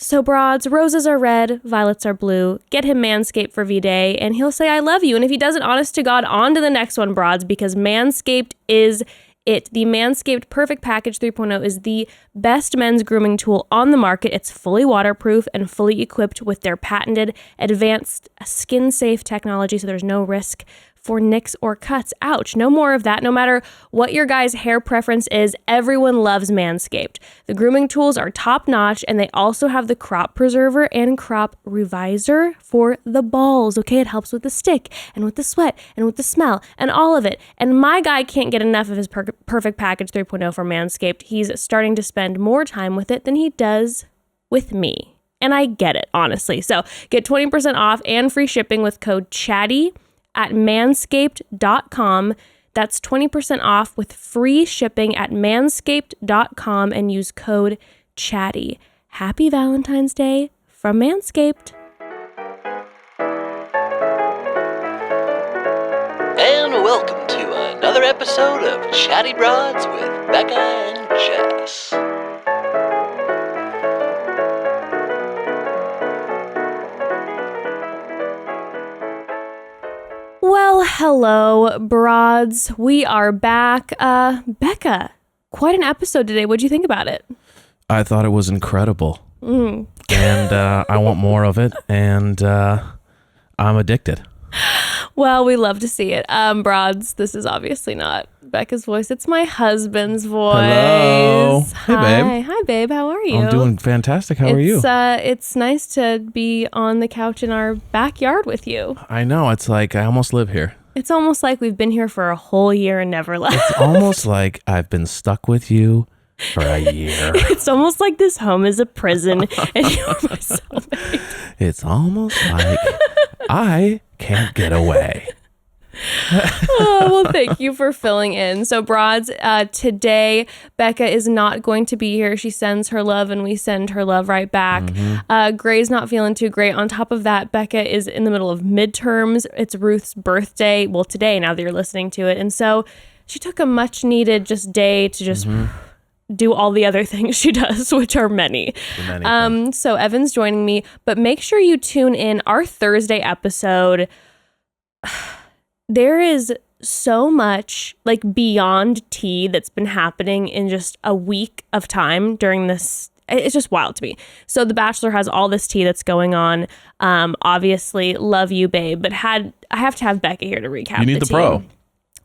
So broads, roses are red, violets are blue. Get him Manscaped for V-Day and he'll say, I love you. And if he doesn't, honest to God, on to the next one, broads, because Manscaped is it. The Manscaped Perfect Package 3.0 is the best men's grooming tool on the market. It's fully waterproof and fully equipped with their patented advanced skin-safe technology, so there's no risk for nicks or cuts. Ouch, no more of that. No matter what your guy's hair preference is, everyone loves Manscaped. The grooming tools are top-notch, and they also have the crop preserver and crop reviser for the balls, okay? It helps with the stick and with the sweat and with the smell and all of it. And my guy can't get enough of his Perfect Package 3.0 from Manscaped. He's starting to spend more time with it than he does with me. And I get it, honestly. So get 20% off and free shipping with code CHATTY at manscaped.com. That's 20% off with free shipping at manscaped.com and use code CHATTY. Happy Valentine's Day from Manscaped. And welcome to another episode of Chatty Broads with Bekah and Jess. Well, hello, broads. We are back. Bekah, quite an episode today. What'd you think about it? I thought it was incredible. And I want more of it. And I'm addicted. Well, we love to see it. Broads, this is obviously not Bekah's voice. It's my husband's voice. Hello. Hey, babe. Hi, babe. How are you? I'm doing fantastic. How are you? It's nice to be on the couch in our backyard with you. I know. It's like I almost live here. It's almost like we've been here for a whole year and never left. It's almost like I've been stuck with you for a year. It's almost like this home is a prison and you're my soulmate. It's almost like I can't get away. Oh, well, thank you for filling in. So, broads, today, Bekah is not going to be here. She sends her love and we send her love right back. Gray's not feeling too great. On top of that, Bekah is in the middle of midterms. It's Ruth's birthday. Well, today, now that you're listening to it. And so she took a much needed just day to just do all the other things she does, which are many. So Evan's joining me, but make sure you tune in our Thursday episode. There is so much like beyond tea that's been happening in just a week of time during this. It's just wild to me. So The Bachelor has all this tea that's going on. Obviously, love you, babe, but I have to have Bekah here to recap. You need the pro.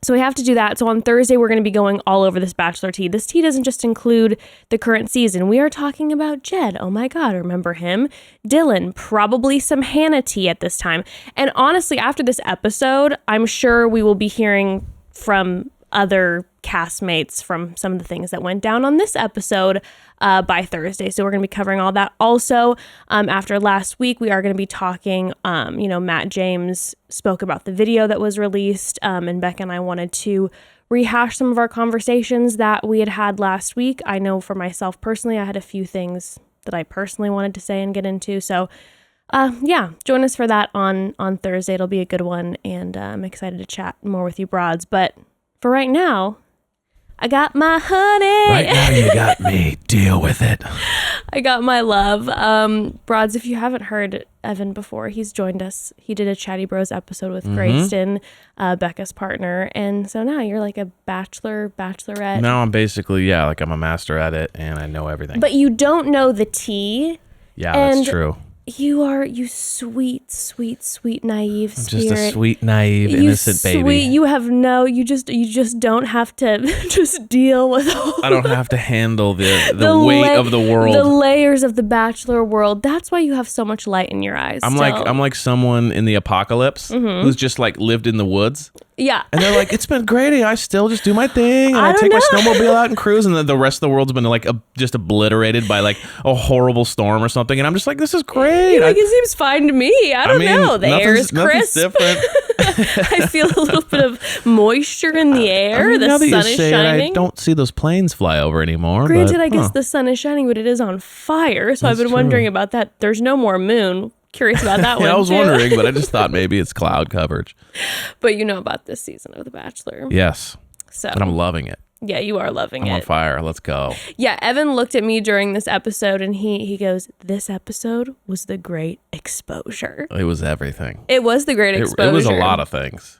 So we have to do that. So on Thursday, we're going to be going all over this Bachelor tea. This tea doesn't just include the current season. We are talking about Jed. Oh my God, remember him? Dylan, probably some Hannah tea at this time. And honestly, after this episode, I'm sure we will be hearing from other castmates from some of the things that went down on this episode by Thursday. So we're going to be covering all that. Also, after last week, we are going to be talking, Matt James spoke about the video that was released, and Bekah and I wanted to rehash some of our conversations that we had last week. I know for myself personally, I had a few things that I personally wanted to say and get into. So join us for that on Thursday. It'll be a good one, and I'm excited to chat more with you broads. But for right now, I got my honey. Right now you got me. Deal with it. I got my love. Broads, if you haven't heard Evan before, he's joined us. He did a Chatty Bros episode with Grayston, Bekah's partner. And so now you're like a bachelorette. Now I'm basically, like I'm a master at it and I know everything. But you don't know the tea. Yeah, that's true. You sweet, sweet, sweet, naive spirit. I'm just a sweet, naive, innocent baby. You just don't have to just deal with I don't have to handle the weight of the world. The layers of the Bachelor world. That's why you have so much light in your eyes. I'm like someone in the apocalypse who's just like lived in the woods. Yeah. And they're like, it's been great. I still just do my thing. And I take my snowmobile out and cruise. And then the rest of the world's been like just obliterated by like a horrible storm or something. And I'm just like, this is great. It seems fine to me. I don't know. The air is crisp. Different. I feel a little bit of moisture in the air. The sun is shining. I don't see those planes fly over anymore. Granted, I guess the sun is shining, but it is on fire. So I've been wondering about that. There's no more moon. Curious about that one. I was too. wondering, but I just thought maybe it's cloud coverage. But you know about this season of The Bachelor. Yes. So. And I'm loving it. Yeah, you are loving I'm it. on fire. Let's go. Yeah, Evan looked at me during this episode and he goes, this episode was the great exposure. It was everything. It was the great exposure. It was a lot of things.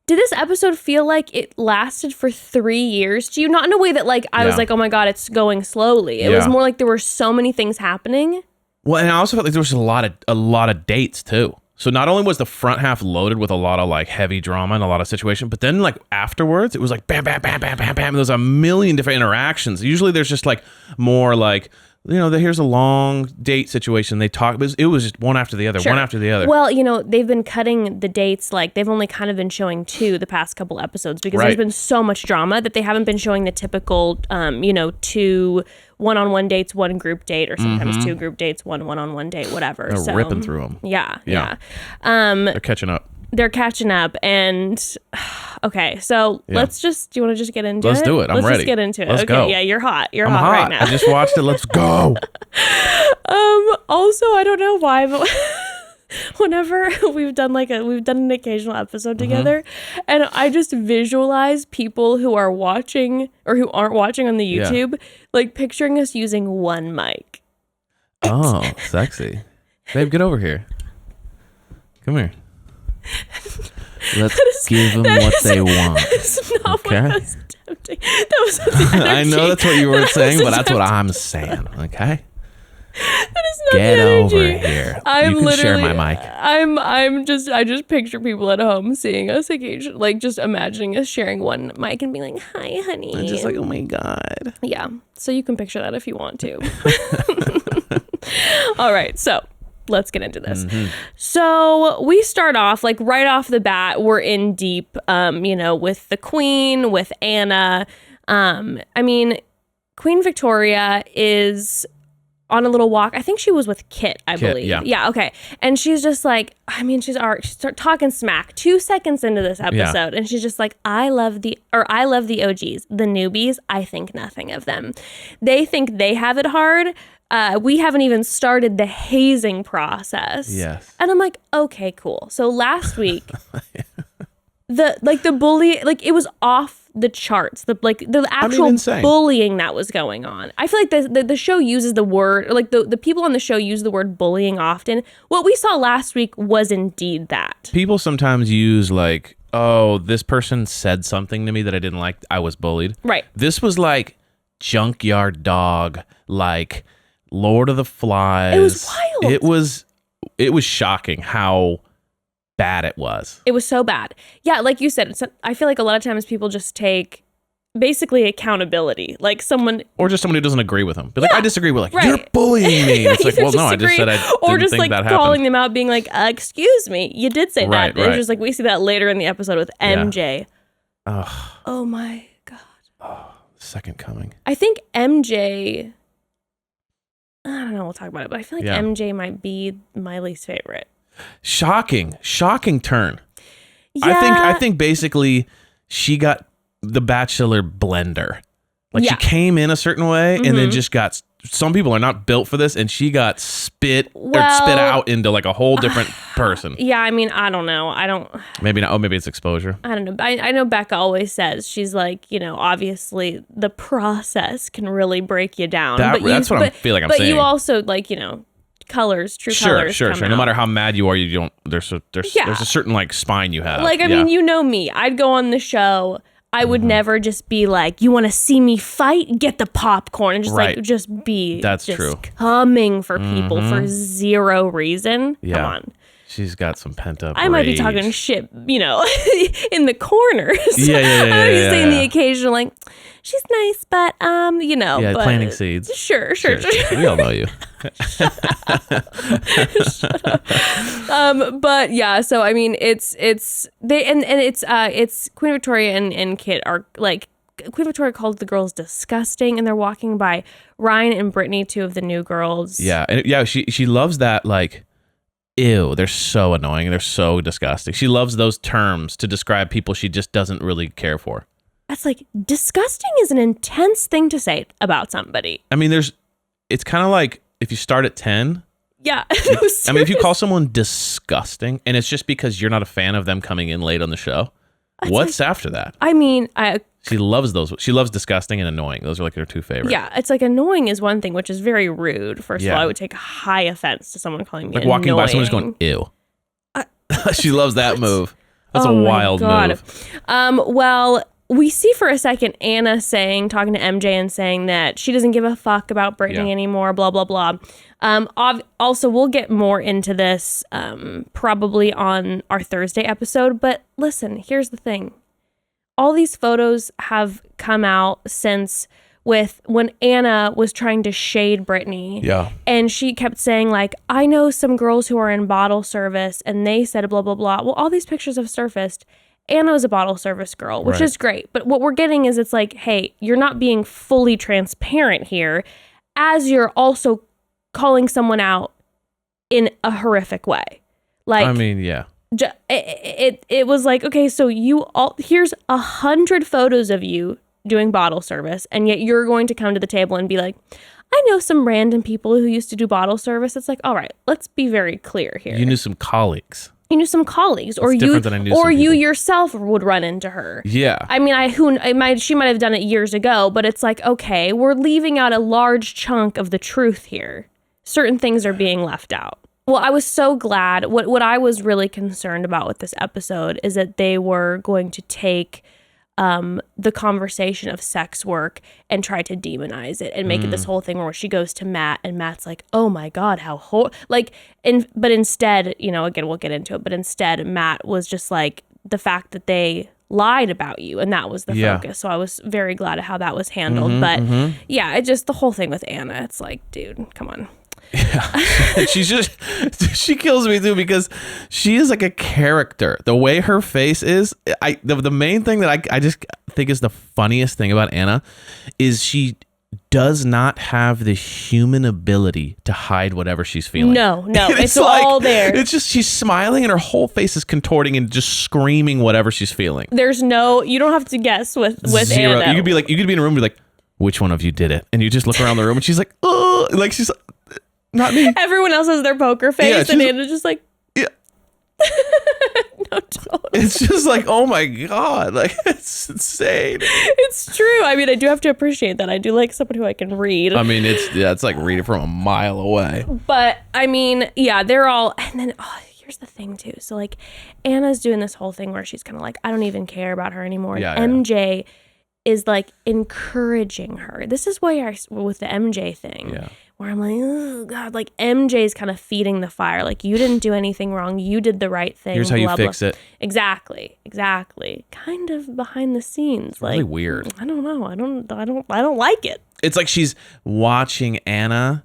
Did this episode feel like it lasted for 3 years? Do you not in a way that like I was like, oh my God, it's going slowly. It was more like there were so many things happening. Well, and I also felt like there was a lot of dates too. So not only was the front half loaded with a lot of like heavy drama and a lot of situation, but then like afterwards, it was like bam, bam, bam, bam, bam, bam. There's a million different interactions. Usually there's just like more like, you know, here's a long date situation. They talk, but it was just one after the other, one after the other. Well, you know, they've been cutting the dates. Like they've only kind of been showing 2 the past couple episodes because there's been so much drama that they haven't been showing the typical, 2 one-on-one dates, 1 group date, or sometimes 2 group dates, 1 one-on-one date, whatever. They're ripping through them. Yeah. They're catching up. They're catching up, and okay, so do you want to just get into it? Let's do it. I'm ready. Let's just get into it. Let's okay, go. yeah, you're hot. I'm hot right now. I just watched it. Let's go. Also, I don't know why, but whenever we've done an occasional episode together, and I just visualize people who are watching or who aren't watching on the YouTube, like picturing us using one mic. Oh, sexy. Babe, get over here. Come here. Let's give them what they want. That's not okay? what I was attempting. That was the energy. I know that's what you were saying, but that's what I'm saying. Okay. That is not Get the energy. over here. I'm you can share my mic. I just picture people at home seeing us occasionally, like just imagining us sharing one mic and being like, "Hi, honey." I'm just like, oh my God. Yeah. So you can picture that if you want to. All right. So let's get into this. So we start off like right off the bat, we're in deep, with the Queen, with Anna. I mean, Queen Victoria is on a little walk. I think she was with Kit, I believe. Yeah, okay. And she's just like, she's talking smack 2 seconds into this episode, and she's just like, I love the OGs. The newbies, I think nothing of them. They think they have it hard. We haven't even started the hazing process. Yes. And I'm like, okay, cool. So last week, the bully, like it was off the charts. The actual bullying that was going on. I feel like the show uses the word, or like the people on the show use the word bullying often. What we saw last week was indeed that. People sometimes use like, oh, this person said something to me that I didn't like. I was bullied. Right. This was like junkyard dog, like Lord of the Flies. It was wild. It was shocking how bad it was. It was so bad. Yeah, like you said, I feel like a lot of times people just take basically accountability. Like someone... Or just someone who doesn't agree with them. But like, I disagree with you're bullying me. It's like, well, no, I just said I or didn't just think like that calling happened. them out, being like, excuse me, you did say that. Right. It's just like, we see that later in the episode with MJ. Ugh. Oh my God. Oh, second coming. I think MJ... I don't know, we'll talk about it, but I feel like MJ might be my least favorite. Shocking turn. Yeah. I think basically she got the Bachelor blender. Like she came in a certain way and then just got, some people are not built for this, and she got spit out into like a whole different person. Yeah, I mean, I don't know. Maybe not. Oh, maybe it's exposure. I don't know. I know Bekah always says, she's like, obviously the process can really break you down. That's what I feel like I'm saying. But you also like, colors, true colors. Sure. Out. No matter how mad you are, you don't, there's a certain like spine you have. Like, I mean, you know me. I'd go on the show. I would never just be like, you want to see me fight? Get the popcorn. And just be true. Coming for people for zero reason. Yeah. Come on. She's got some pent up I might be talking shit, in the corners. Yeah. I might be saying the occasional, like, she's nice, but, Yeah, but, planting seeds. Sure. We all know you. Shut up. But yeah, so I mean, it's Queen Victoria and Kit are like, Queen Victoria called the girls disgusting, and they're walking by Ryan and Brittany, 2 of the new girls. Yeah, and she loves that, like, ew, they're so annoying, they're so disgusting. She loves those terms to describe people she just doesn't really care for. That's like, disgusting is an intense thing to say about somebody. I mean, it's kind of like if you start at 10. Yeah. I mean, if you call someone disgusting and it's just because you're not a fan of them coming in late on the show. What's after that? I mean, She loves those. She loves disgusting and annoying. Those are like her two favorites. yeah, it's like annoying is one thing, which is very rude. First of Yeah. all, I would take high offense to someone calling me Like annoying. walking by someone just going, ew. She loves that move. That's a wild move. Well, we see for a second Anna talking to MJ and saying that she doesn't give a fuck about Brittany anymore, blah, blah, blah. Also, we'll get more into this probably on our Thursday episode. But listen, here's the thing. All these photos have come out since when Anna was trying to shade Brittany. Yeah. And she kept saying, like, I know some girls who are in bottle service and they said blah, blah, blah. Well, all these pictures have surfaced. Anna was a bottle service girl, which is great. But what we're getting is it's like, hey, you're not being fully transparent here as you're also calling someone out in a horrific way. Like, I mean, yeah. It was like, okay, so here's 100 photos of you doing bottle service, and yet you're going to come to the table and be like, I know some random people who used to do bottle service. It's like, all right, let's be very clear here. You knew some colleagues. You knew some colleagues, or you yourself would run into her. Yeah. I mean, she might have done it years ago, but it's like, okay, we're leaving out a large chunk of the truth here. Certain things are being left out. Well, I was so glad. What I was really concerned about with this episode is that they were going to take the conversation of sex work and try to demonize it and make it this whole thing where she goes to Matt and Matt's like, oh my God, how but instead, again, we'll get into it, but instead Matt was just like, the fact that they lied about you, and that was the focus. So I was very glad at how that was handled. Yeah, the whole thing with Anna, it's like, dude, come on. Yeah. She kills me too, because she is like a character. The way her face is, the main thing that I just think is the funniest thing about Anna is she does not have the human ability to hide whatever she's feeling. No, it's all there. It's just, she's smiling and her whole face is contorting and just screaming whatever she's feeling. You don't have to guess with Zero. Anna. You could be in a room and be like, which one of you did it? And you just look around the room and she's like, oh, like she's not me. Everyone else has their poker face, and Anna's just like, yeah. No, totally. It's just like, oh my God, like, it's insane. It's true. I mean, I do have to appreciate that. I do like someone who I can read. I mean, it's like reading from a mile away. But I mean, yeah, they're all, and then here's the thing too. So like, Anna's doing this whole thing where she's kind of like, I don't even care about her anymore. Yeah, MJ is like encouraging her. This is why with the MJ thing. Yeah. Where I'm like, oh God, like MJ's kind of feeding the fire. Like, you didn't do anything wrong. You did the right thing. Here's how you fix it. Exactly. Kind of behind the scenes. It's like, really weird. I don't know. I don't like it. It's like she's watching Anna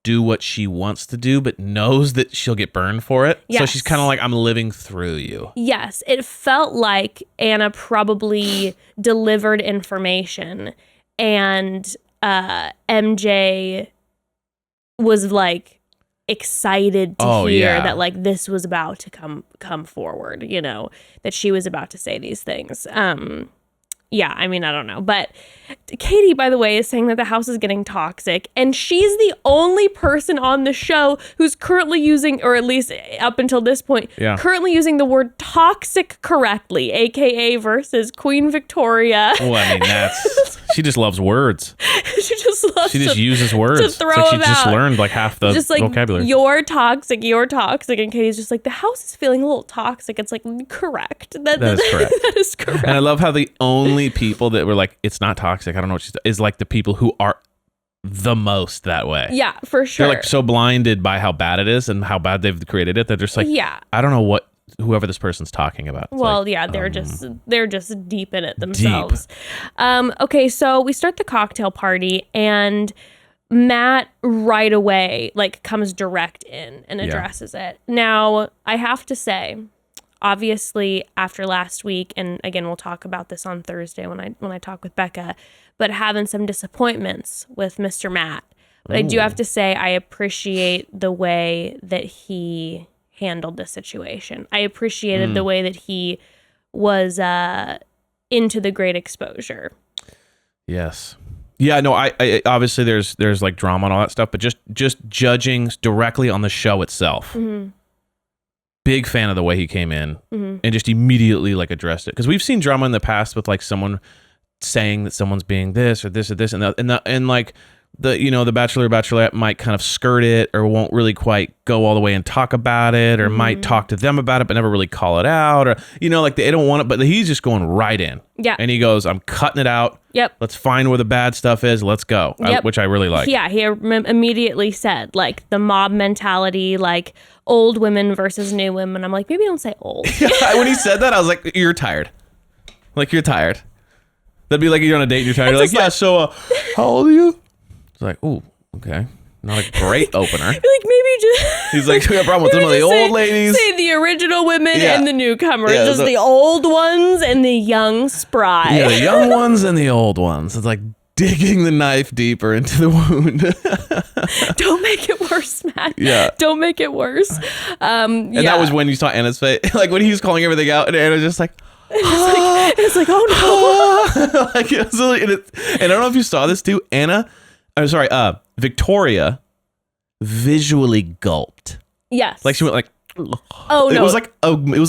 do what she wants to do, but knows that she'll get burned for it. Yes. So she's kind of like, I'm living through you. Yes. It felt like Anna probably delivered information, and MJ was like excited to hear that like this was about to come forward, that she was about to say these things. Yeah, I mean, I don't know. But Katie, by the way, is saying that the house is getting toxic, and she's the only person on the show who's currently using, or at least up until this point, currently using the word toxic correctly, aka versus Queen Victoria. Well, I mean, she just loves words. She just uses words. To throw it's like she them just out. learned like half the just like, vocabulary. You're toxic, and Katie's just like, the house is feeling a little toxic. It's like, correct. That is correct. That is correct. And I love how the only people that were like, it's not toxic, I don't know what she's, is like the people who are the most that way. Yeah, for sure. They're like so blinded by how bad it is and how bad they've created it that they're just like, I don't know what whoever this person's talking about. It's well, like, they're just deep in it themselves. Okay, so we start the cocktail party, and Matt right away like comes direct in and addresses it. Now, I have to say, obviously after last week, and again we'll talk about this on Thursday when I talk with Bekah, but having some disappointments with Mr. Matt. But I do have to say, I appreciate the way that he handled the situation. I appreciated the way that he was into the great exposure. Yes. Yeah, no, I obviously there's like drama and all that stuff, but just judging directly on the show itself. Mm-hmm. big fan of the way he came in and just immediately like addressed it. Because we've seen drama in the past with like someone saying that someone's being this or this or this and like the Bachelor or Bachelorette might kind of skirt it or won't really quite go all the way and talk about it or might talk to them about it but never really call it out or like they don't want it, but he's just going right in. Yeah. And he goes, I'm cutting it out. Yep. Let's find where the bad stuff is. Let's go. Yep. Which I really like. Yeah, he immediately said like the mob mentality, like old women versus new women. I'm like, maybe don't say old. Yeah, when he said that, I was like, you're tired. Like, you're tired. That'd be like you're on a date and you're tired. You're like, yeah, so how old are you? It's like, ooh, okay. Not a great opener. Like maybe just he's like, we got a problem with some of the old ladies. Say the original women and the newcomers. Yeah, just the old ones and the young spry. Yeah, the young ones and the old ones. It's like digging the knife deeper into the wound. Don't make it worse, Matt. Yeah. Don't make it worse. And that was when you saw Anna's face. Like when he was calling everything out and Anna's just like, it's like, oh no. Like, it was really, and I don't know if you saw this too. Victoria visually gulped. Yes. Like she went like, oh no. It was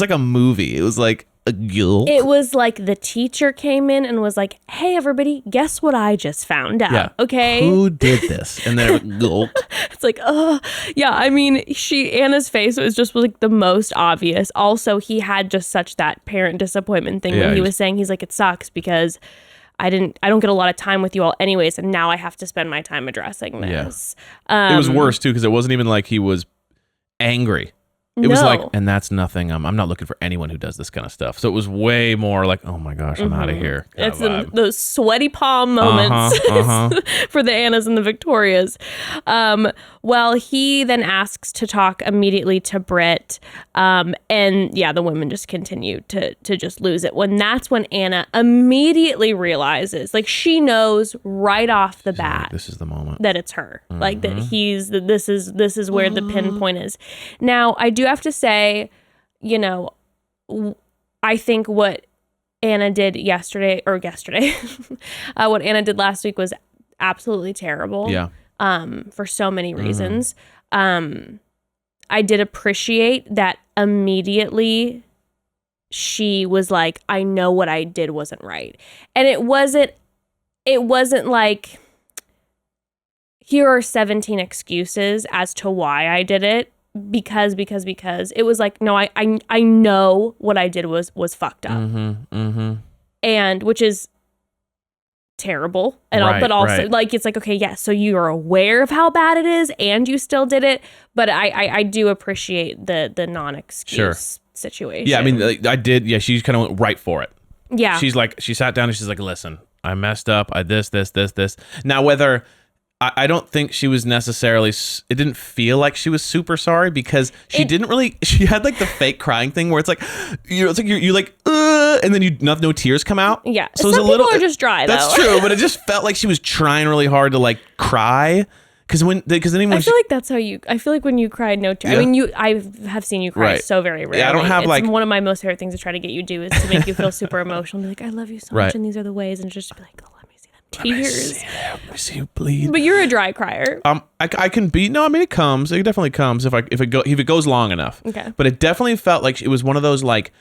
like a movie. It was like a gulp. It was like the teacher came in and was like, hey everybody, guess what I just found out? Yeah. Okay. Who did this? And then gulp. It's like, yeah, I mean, Anna's face was like the most obvious. Also, he had just such that parent disappointment thing when he was saying, he's like, it sucks because I don't get a lot of time with you all anyways, and now I have to spend my time addressing this. Yeah. It was worse too, because it wasn't even like he was angry. It was like, and that's nothing. I'm not looking for anyone who does this kind of stuff. So it was way more like, oh my gosh, I'm out of here. It's those sweaty palm moments for the Annas and the Victorias. Well, he then asks to talk immediately to Britt. And yeah, the women just continue to just lose it. That's when Anna immediately realizes, like she knows right off the bat, like, this is the moment that it's her. Like that this is where the pinpoint is. Now, I do have to say, I think what Anna did what Anna did last week was absolutely terrible. Yeah. For so many reasons. I did appreciate that immediately she was like, I know what I did wasn't right. And it wasn't like, here are 17 excuses as to why I did it. Because it was like, no, I know what I did was fucked up. And which is terrible. And but also like, it's like, okay, yes. Yeah, so you're aware of how bad it is and you still did it. But I do appreciate the non-excuse situation. Yeah. I mean, I did. Yeah. She kind of went right for it. Yeah. She's like, she sat down and she's like, listen, I messed up. I this. Now, whether I don't think she was necessarily, it didn't feel like she was super sorry because she had like the fake crying thing where it's like, it's like you're like, and then no tears come out. Yeah. So some people are just dry though. That's true. But it just felt like she was trying really hard to like cry. Because I feel like that's how I feel like when you cried, no tears. Yeah. I mean, I have seen you cry so very rarely. Yeah, I don't have it's one of my most favorite things to try to get you to do is to make you feel super emotional. Be like, I love you so much and these are the ways, and just be like, oh, let me see them tears. Let me see you bleed. But you're a dry crier. I can be, no, I mean, it comes. It definitely comes if it goes long enough. Okay. But it definitely felt like it was one of those, like,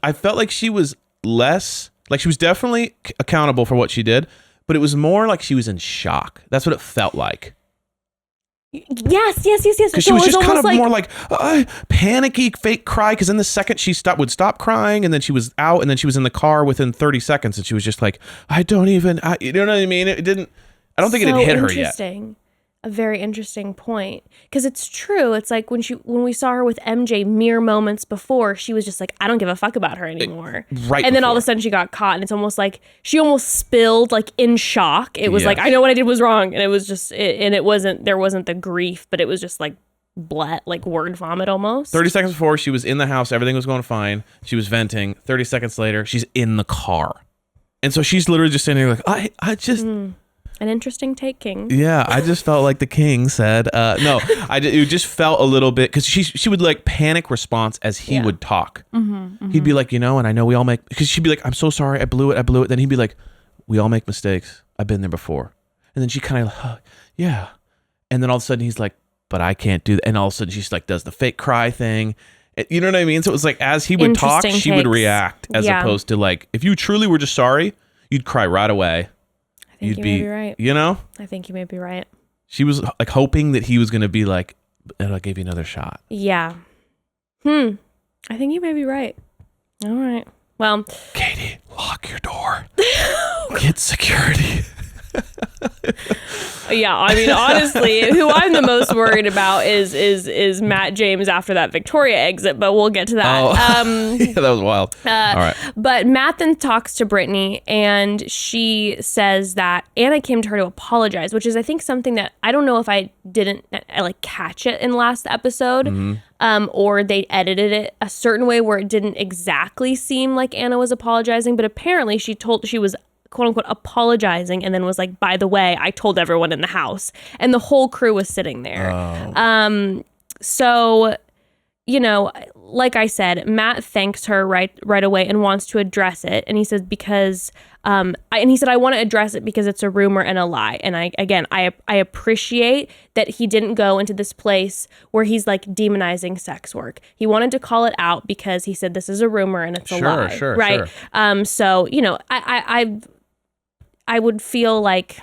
I felt like she was less, like she was definitely accountable for what she did, but it was more like she was in shock. That's what it felt like. Yes. Because she was just kind of more like panicky, fake cry. Because then the second she would stop crying, and then she was out, and then she was in the car within 30 seconds, and she was just like, you know what I mean? It didn't. I don't think it had hit her yet. A very interesting point, because it's true. It's like when we saw her with MJ mere moments before, she was just like, I don't give a fuck about her anymore. And then all of a sudden she got caught, and it's almost like she almost spilled, like in shock. It was like, I know what I did was wrong, and it was just, there wasn't the grief, but it was just like like word vomit almost. 30 seconds before, she was in the house, everything was going fine. She was venting. 30 seconds later, she's in the car, and so she's literally just sitting there like, I just. An interesting take, King. Yeah, I just felt like the King said, no, it just felt a little bit, because she would like panic response as he would talk. He'd be like, and I know we all make, because she'd be like, I'm so sorry, I blew it. Then he'd be like, we all make mistakes. I've been there before. And then she kind of, yeah. And then all of a sudden he's like, but I can't do that. And all of a sudden she's like, does the fake cry thing. You know what I mean? So it was like, as he would talk, Interesting she would takes. react, as opposed to like, if you truly were just sorry, you'd cry right away. I think you may be right. You know? I think you may be right. She was like hoping that he was going to be like, I'll give you another shot. Yeah. I think you may be right. All right. Well, Katie, lock your door. Get security. yeah, I mean, honestly, who I'm the most worried about is Matt James after that Victoria exit, but we'll get to that. Yeah, that was wild. All right. But Matt then talks to Brittany, and she says that Anna came to her to apologize, which is, I think, something that I don't know if I didn't like catch it in the last episode, or they edited it a certain way where it didn't exactly seem like Anna was apologizing, but apparently she was quote unquote apologizing and then was like, by the way, I told everyone in the house, and the whole crew was sitting there. So, you know, like I said, Matt thanks her right away and wants to address it. And he says, because, and he said, I want to address it because it's a rumor and a lie. And I appreciate that he didn't go into this place where he's like demonizing sex work. He wanted to call it out because he said, this is a rumor and it's a lie. Right. Sure. So, you know, I would feel like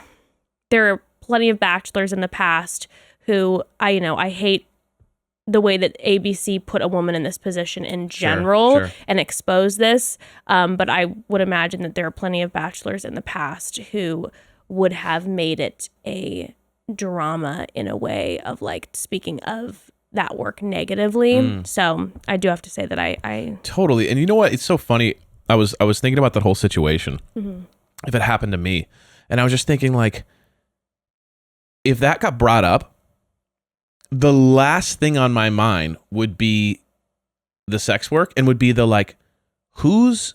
there are plenty of bachelors in the past who I hate the way that ABC put a woman in this position in general and expose this. But I would imagine that there are plenty of bachelors in the past who would have made it a drama in a way of like speaking of that work negatively. So I do have to say that I totally. And you know what? It's so funny. I was thinking about that whole situation. If it happened to me, and I was just thinking like, if that got brought up, the last thing on my mind would be the sex work, and would be the like, who's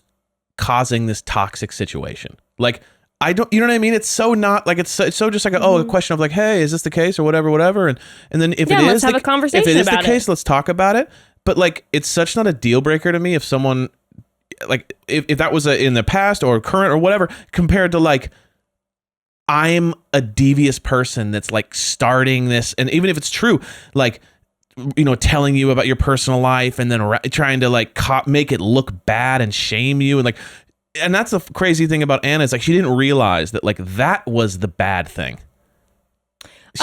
causing this toxic situation? Like, I don't, you know what I mean? It's so not like, it's so just like, a question of like, hey, is this the case or whatever. And then if it is, let's have a conversation if it is about the case, let's talk about it. But like, it's such not a deal breaker to me if someone, like if that was in the past or current or whatever, compared to like, I'm a devious person that's like starting this, and even if it's true, like, you know, telling you about your personal life and then trying to like make it look bad and shame you, and like, and that's the crazy thing about Anna, is like, she didn't realize that like that was the bad thing.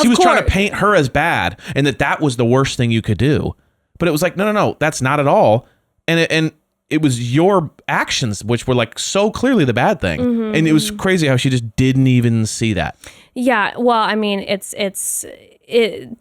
She was trying to paint her as bad, and that was the worst thing you could do. But it was like, no, that's not at all. And it was your actions which were like so clearly the bad thing. And it was crazy how she just didn't even see that. Yeah. Well, I mean, it's in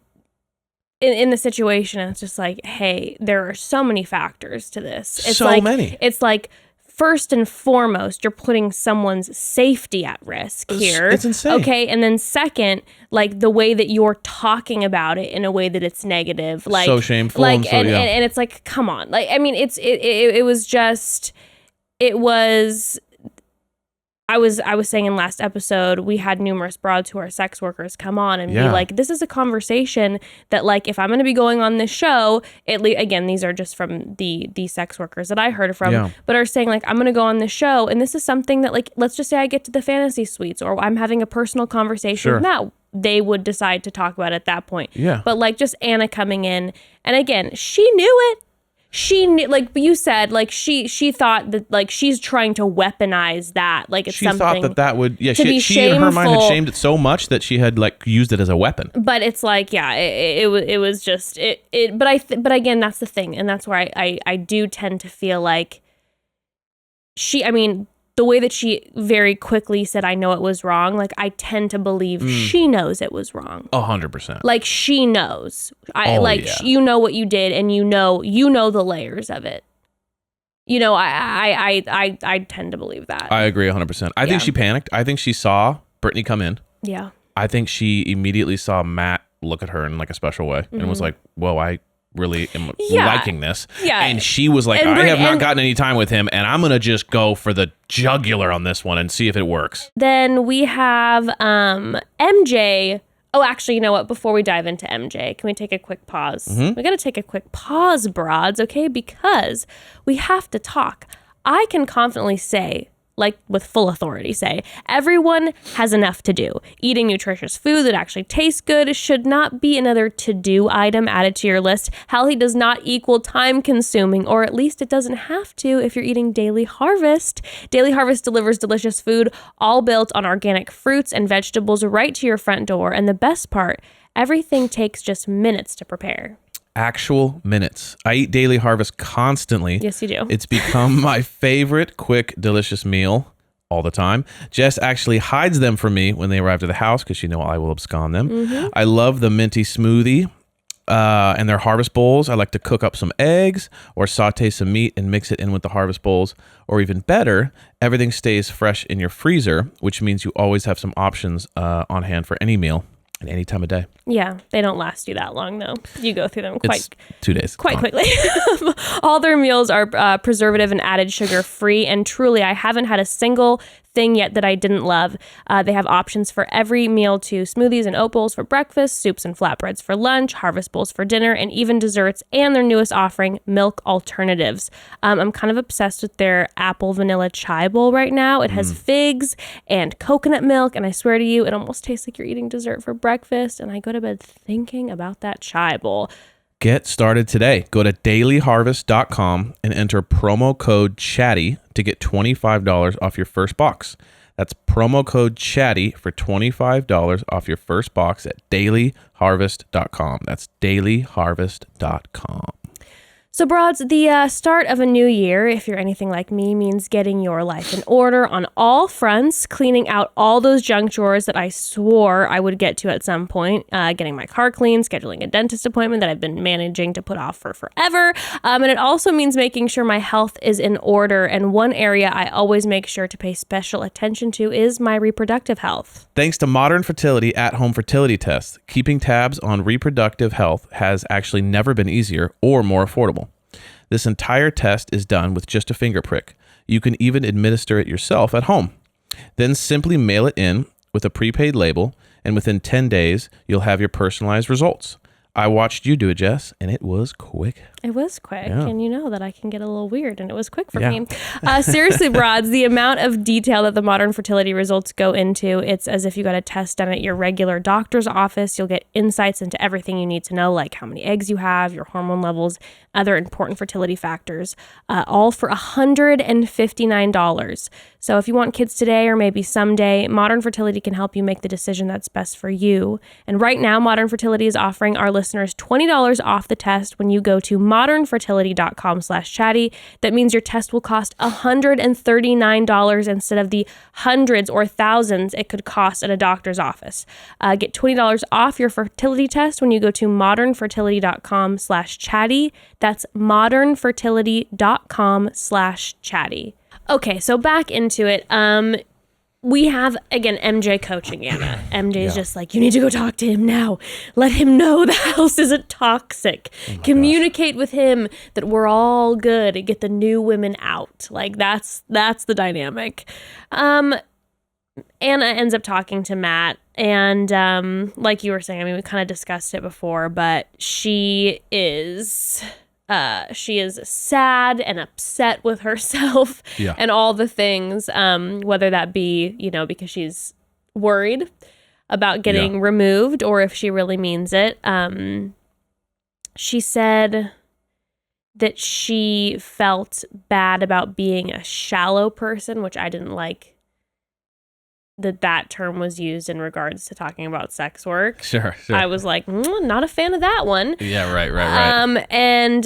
the situation, it's just like, hey, there are so many factors to this. It's so many. It's like, first and foremost, you're putting someone's safety at risk here. It's insane. Okay. And then second, like the way that you're talking about it in a way that it's negative, like so shameful. Like, and it's like, come on. Like, I mean, it was I was saying in last episode, we had numerous broads who are sex workers come on and be like, this is a conversation that like, if I'm going to be going on this show, again, these are just from the sex workers that I heard from, but are saying like, I'm going to go on this show. And this is something that like, let's just say I get to the fantasy suites or I'm having a personal conversation with Matt. They would decide to talk about it at that point. Yeah. But like just Anna coming in, and again, she knew it. She knew, like you said, like she thought that like she's trying to weaponize that, like it's something. She thought that would, she in her mind had shamed it so much that she had like used it as a weapon. But it's like, it was just it. But again, that's the thing, and that's where I do tend to feel like the way that she very quickly said, I know it was wrong. Like, I tend to believe she knows it was wrong. 100%. Like, she knows. You know what you did, and you know the layers of it. You know, I tend to believe that. I agree 100%. I think she panicked. I think she saw Brittany come in. Yeah. I think she immediately saw Matt look at her in like a special way and was like, whoa, I really am liking this. Yeah. And she was like, I have not gotten any time with him, and I'm going to just go for the jugular on this one and see if it works. Then we have MJ. Oh, actually, you know what? Before we dive into MJ, can we take a quick pause? We got to take a quick pause, broads, okay? Because we have to talk. I can confidently say like with full authority, say, everyone has enough to do. Eating nutritious food that actually tastes good should not be another to-do item added to your list. Healthy does not equal time-consuming, or at least it doesn't have to if you're eating Daily Harvest. Daily Harvest delivers delicious food, all built on organic fruits and vegetables right to your front door. And the best part, everything takes just minutes to prepare. Actual minutes. I eat Daily Harvest constantly. Yes, you do. It's become my favorite quick, delicious meal all the time. Jess actually hides them from me when they arrive to the house because she knows I will abscond them. I love the minty smoothie and their harvest bowls. I like to cook up some eggs or saute some meat and mix it in with the harvest bowls. Or even better, everything stays fresh in your freezer, which means you always have some options on hand for any meal at any time of day. Yeah, they don't last you that long, though. You go through them It's 2 days. quite quickly. All their meals are preservative and added sugar free, and truly, I haven't had a single thing yet that I didn't love. They have options for every meal too: smoothies and oat bowls for breakfast, soups and flatbreads for lunch, harvest bowls for dinner, and even desserts, and their newest offering, milk alternatives. I'm kind of obsessed with their apple vanilla chai bowl right now. It has figs and coconut milk, and I swear to you, it almost tastes like you're eating dessert for breakfast, and I go to bed thinking about that chai bowl. Get started today. Go to dailyharvest.com and enter promo code CHATTY to get $25 off your first box. That's promo code CHATTY for $25 off your first box at dailyharvest.com. That's dailyharvest.com. So, broads, the start of a new year, if you're anything like me, means getting your life in order on all fronts, cleaning out all those junk drawers that I swore I would get to at some point, getting my car clean, scheduling a dentist appointment that I've been managing to put off for forever. And it also means making sure my health is in order. And one area I always make sure to pay special attention to is my reproductive health. Thanks to modern fertility at-home fertility tests, keeping tabs on reproductive health has actually never been easier or more affordable. This entire test is done with just a finger prick. You can even administer it yourself at home. Then simply mail it in with a prepaid label, and within 10 days, you'll have your personalized results. I watched you do it, Jess, and it was quick. It was quick, Yeah. and you know that I can get a little weird, and it was quick for Yeah. me. Seriously, broads, the amount of detail that the modern fertility results go into, it's as if you got a test done at your regular doctor's office. You'll get insights into everything you need to know, like how many eggs you have, your hormone levels, other important fertility factors, all for $159. So if you want kids today or maybe someday, Modern Fertility can help you make the decision that's best for you. And right now, Modern Fertility is offering our listeners $20 off the test when you go to modernfertility.com/chatty. That means your test will cost $139 instead of the hundreds or thousands it could cost at a doctor's office. Get $20 off your fertility test when you go to modernfertility.com/chatty. That's modernfertility.com/chatty. Okay, so back into it. We have, again, MJ coaching Anna. MJ's just like, you need to go talk to him now. Let him know the house isn't toxic. Communicate with him that we're all good and get the new women out. Like, that's the dynamic. Anna ends up talking to Matt. And like you were saying, I mean, we kind of discussed it before, but she is sad and upset with herself and all the things, whether that be, because she's worried about getting removed or if she really means it. She said that she felt bad about being a shallow person, which I didn't like that term was used in regards to talking about sex work. Sure. I was like, not a fan of that one. Yeah, right. And,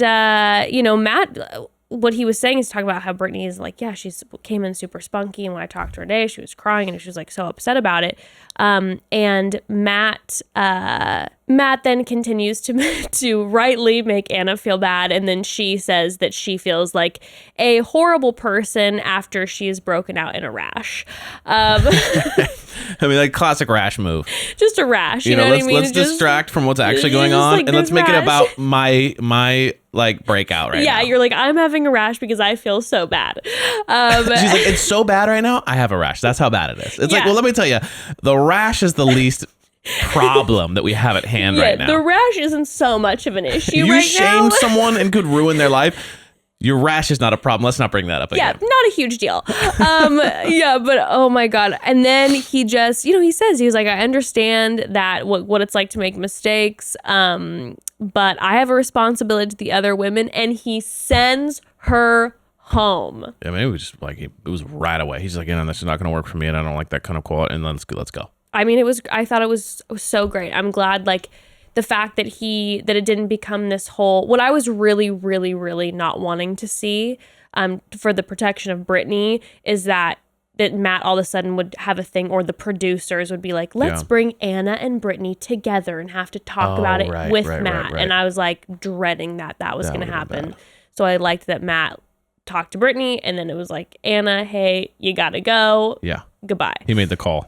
Matt, what he was saying is talking about how Brittany is like, yeah, she came in super spunky. And when I talked to her today, she was crying and she was like so upset about it. And Matt then continues to rightly make Anna feel bad. And then she says that she feels like a horrible person after she's broken out in a rash. I mean, like classic rash move. Just a rash. You know what I mean? Let's distract from what's actually going on, and let's make it about my like breakout right now. Yeah, you're like, I'm having a rash because I feel so bad. She's like, it's so bad right now. I have a rash. That's how bad it is. It's like, well, let me tell you, the rash is the least problem that we have at hand right now. The rash isn't so much of an issue you right now. shame someone and could ruin their life. Your rash is not a problem. Let's not bring that up Yeah, again. not a huge deal. Yeah, but oh my God. And then he just, he says, he was like, I understand that what it's like to make mistakes, but I have a responsibility to the other women. And he sends her home. Yeah, I mean, it was just like, it was right away. He's like, this is not going to work for me, and I don't like that kind of quality, and let's go. I mean, I thought it was so great. I'm glad, like, the fact that it didn't become this whole, what I was really, really, really not wanting to see for the protection of Brittany is that Matt all of a sudden would have a thing, or the producers would be like, let's bring Anna and Brittany together and have to talk about it with Matt. Right. And I was like dreading that was going to happen. So I liked that Matt talked to Brittany, and then it was like, Anna, hey, you got to go. Yeah. Goodbye. He made the call.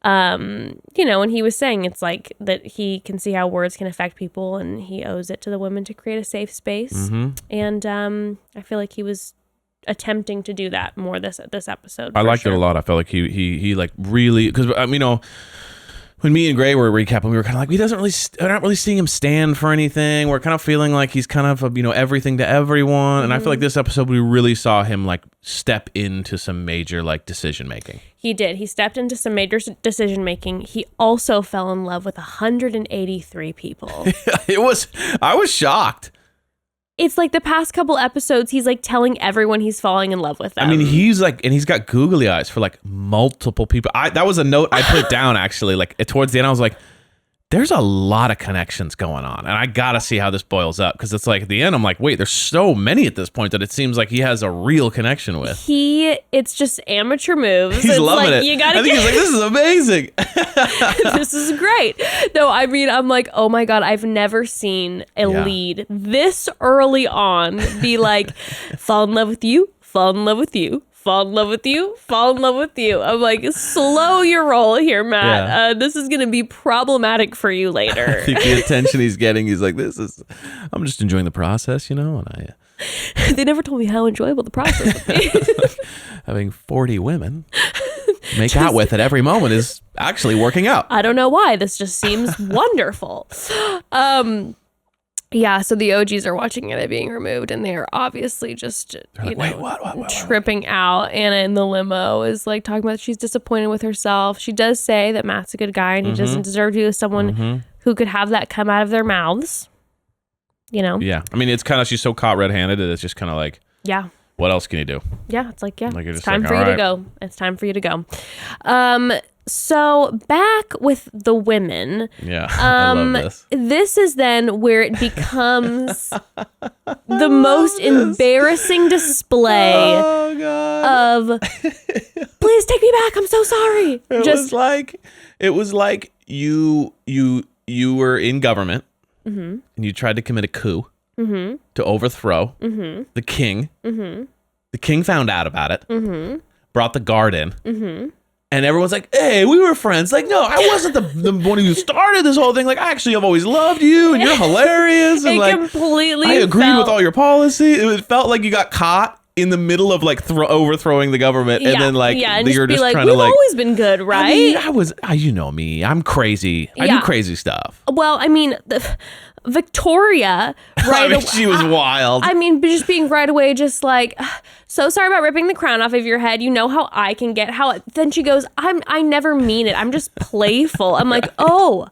And he was saying it's like that he can see how words can affect people, and he owes it to the women to create a safe space. Mm-hmm. And I feel like he was attempting to do that more this episode. I liked it a lot. I felt like he like really, because when me and Gray were recapping, we were kind of like, we're not really seeing him stand for anything. We're kind of feeling like he's kind of everything to everyone. And I feel like this episode, we really saw him like step into some major like decision making. He did. He stepped into some major decision making. He also fell in love with 183 people. I was shocked. It's like the past couple episodes, he's like telling everyone he's falling in love with them. I mean, he's like, and he's got googly eyes for like multiple people. That was a note I put down actually. Like towards the end, I was like, there's a lot of connections going on, and I gotta see how this boils up, because it's like at the end, I'm like, wait, there's so many at this point that it seems like he has a real connection with. It's just amateur moves. He's loving it. You gotta he's like, this is amazing. This is great. No, I mean, I'm like, oh my God, I've never seen a lead this early on be like, fall in love with you, fall in love with you, fall in love with you, fall in love with you. I'm like, slow your roll here, Matt. Yeah. This is going to be problematic for you later. I think the attention he's getting, he's like, I'm just enjoying the process, and They never told me how enjoyable the process would be. Having 40 women make out with at every moment is actually working out. I don't know why. This just seems wonderful. Yeah, so the OGs are watching it being removed, and they're obviously just what? tripping out. Anna in the limo is like talking about she's disappointed with herself. She does say that Matt's a good guy and he doesn't deserve to be with someone who could have that come out of their mouths. Yeah, I mean, it's kind of, she's so caught red-handed that it's just kind of like, what else can you do? Yeah, it's like, it's time for you to go. It's time for you to go. So back with the women. Yeah, I love this. This is then where it becomes the most embarrassing display of, please take me back, I'm so sorry. It was like you were in government and you tried to commit a coup to overthrow the king. The king found out about it, brought the guard in. And everyone's like, hey, we were friends. Like, no, I wasn't the one who started this whole thing. Like, actually, I've always loved you, and you're hilarious. And like, completely I agreed with all your policy. It felt like you got caught in the middle of like overthrowing the government, and then like you're just trying to like, we've always been good, right? I mean, you know me. I'm crazy. I do crazy stuff. Well, I mean, Victoria, right? I mean, she was wild. I mean, just being right away, just like, so sorry about ripping the crown off of your head. You know how I can get then she goes, I never mean it. I'm just playful. I'm like, oh,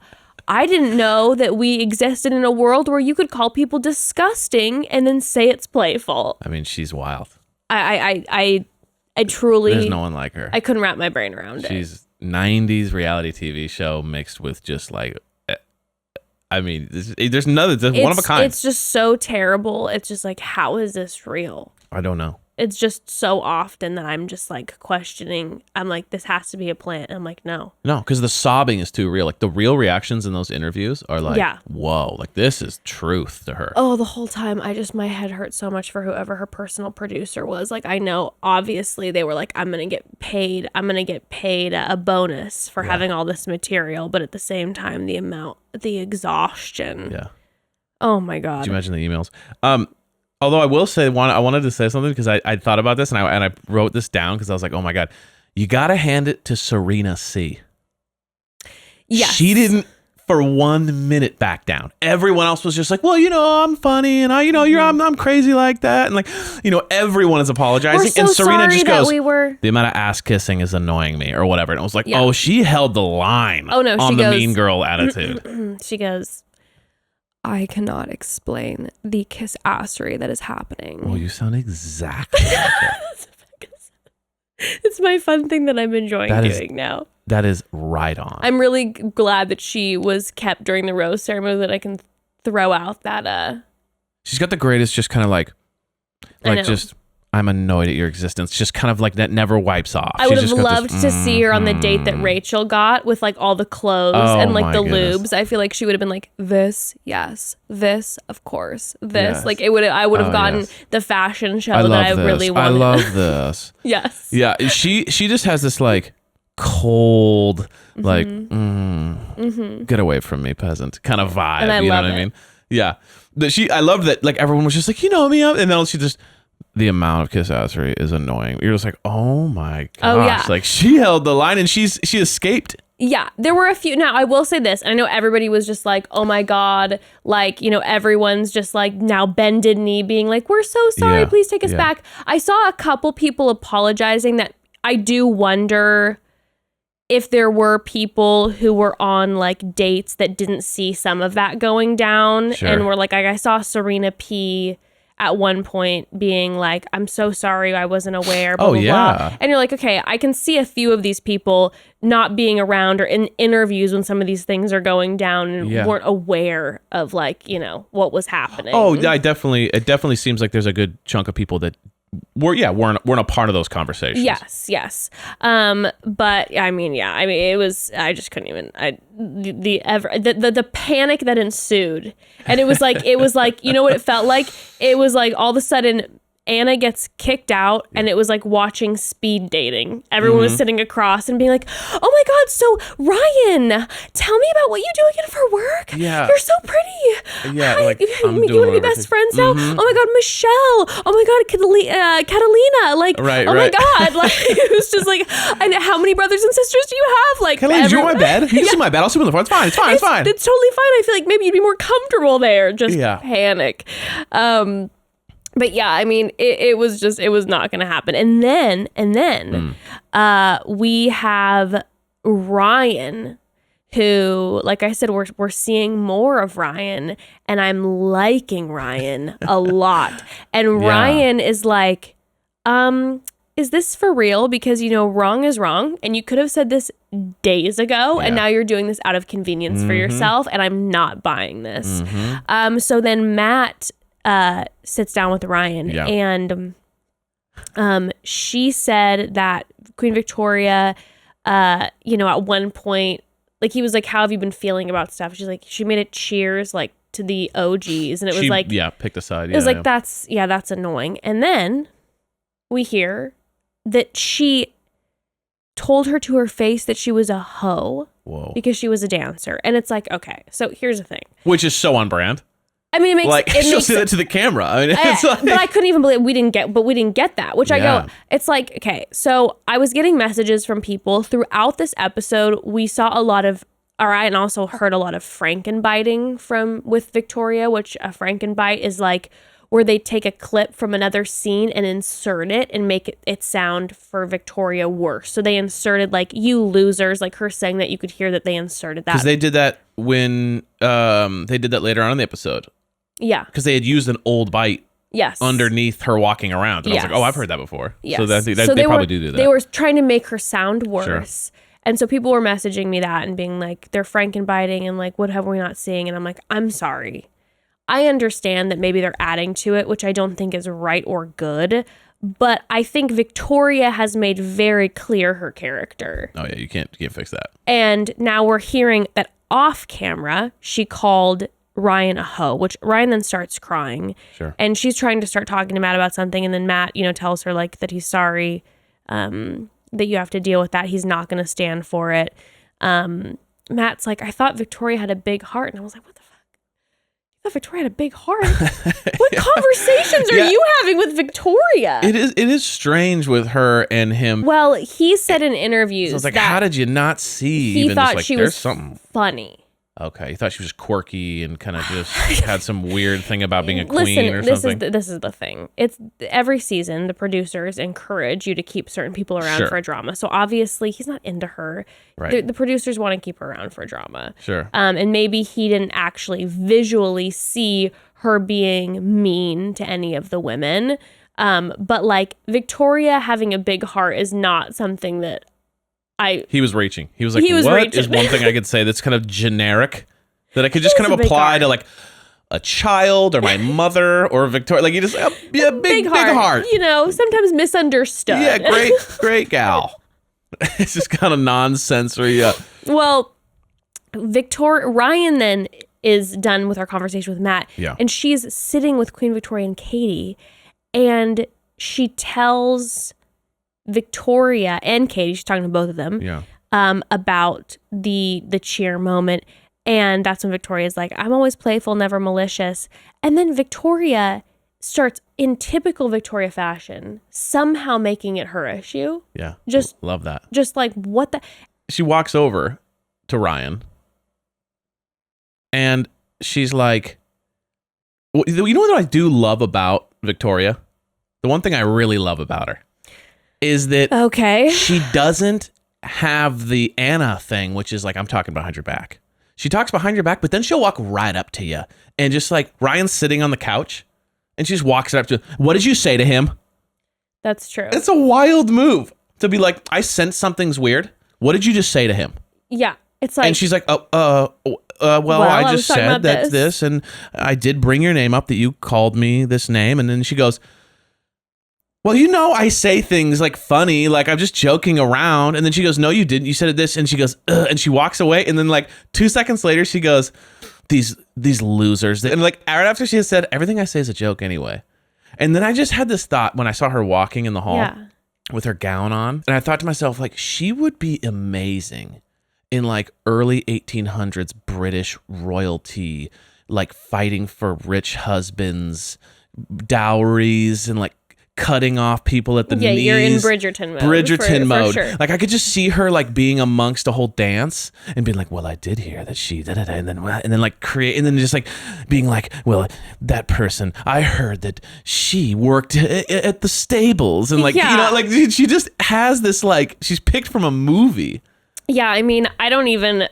I didn't know that we existed in a world where you could call people disgusting and then say it's playful. I mean, she's wild. I truly, there's no one like her. I couldn't wrap my brain around it. She's 90s reality TV show mixed with just like, I mean, there's one of a kind. It's just so terrible. It's just like, how is this real? I don't know. It's just so often that I'm just like questioning. I'm like, this has to be a plant. I'm like, no, because the sobbing is too real. Like the real reactions in those interviews are like, whoa, like this is truth to her. Oh, the whole time my head hurt so much for whoever her personal producer was. Like, I know obviously they were like, I'm gonna get paid a bonus for having all this material, but at the same time, the exhaustion. Yeah. Oh my God. Did you imagine the emails? Although I will say, I wanted to say something because I thought about this and I wrote this down because I was like, oh my God, you got to hand it to Serena C. Yes. She didn't for 1 minute back down. Everyone else was just like, well, I'm funny and I'm crazy like that. And like, everyone is apologizing. We're so and Serena sorry just that goes, we were... the amount of ass kissing is annoying me or whatever. And I was like, oh, she held the line Oh, no, on she the goes, mean girl attitude. She goes, I cannot explain the kiss-assery that is happening. Well, you sound exactly like her. It's my fun thing that I'm enjoying doing now. That is right on. I'm really glad that she was kept during the rose ceremony, that I can throw out that. She's got the greatest, just kind of like just, I'm annoyed at your existence. Just kind of like that never wipes off. I would have loved to see her on the date that Rachael got with like all the clothes and like the lubes. I feel like she would have been like, this, yes, this, of course, this. Yes. Like I would have gotten the fashion show that I really wanted. I love this. Yes. Yeah. She just has this like cold, like, get away from me, peasant kind of vibe. And I you know love what I it. mean? Yeah. I love that like everyone was just like, me up. And then she just, the amount of kiss-assery is annoying. You're just like, oh my gosh. Oh, yeah. Like she held the line and she escaped. Yeah, there were a few. Now, I will say this, and I know everybody was just like, oh my God, like, everyone's just like now bended knee being like, we're so sorry, please take us back. I saw a couple people apologizing that I do wonder if there were people who were on like dates that didn't see some of that going down and were like, I saw Serena P at one point being like, I'm so sorry, I wasn't aware, blah, blah, blah. And you're like, okay, I can see a few of these people not being around or in interviews when some of these things are going down and weren't aware of like, what was happening. Oh, it definitely seems like there's a good chunk of people that weren't a part of those conversations. Yes. But I mean, it was, I just couldn't even, the panic that ensued. And it was like, you know what it felt like? It was like all of a sudden Anna gets kicked out and it was like watching speed dating. Everyone was sitting across and being like, oh my God, so Ryan, tell me about what you do again for work. Yeah. You're so pretty. Yeah, Hi, like, you want to be best friends now? Oh my God, Michelle. Oh my God, Catalina. Like, my God. Like, it was just like, and how many brothers and sisters do you have? Like, Catalina, do you want my bed? You can sleep in my bed. I'll sleep on the floor. It's fine. It's fine. It's totally fine. I feel like maybe you'd be more comfortable there. Just panic. But yeah, I mean, it was not going to happen. And then we have Ryan, who, like I said, we're seeing more of Ryan, and I'm liking Ryan a lot. And Ryan is like, is this for real? Because, wrong is wrong. And you could have said this days ago, and now you're doing this out of convenience for yourself. And I'm not buying this. So then Matt sits down with Ryan and she said that Queen Victoria, at one point, like he was like, how have you been feeling about stuff? She's like, she made it cheers like to the OGs, and it was like, picked a side. It was like, that's annoying. And then we hear that she told her to her face that she was a hoe because she was a dancer. And it's like, okay, so here's the thing. Which is so on brand. I mean, it makes she'll say that to the camera. I mean, it's like, but I couldn't even believe we didn't get that. Which I go, it's like, okay. So I was getting messages from people throughout this episode. We saw a lot of, and also heard a lot of frankenbiting with Victoria. Which a frankenbite is like where they take a clip from another scene and insert it and make it sound for Victoria worse. So they inserted like, you losers, like her saying that. You could hear that they inserted that because they did that when they did that later on in the episode. Yeah. Because they had used an old bite underneath her walking around. And I was like, oh, I've heard that before. Yes. So they probably do that. They were trying to make her sound worse. Sure. And so people were messaging me that and being like, they're frankenbiting and like, what have we not seeing? And I'm like, I'm sorry. I understand that maybe they're adding to it, which I don't think is right or good. But I think Victoria has made very clear her character. Oh, yeah. You can't fix that. And now we're hearing that off camera, she called Ryan a hoe, which Ryan then starts crying. Sure. And she's trying to start talking to Matt about something. And then Matt, tells her like that he's sorry, that you have to deal with that. He's not going to stand for it. Matt's like, I thought Victoria had a big heart. And I was like, what the fuck? I thought Victoria had a big heart. What conversations are you having with Victoria? It is strange with her and him. Well, he said in interviews so I was like, how did you not see? He even thought just like, she there's was something funny. Okay, you thought she was just quirky and kind of just had some weird thing about being a queen or something. This is the thing. It's every season the producers encourage you to keep certain people around for a drama. So obviously he's not into her. Right. The producers want to keep her around for a drama. Sure. And maybe he didn't actually visually see her being mean to any of the women. But like Victoria having a big heart is not something that he was reaching. He was like, what is one thing I could say that's kind of generic that I could just kind of apply to like a child or my mother or Victoria? Like you just, big heart. You know, sometimes misunderstood. Yeah, great gal. It's just kind of nonsense. Well, Ryan then is done with our conversation with Matt. Yeah. And she's sitting with Queen Victoria and Katie. And she tells Victoria and Katie, she's talking to both of them, about the cheer moment. And that's when Victoria's like, I'm always playful, never malicious. And then Victoria starts, in typical Victoria fashion, somehow making it her issue. Yeah. Just love that. Just like, what the? She walks over to Ryan and she's like, you know what I do love about Victoria? The one thing I really love about her is that she doesn't have the Anna thing, which is like, I'm talking behind your back. She talks behind your back, but then she'll walk right up to you and just like Ryan's sitting on the couch and she just walks up to, what did you say to him? That's true. It's a wild move to be like, I sense something's weird. What did you just say to him? Yeah. It's like, and she's like, well, I just said that this, and I did bring your name up that you called me this name. And then she goes, well, you know, I say things like funny, like I'm just joking around. And then she goes, no, you didn't. You said this. And she goes, ugh, and she walks away. And then like 2 seconds later, she goes, these losers. And like right after she has said, everything I say is a joke anyway. And then I just had this thought when I saw her walking in the hall with her gown on. And I thought to myself, like, she would be amazing in like early 1800s British royalty, like fighting for rich husbands, dowries, and like cutting off people at the knees. Yeah, you're in Bridgerton mode. Bridgerton mode. For sure. Like I could just see her like being amongst a whole dance and being like, well, I did hear that she da-da-da, and then like create, and then just like being like, well, that person, I heard that she worked at the stables, and like, you know, like she just has this, like, she's picked from a movie. Yeah, I mean, I don't even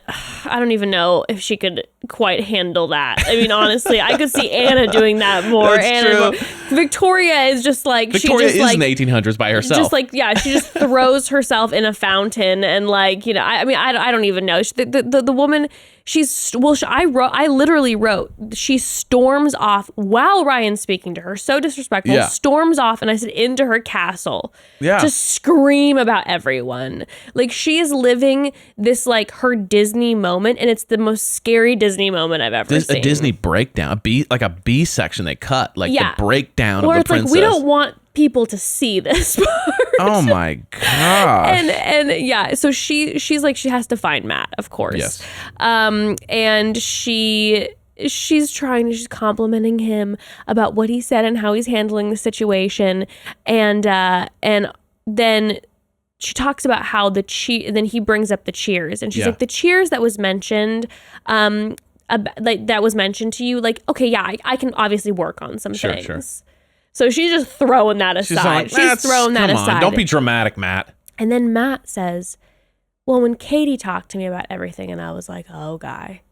know if she could quite handle that. I mean, honestly, I could see Anna doing that more. That's true. Victoria is just like, Victoria she just is like in the 1800s by herself. Just like, yeah, she just throws herself in a fountain and like, you know, I mean, I don't even know. The woman, I literally wrote, she storms off while Ryan's speaking to her, so disrespectful, storms off, and I said, into her castle to scream about everyone. Like, she is living this like her Disney moment, and it's the most scary Disney moment I've ever seen. A Disney breakdown, a B section they cut, like the breakdown of the princess. Like, we don't want people to see this part. Oh my gosh. And yeah, so she's like, she has to find Matt, of course. Yes. And she's complimenting him about what he said and how he's handling the situation. And then she talks about how then he brings up the cheers, and she's like, the cheers that was mentioned, like that was mentioned to you, like, okay, yeah, I can obviously work on some things. Sure. So she's just throwing that aside. She's throwing that aside. Don't be dramatic, Matt. And then Matt says, well, when Katie talked to me about everything, and I was like, oh, guy,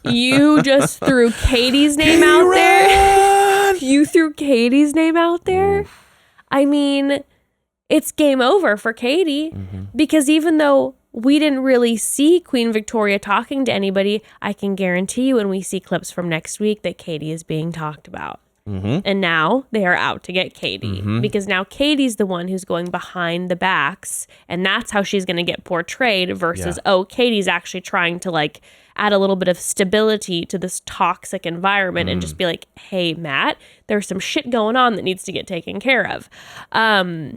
you just threw Katie's name out there. You threw Katie's name out there. I mean, it's game over for Katie, because even though we didn't really see Queen Victoria talking to anybody, I can guarantee you when we see clips from next week that Katie is being talked about. And now they are out to get Katie, because now Katie's the one who's going behind the backs, and that's how she's going to get portrayed versus, Katie's actually trying to like add a little bit of stability to this toxic environment and just be like, hey, Matt, there's some shit going on that needs to get taken care of. I mean,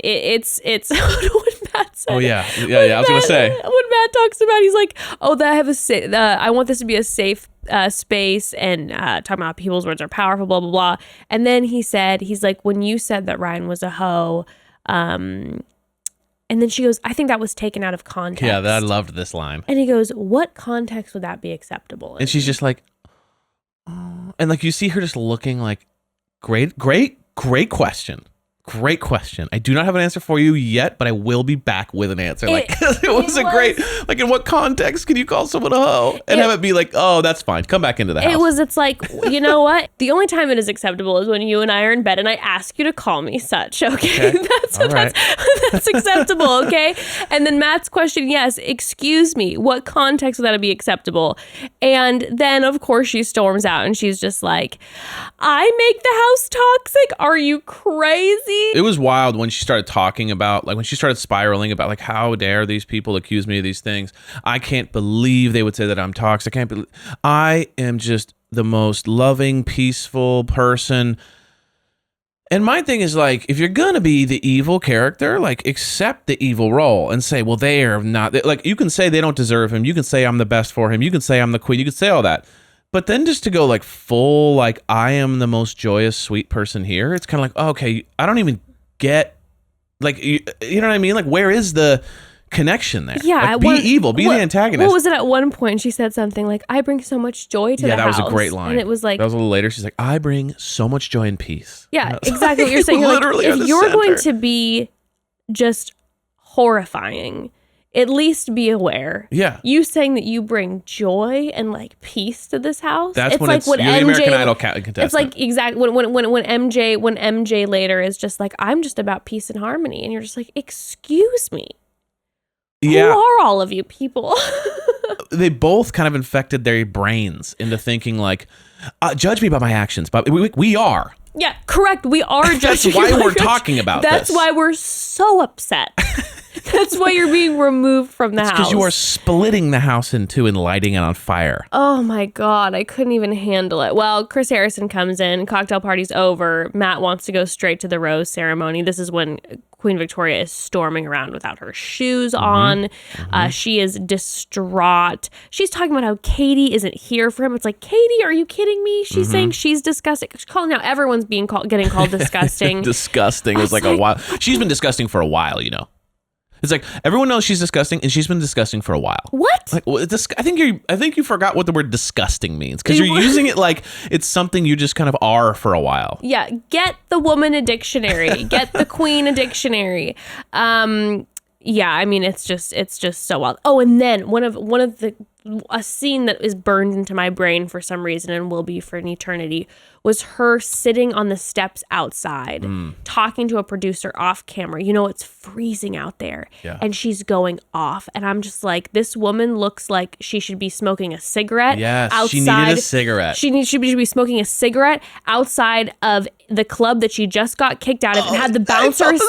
it's what Matt said. Oh yeah. I was gonna say, when Matt talks about, he's like, oh, that I want this to be a safe space, and talking about people's words are powerful, blah blah blah. And then he's like, when you said that Ryan was a hoe, And then she goes, I think that was taken out of context. Yeah, I loved this line. And he goes, what context would that be acceptable in? And she's just like, oh. And like you see her just looking like, great question. Great question. I do not have an answer for you yet, but I will be back with an answer. Like it was a great, like in what context can you call someone a hoe and have it be like, oh, that's fine. Come back into the house. It's like, you know what? The only time it is acceptable is when you and I are in bed and I ask you to call me such. Okay. That's acceptable. Okay. And then Matt's question, yes, excuse me. What context would that be acceptable? And then of course she storms out and she's just like, I make the house toxic. Are you crazy? It was wild when she started talking about, like when she started spiraling about like, how dare these people accuse me of these things? I can't believe they would say that I'm toxic. I am just the most loving, peaceful person. And my thing is like, if you're going to be the evil character, like accept the evil role and say, well, they are not, like you can say they don't deserve him. You can say I'm the best for him. You can say I'm the queen. You can say all that. But then just to go like full, like I am the most joyous, sweet person here. It's kind of like, oh, okay, I don't even get, like, you know what I mean? Like, where is the connection there? Yeah. Like, be evil, be the antagonist. What was it at one point? She said something like, I bring so much joy to the house. Yeah, that was a great line. And it was like. That was a little later. She's like, I bring so much joy and peace. Yeah, exactly what you're saying. You're like, if you're going to be just horrifying, at least be aware. Yeah. You saying that you bring joy and like peace to this house. That's it's when like it's when you're MJ, the American Idol contestant. It's like exactly when MJ later is just like, I'm just about peace and harmony. And you're just like, excuse me. Yeah. Who are all of you people? They both kind of infected their brains into thinking like, judge me by my actions. But we are. Yeah, correct. We are judging. That's why we're talking about this. That's why we're so upset. That's why you're being removed from the house. Because you are splitting the house in two and lighting it on fire. Oh my God, I couldn't even handle it. Well, Chris Harrison comes in, cocktail party's over. Matt wants to go straight to the rose ceremony. This is when Queen Victoria is storming around without her shoes on. She is distraught. She's talking about how Katie isn't here for him. It's like, Katie, are you kidding me? She's saying she's disgusting. She's calling out everyone's getting called disgusting. Disgusting. It was like a while. She's been disgusting for a while, you know. It's like everyone knows she's disgusting, and she's been disgusting for a while. What? Like, well, I think you forgot what the word disgusting means because you're using it like it's something you just kind of are for a while. Yeah, get the woman a dictionary. Get the queen a dictionary. Yeah, I mean it's just so wild. Oh, and then a scene that is burned into my brain for some reason and will be for an eternity was her sitting on the steps outside talking to a producer off camera. You know, it's freezing out there and she's going off. And I'm just like, this woman looks like she should be smoking a cigarette. Yes, outside. she needed a cigarette. She should be smoking a cigarette outside of the club that she just got kicked out of and had the bouncers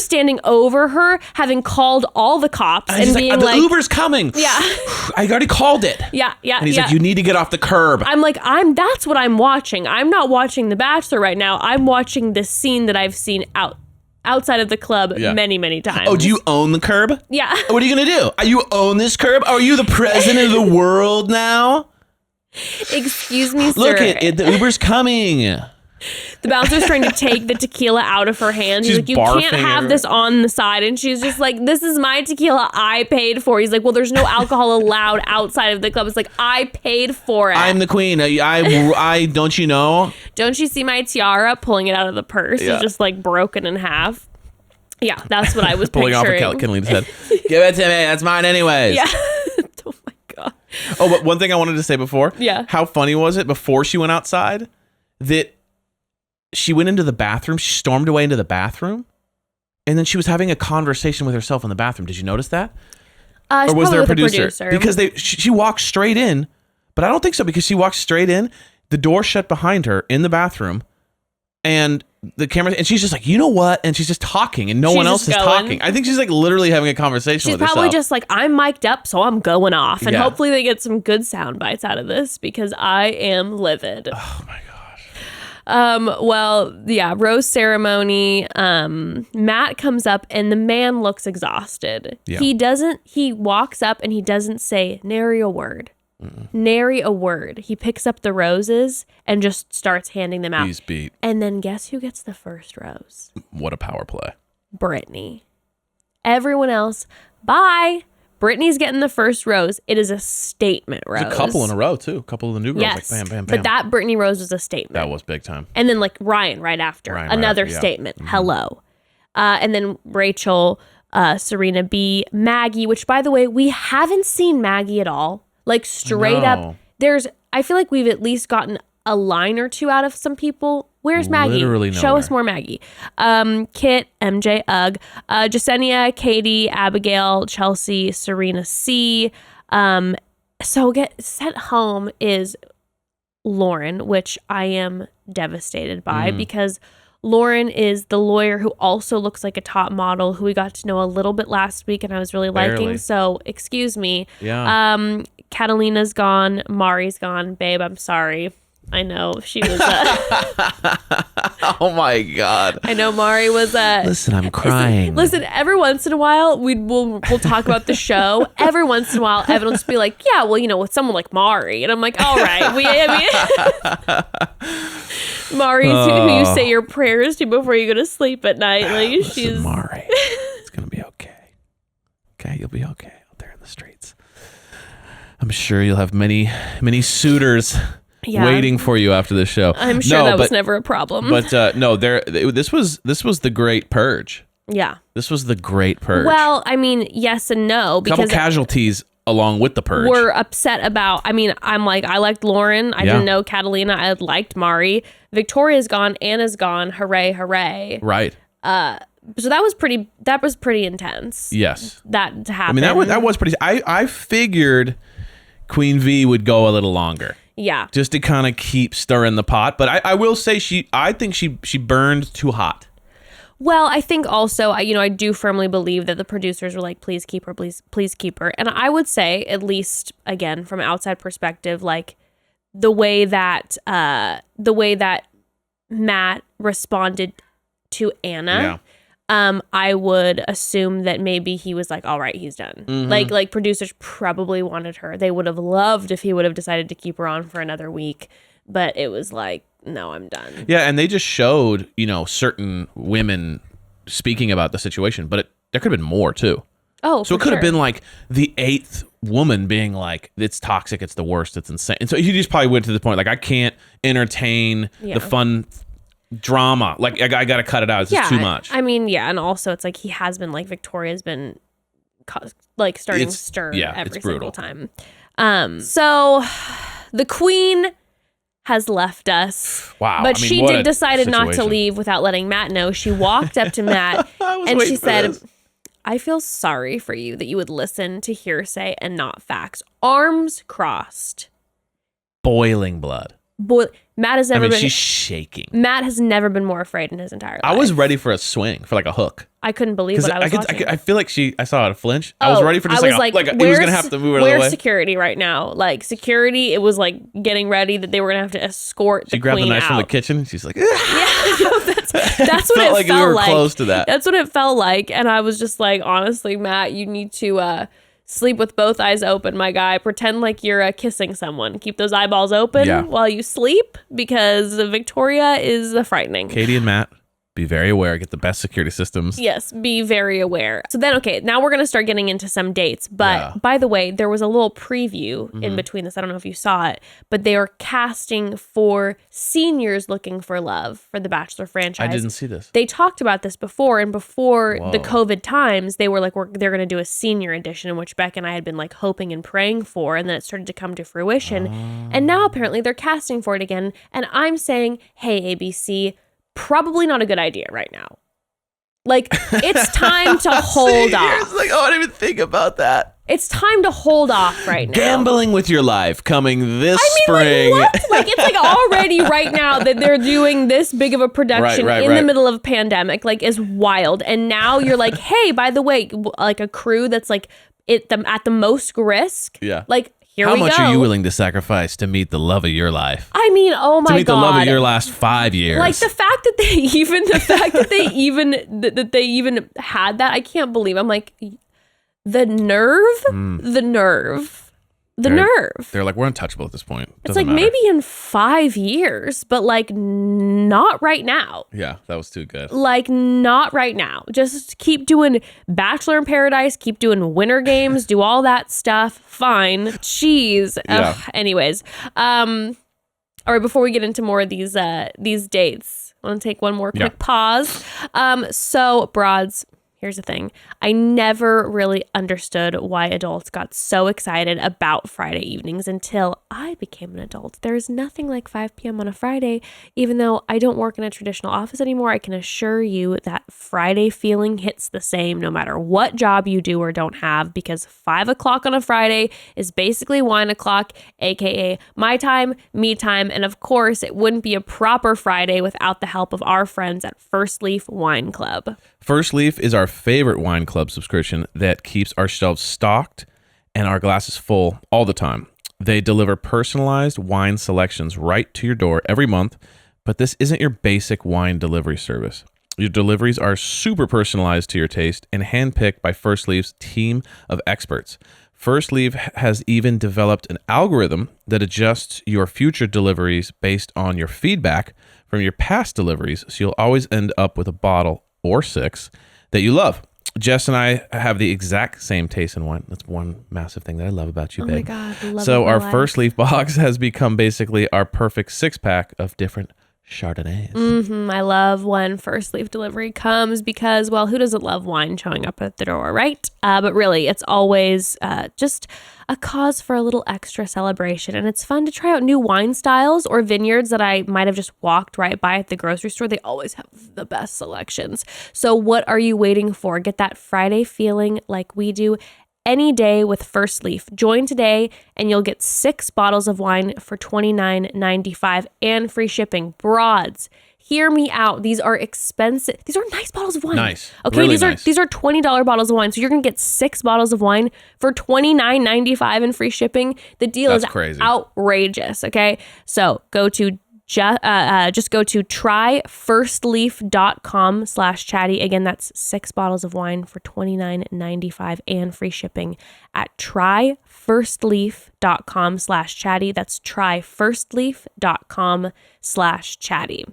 standing over her, having called all the cops and being the Uber's coming. Yeah. I already called it. Yeah. And he's like, you need to get off the curb. I'm like, that's what I'm watching. I'm not watching The Bachelor right now. I'm watching this scene that I've seen outside of the club many, many times. Oh, do you own the curb? Yeah. What are you going to do? You own this curb? Are you the president of the world now? Excuse me, sir. Look, the Uber's coming. The bouncer's trying to take the tequila out of her hand. He's like, you can't have this on the side. And she's just like, this is my tequila I paid for. He's like, well, there's no alcohol allowed outside of the club. It's like, I paid for it. I'm the queen. I don't you know? Don't you see my tiara? Pulling it out of the purse. Yeah. It's just like broken in half. Yeah, that's what I was pulling picturing. off of Kelly's head. Give it to me. That's mine anyways. Yeah. Oh my God. Oh, but one thing I wanted to say before. Yeah. How funny was it before she went outside that she went into the bathroom. She stormed away into the bathroom. And then she was having a conversation with herself in the bathroom. Did you notice that? Or was there a producer? Because she walked straight in, but I don't think so because she walked straight in. The door shut behind her in the bathroom. And the camera, and she's just like, you know what? And she's just talking and no one else is talking. I think she's like literally having a conversation with herself. She's probably just like, I'm mic'd up, so I'm going off. And hopefully they get some good sound bites out of this because I am livid. Oh my gosh. Well, yeah, rose ceremony. Matt comes up and the man looks exhausted. Yeah. He walks up and he doesn't say nary a word. Nary a word. He picks up the roses and just starts handing them out. He's beat. And then guess who gets the first rose? What a power play. Brittany. Everyone else, bye. Brittany's getting the first rose. It is a statement rose. There's a couple in a row, too. A couple of the new girls. Yes. Like, bam, bam, bam. But that Brittany rose was a statement. That was big time. And then like Ryan right after. Another statement. Hello. And then Rachael, Serena B, Maggie, which by the way, we haven't seen Maggie at all. Like straight up. I feel like we've at least gotten a line or two out of some people. Where's Maggie? Literally Show nowhere. us more Maggie. Kit, MJ, Ugg, Jessenia, Katie, Abigail, Chelsea, Serena C. So get sent home is Lauren, which I am devastated by because Lauren is the lawyer who also looks like a top model who we got to know a little bit last week and I was really liking. So excuse me. Yeah. Catalina's gone. Mari's gone. Babe, I'm sorry. I know she was. Oh my God. I know Mari was. Listen, I'm crying. Listen, every once in a while we'll talk about the show. Every once in a while, Evan will just be like, "Yeah, well, with someone like Mari," and I'm like, "All right, Mari's who you say your prayers to before you go to sleep at night. Like Listen, she's Mari. It's gonna be okay. Okay, you'll be okay out there in the streets. I'm sure you'll have many suitors." Yeah. Waiting for you after the show. I'm sure that was never a problem. But no, this was the great purge. Yeah. This was the great purge. Well, I mean, yes and no. Because couple casualties along with the purge. We're upset about, I mean, I'm like, I liked Lauren. I didn't know Catalina. I liked Mari. Victoria's gone. Anna's gone. Hooray, hooray. Right. So that was pretty intense. Yes. That happened. I mean, that was pretty, I figured Queen V would go a little longer. Yeah. Just to kind of keep stirring the pot. But I will say I think she burned too hot. Well, I think also, I do firmly believe that the producers were like, please keep her, please keep her. And I would say, at least, again, from an outside perspective, like the way that Matt responded to Anna, I would assume that maybe he was like, all right, he's done. Mm-hmm. Like producers probably wanted her. They would have loved if he would have decided to keep her on for another week. But it was like, no, I'm done. Yeah, and they just showed, certain women speaking about the situation, but there could have been more too. Oh, so it could have been like the 8th woman being like, it's toxic, it's the worst, it's insane. And so he just probably went to the point, like, I can't entertain the fun drama. Like, I got to cut it out. It's just too much. I mean, yeah. And also it's like he has been like, Victoria's been like starting to stir every single time. So the queen has left us. Wow. But she did decided not to leave without letting Matt know. She walked up to Matt and she said, I feel sorry for you that you would listen to hearsay and not facts. Arms crossed. Boiling blood. Matt has never been. She's shaking. Matt has never been more afraid in his entire life. I was ready for a swing, for like a hook. I couldn't believe what I was watching. I feel like I saw it flinch. I was ready for just like he was gonna have to move it away. Where's security right now? Like security, it was like getting ready that they were gonna have to escort the queen out. She grabbed the knife from the kitchen. She's like, yeah, that's what it felt like. We were close to that. That's what it felt like, and I was just like, honestly, Matt, you need to sleep with both eyes open, my guy. Pretend like you're kissing someone. Keep those eyeballs open while you sleep, because Victoria is frightening. Katie and Matt, be very aware. Get the best security systems. Yes, be very aware. So then, okay, now we're going to start getting into some dates. But by the way, there was a little preview in between this. I don't know if you saw it, but they are casting for seniors looking for love for the Bachelor franchise. I didn't see this. They talked about this before, and before the COVID times, they were like, they're going to do a senior edition, which Bekah and I had been like hoping and praying for, and then it started to come to fruition. And now apparently they're casting for it again. And I'm saying, hey, ABC, probably not a good idea right now. Like, it's time to hold off. Like, I didn't even think about that. It's time to hold off right now. Gambling with your life coming this spring. Like, what? Like, it's like already right now that they're doing this big of a production in the middle of a pandemic, like, is wild. And now you're like, hey, by the way, like a crew that's like at the most risk. Yeah. Like, here we go. How much are you willing to sacrifice to meet the love of your life? I mean, oh my God. To meet the love of your last 5 years. Like the fact that they even had that, I can't believe. I'm like, the nerve. The nerve. They're like, we're untouchable at this point. It's Doesn't like matter. maybe in 5 years, but like not right now. Yeah, that was too good. Like not right now. Just keep doing Bachelor in Paradise, keep doing Winter Games, do all that stuff. Fine. Jeez. Yeah. Anyways, all right, before we get into more of these dates, I want to take one more quick pause. So broads, here's the thing. I never really understood why adults got so excited about Friday evenings until I became an adult. There's nothing like 5 p.m. on a Friday. Even though I don't work in a traditional office anymore, I can assure you that Friday feeling hits the same no matter what job you do or don't have, because 5 o'clock on a Friday is basically wine o'clock, aka my time, me time, and of course, it wouldn't be a proper Friday without the help of our friends at First Leaf Wine Club. First Leaf is our favorite wine club subscription that keeps our shelves stocked and our glasses full all the time. They deliver personalized wine selections right to your door every month, but this isn't your basic wine delivery service. Your deliveries are super personalized to your taste and handpicked by First Leaf's team of experts. First Leaf has even developed an algorithm that adjusts your future deliveries based on your feedback from your past deliveries, so you'll always end up with a bottle or 6 that you love. Jess and I have the exact same taste in wine. That's one massive thing that I love about you, babe. Oh my God, I love So it, my our life. First Leaf box has become basically our perfect 6-pack of different Chardonnays. I love when First Leaf delivery comes because, well, who doesn't love wine showing up at the door, right? But really, it's always just a cause for a little extra celebration. And it's fun to try out new wine styles or vineyards that I might have just walked right by at the grocery store. They always have the best selections. So what are you waiting for? Get that Friday feeling like we do any day with First Leaf. Join today and you'll get 6 bottles of wine for $29.95 and free shipping. Broads, hear me out. These are expensive. These are nice bottles of wine. Nice. Okay, Really these nice. are $20 bottles of wine. So you're going to get 6 bottles of wine for $29.95 and free shipping. The deal That's is crazy. outrageous, okay? So go to just go to tryfirstleaf.com/chatty. Again, that's 6 bottles of wine for $29.95 and free shipping at tryfirstleaf.com/chatty. That's tryfirstleaf.com/chatty.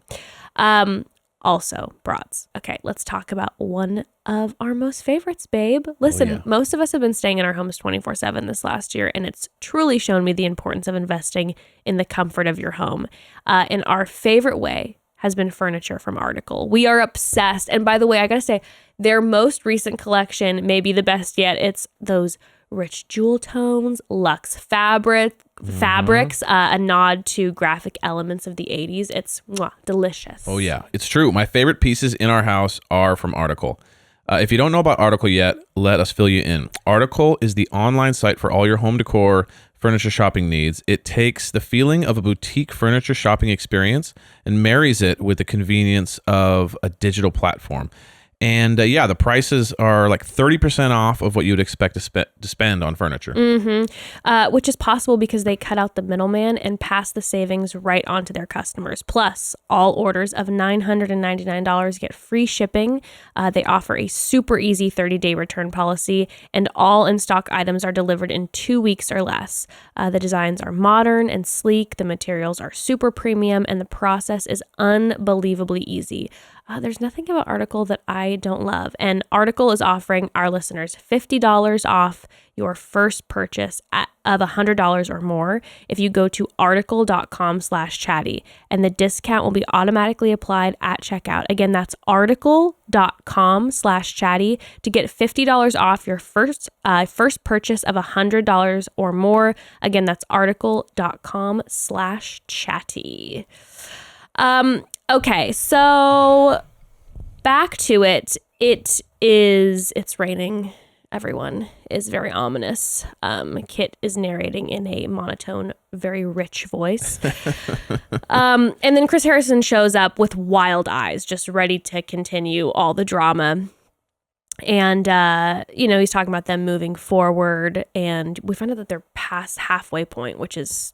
Also, broads. Okay, let's talk about one of our most favorites, babe. Listen, most of us have been staying in our homes 24/7 this last year, and it's truly shown me the importance of investing in the comfort of your home. And our favorite way has been furniture from Article. We are obsessed. And by the way, I gotta say, their most recent collection may be the best yet. It's those rich jewel tones, luxe fabrics, a nod to graphic elements of the 80s. It's delicious. Oh, yeah. It's true. My favorite pieces in our house are from Article. If you don't know about Article yet, let us fill you in. Article is the online site for all your home decor, furniture shopping needs. It takes the feeling of a boutique furniture shopping experience and marries it with the convenience of a digital platform. And the prices are like 30% off of what you would expect to spend on furniture. Which is possible because they cut out the middleman and pass the savings right on to their customers. Plus, all orders of $999 get free shipping. They offer a super easy 30-day return policy, and all in-stock items are delivered in 2 weeks or less. The designs are modern and sleek, the materials are super premium, and the process is unbelievably easy. There's nothing about Article that I don't love. And Article is offering our listeners $50 off your first purchase of $100 or more if you go to article.com/chatty. And the discount will be automatically applied at checkout. Again, that's article.com/chatty to get $50 off your first purchase of $100 or more. Again, that's article.com/chatty. Okay, so back to it. It's raining. Everyone is very ominous. Kit is narrating in a monotone, very rich voice. And then Chris Harrison shows up with wild eyes, just ready to continue all the drama. And, he's talking about them moving forward. And we find out that they're past halfway point, which is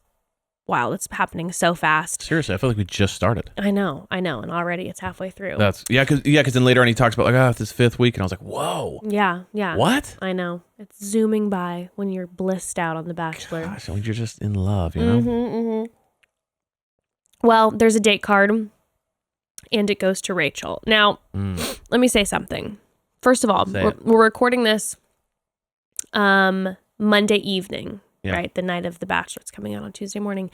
wow, it's happening so fast. Seriously, I feel like we just started. I know, and already it's halfway through. Because then later on he talks about like, it's this 5th week, and I was like, whoa. Yeah. What? I know. It's zooming by when you're blissed out on The Bachelor. Gosh, when you're just in love, you know? Well, there's a date card, and it goes to Rachael. Now, let me say something. First of all, we're recording this Monday evening, right? The night of The Bachelor. It's coming out on Tuesday morning.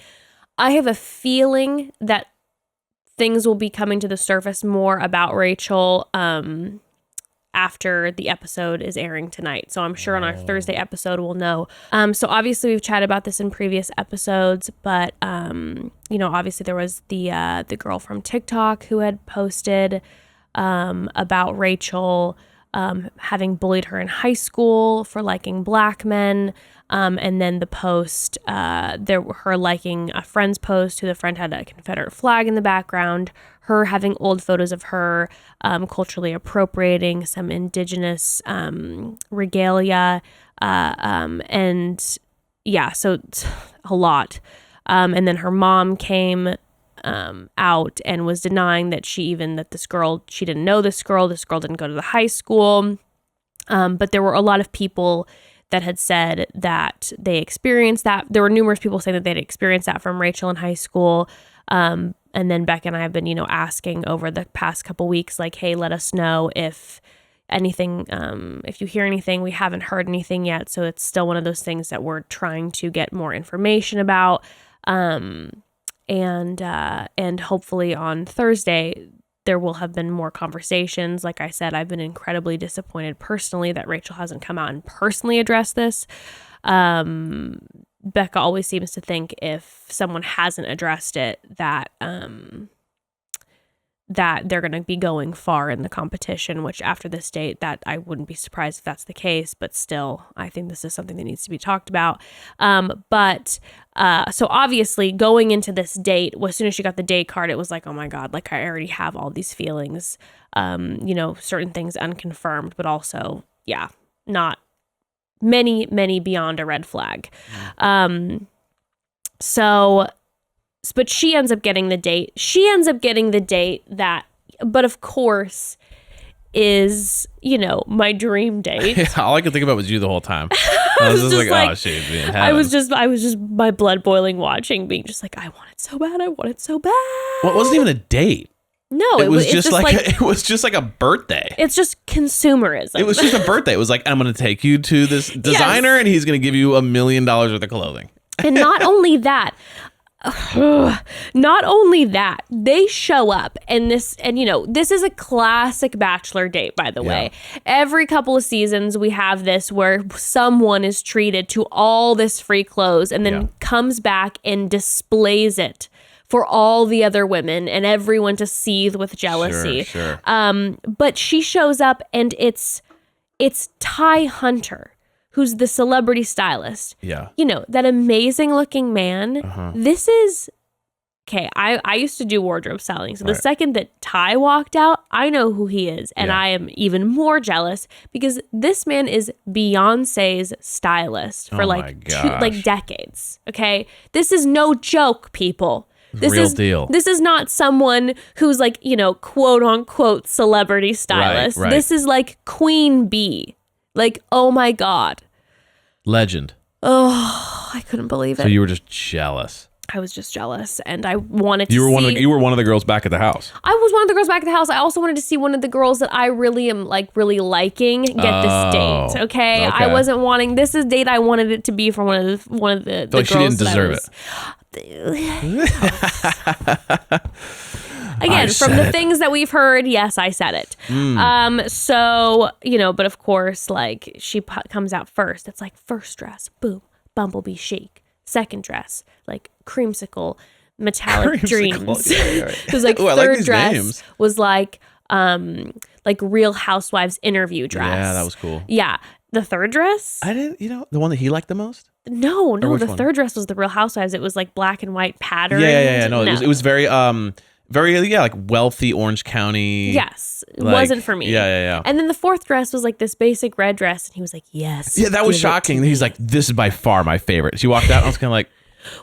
I have a feeling that things will be coming to the surface more about Rachael after the episode is airing tonight. So I'm sure on our Thursday episode we'll know. So obviously we've chatted about this in previous episodes, but obviously there was the girl from TikTok who had posted about Rachael having bullied her in high school for liking black men. And then the post, her liking a friend's post who the friend had a Confederate flag in the background, her having old photos of her culturally appropriating some indigenous regalia. So it's a lot. And then her mom came out and was denying that she didn't know this girl didn't go to the high school. But there were a lot of people that had said that they experienced that. There were numerous people saying that they'd experienced that from Rachael in high school. And then Bekah and I have been, asking over the past couple weeks, like, hey, let us know if anything, if you hear anything. We haven't heard anything yet. So it's still one of those things that we're trying to get more information about. And hopefully on Thursday, there will have been more conversations. Like I said, I've been incredibly disappointed personally that Rachael hasn't come out and personally addressed this. Bekah always seems to think if someone hasn't addressed it, that they're going to be going far in the competition, which after this date, that I wouldn't be surprised if that's the case, but still, I think this is something that needs to be talked about. So obviously going into this date, as soon as she got the date card, it was like, oh my God, like I already have all these feelings, certain things unconfirmed, but also, not many beyond a red flag. But she ends up getting the date. But of course, is, my dream date. Yeah, all I could think about was you the whole time. I was just like, oh, she's being heaven. I was just my blood boiling watching, being just like, I want it so bad. Well, it wasn't even a date. No, it was just like a birthday. It's just consumerism. It was just a birthday. It was like, I'm going to take you to this designer and he's going to give you $1 million worth of clothing. And not only that, they show up and this is a classic Bachelor date, by the way. Every couple of seasons we have this where someone is treated to all this free clothes and then comes back and displays it for all the other women and everyone to seethe with jealousy. Sure. But she shows up and it's Ty Hunter, who's the celebrity stylist. Yeah. That amazing looking man. This is, okay, I used to do wardrobe styling. So the second that Ty walked out, I know who he is. And I am even more jealous because this man is Beyonce's stylist for decades. Okay. This is no joke, people. This deal. This is not someone who's like, quote unquote celebrity stylist. Right. This is like Queen Bee. Like, oh my God. Legend. Oh, I couldn't believe it. So you were just jealous. I was just jealous, and I wanted to you were see... You were one of the girls back at the house. I was one of the girls back at the house. I also wanted to see one of the girls that I really am, really liking get this date, okay? I wasn't wanting... This is date I wanted it to be for one of the girls. She didn't deserve it. Again, from the things that we've heard, yes, I said it. So, but of course, she comes out first. It's like first dress, boom, bumblebee chic. Second dress, creamsicle, metallic dreams. It was third dress names. Was Real Housewives interview dress. Yeah, that was cool. Yeah. The third dress? I didn't, the one that he liked the most? No, the third dress was the Real Housewives. It was black and white pattern. Yeah. No, it was very wealthy Orange County. Yes. It wasn't for me. Yeah. And then the fourth dress was this basic red dress. And he was like, yes. Yeah, that was shocking. He's like, this is by far my favorite. She walked out and I was kind of like,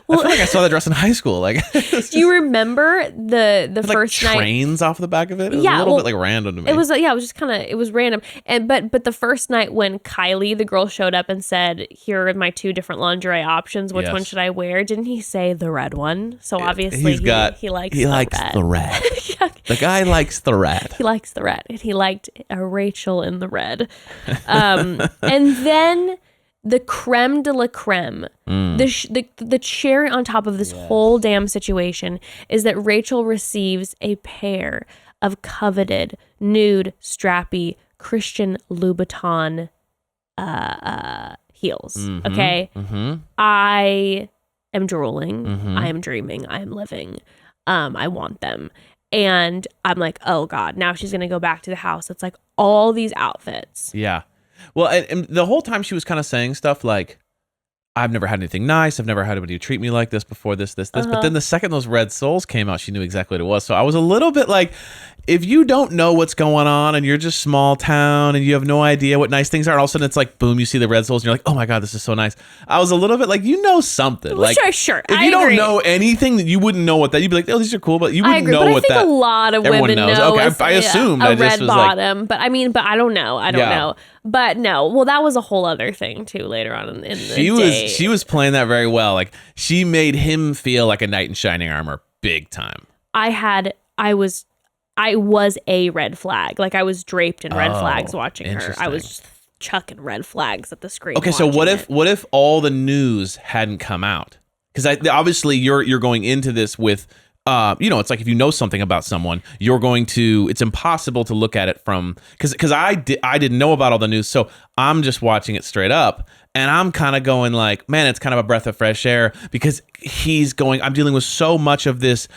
Well, I feel like I saw that dress in high school. Like, do you remember the first like night? trains off the back of it? It was Yeah, a little bit like random to me. It was it was just kind of, it was random. And but the first night when Kylie, the girl, showed up and said, "Here are my 2 different lingerie options. Which one should I wear?" Didn't he say the red one? So obviously he likes the red. Yeah. The guy likes the red. He likes the red. And he liked a Rachael in the red. And then the creme de la creme, the cherry on top of this whole damn situation is that Rachael receives a pair of coveted, nude, strappy Christian Louboutin heels. Okay? I am drooling. I am dreaming. I am living. I want them. And I'm like, oh God, now she's going to go back to the house. It's like all these outfits. Yeah. Well, and the whole time she was kind of saying stuff like, I've never had anything nice. I've never had anybody treat me like this before, this. But then the second those red souls came out, she knew exactly what it was. So I was a little bit like, if you don't know what's going on and you're just small town and you have no idea what nice things are, and all of a sudden it's like, boom, you see the red souls and you're like, oh my God, this is so nice. I was a little bit like, you know something. Like, sure. If you don't know anything, that you wouldn't know what that. You'd be like, oh, these are cool, but you wouldn't know but what that. I think a lot of women know. Okay, I assumed a I just red was bottom, but I mean, but I don't know. I don't know. But no, well, that was a whole other thing too later on in the day. She was playing that very well. Like, she made him feel like a knight in shining armor big time. I was a red flag. Like, I was draped in red flags watching her. I was just chucking red flags at the screen. Okay, so what if all the news hadn't come out? Because obviously you're going into this with, it's like if you know something about someone, it's impossible to look at it from, because I didn't know about all the news, so I'm just watching it straight up, and I'm kind of going like, man, it's kind of a breath of fresh air, because I'm dealing with so much of this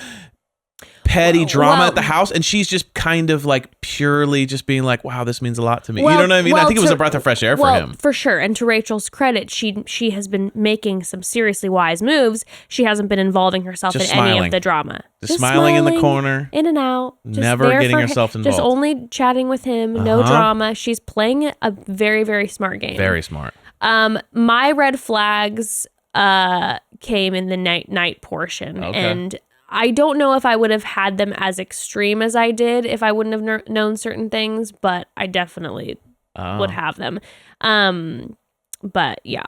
petty drama at the house, and she's just kind of like purely just being like, wow, this means a lot to me. You know what I mean? I think it was a breath of fresh air for him. For sure. And to Rachel's credit, she has been making some seriously wise moves. She hasn't been involving herself in any of the drama. Just smiling in the corner. In and out. Never getting herself involved. Just only chatting with him. No drama. She's playing a very, very smart game. Very smart. My red flags came in the night portion. Okay. And I don't know if I would have had them as extreme as I did if I wouldn't have known certain things, but I definitely would have them. But yeah,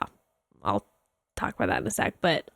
I'll talk about that in a sec. But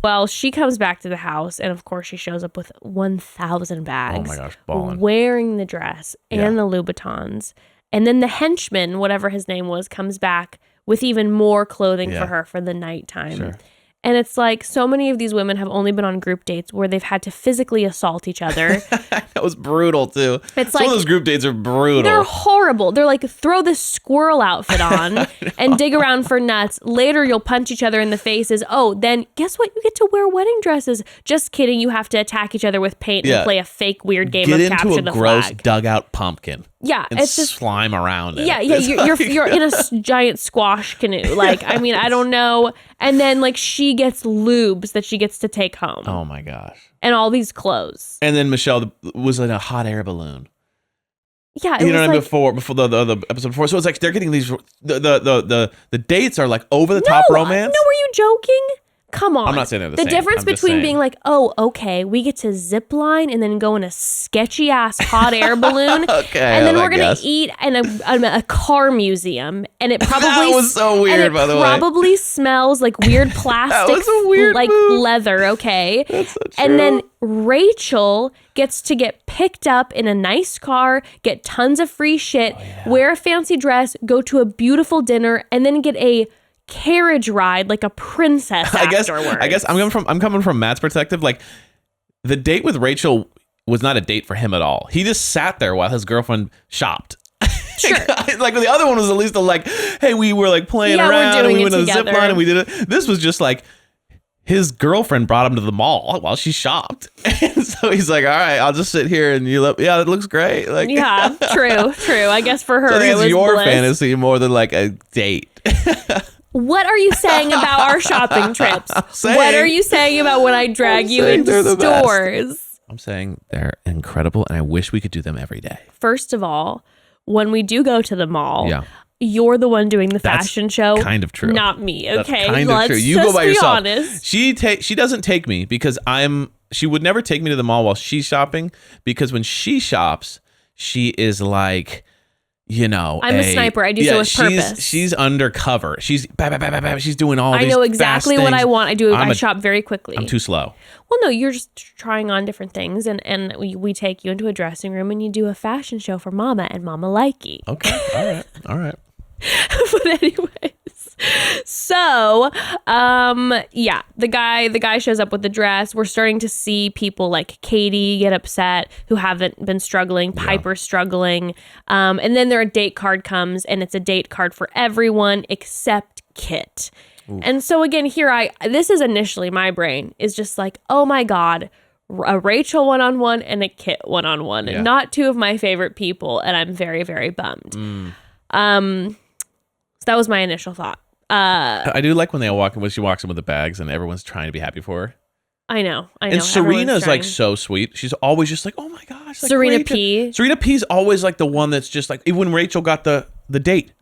well, she comes back to the house, and of course she shows up with 1,000 bags. Oh my gosh, balling. Wearing the dress and the Louboutins. And then the henchman, whatever his name was, comes back with even more clothing for her for the nighttime. Sure. And it's like, so many of these women have only been on group dates where they've had to physically assault each other. That was brutal too. It's Some like, of those group dates are brutal. They're horrible. They're like, throw this squirrel outfit on and dig around for nuts. Later, you'll punch each other in the faces. Oh, then guess what? You get to wear wedding dresses. Just kidding. You have to attack each other with paint and play a fake weird game of capture the flag. Get into a gross dugout pumpkin. Yeah, and it's just slime around it. Yeah, you're in a giant squash canoe. Like, I mean, I don't know. And then like she gets lubes that she gets to take home. Oh my gosh! And all these clothes. And then Michelle was in a hot air balloon. Yeah, you know what I mean? Before the episode before, so it's like they're getting these. The dates are like over the top romance. No, were you joking? Come on. I'm not saying they're the same. The difference between being like, oh, okay, we get to zip line and then go in a sketchy ass hot air balloon. Okay. And then we're going to eat in a car museum. And it probably that was so weird, by the way. Probably smells like weird plastic. That was a weird like move. leather, okay? That's so true. And then Rachael gets to get picked up in a nice car, get tons of free shit, wear a fancy dress, go to a beautiful dinner, and then get a carriage ride like a princess afterwards. I guess I'm coming from Matt's perspective. Like, the date with Rachael was not a date for him at all. He just sat there while his girlfriend shopped. Sure. Like the other one was at least like, hey, we were like playing around and we went on a zip line and we did it. This was just like his girlfriend brought him to the mall while she shopped. And so he's like, all right, I'll just sit here and it looks great. Like, yeah, true. I guess for her, so I think it was your bliss. fantasy more than like a date. What are you saying about our shopping trips? What are you saying about when I drag you into stores? I'm saying they're incredible, and I wish we could do them every day. First of all, when we do go to the mall, you're the one doing the fashion show. Kind of true. Not me. Okay. That's kind of true. You Let's go by be yourself. honest. She doesn't take me because she would never take me to the mall while she's shopping, because when she shops, she is like, I'm a sniper. I do so with purpose. She's undercover. She's she's doing all these I know exactly fast what things. I want. I shop very quickly. I'm too slow. Well, no, you're just trying on different things, and we take you into a dressing room and you do a fashion show for Mama and Mama likey. Okay. All right. But anyways, so the guy shows up with the dress. We're starting to see people like Katie get upset who haven't been struggling, Piper's struggling, and then a date card comes, and it's a date card for everyone except Kit. Ooh. And so again, this is initially my brain is just like, oh my God, a Rachael one-on-one and a Kit one-on-one, not two of my favorite people, and I'm very, very bummed. So that was my initial thought. I do like when she walks in with the bags and everyone's trying to be happy for her. I know. And Serena's like so sweet. She's always just like, oh my gosh. Like, Serena P. Serena P's always like the one that's just like, even when Rachael got the date,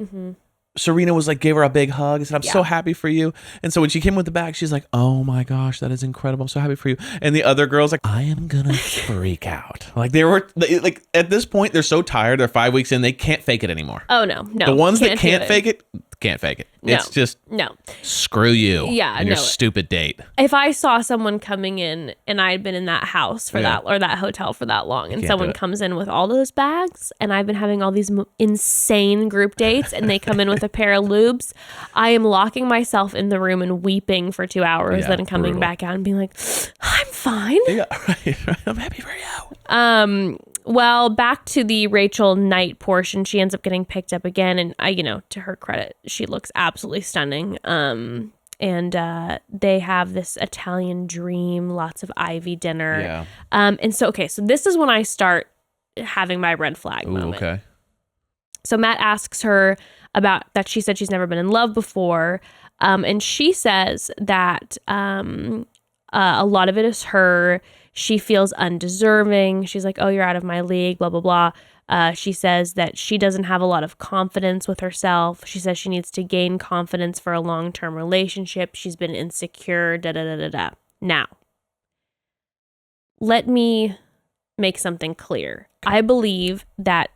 Serena was like, gave her a big hug and said, I'm so happy for you. And so when she came with the bag, she's like, oh my gosh, that is incredible. I'm so happy for you. And the other girl's like, I am gonna freak out. Like like at this point, they're so tired. They're 5 weeks in. They can't fake it anymore. Oh no. The ones that can't fake it, can't fake it. No, it's just screw you. Yeah, and your stupid date. If I saw someone coming in and I had been in that house for that or that hotel for that long, and someone comes in with all those bags, and I've been having all these insane group dates, and they come in with a pair of lubes, I am locking myself in the room and weeping for 2 hours, then coming back out and being like, I'm fine. Yeah, right. I'm happy for you. Well, back to the Rachael night portion, she ends up getting picked up again, and to her credit, she looks absolutely stunning. And they have this Italian dream, lots of Ivy dinner. Yeah. And so this is when I start having my red flag moment. Okay. So Matt asks her about that. She said she's never been in love before, and she says that a lot of it is her. She feels undeserving. She's like, oh, you're out of my league, blah, blah, blah. She says that she doesn't have a lot of confidence with herself. She says she needs to gain confidence for a long-term relationship. She's been insecure, da-da-da-da-da. Now, let me make something clear. I believe that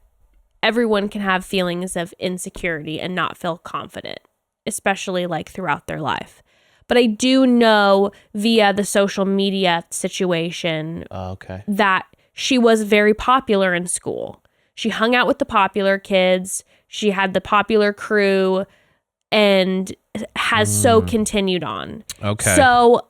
everyone can have feelings of insecurity and not feel confident, especially like throughout their life. But I do know via the social media situation that she was very popular in school. She hung out with the popular kids. She had the popular crew and has so continued on. Okay. So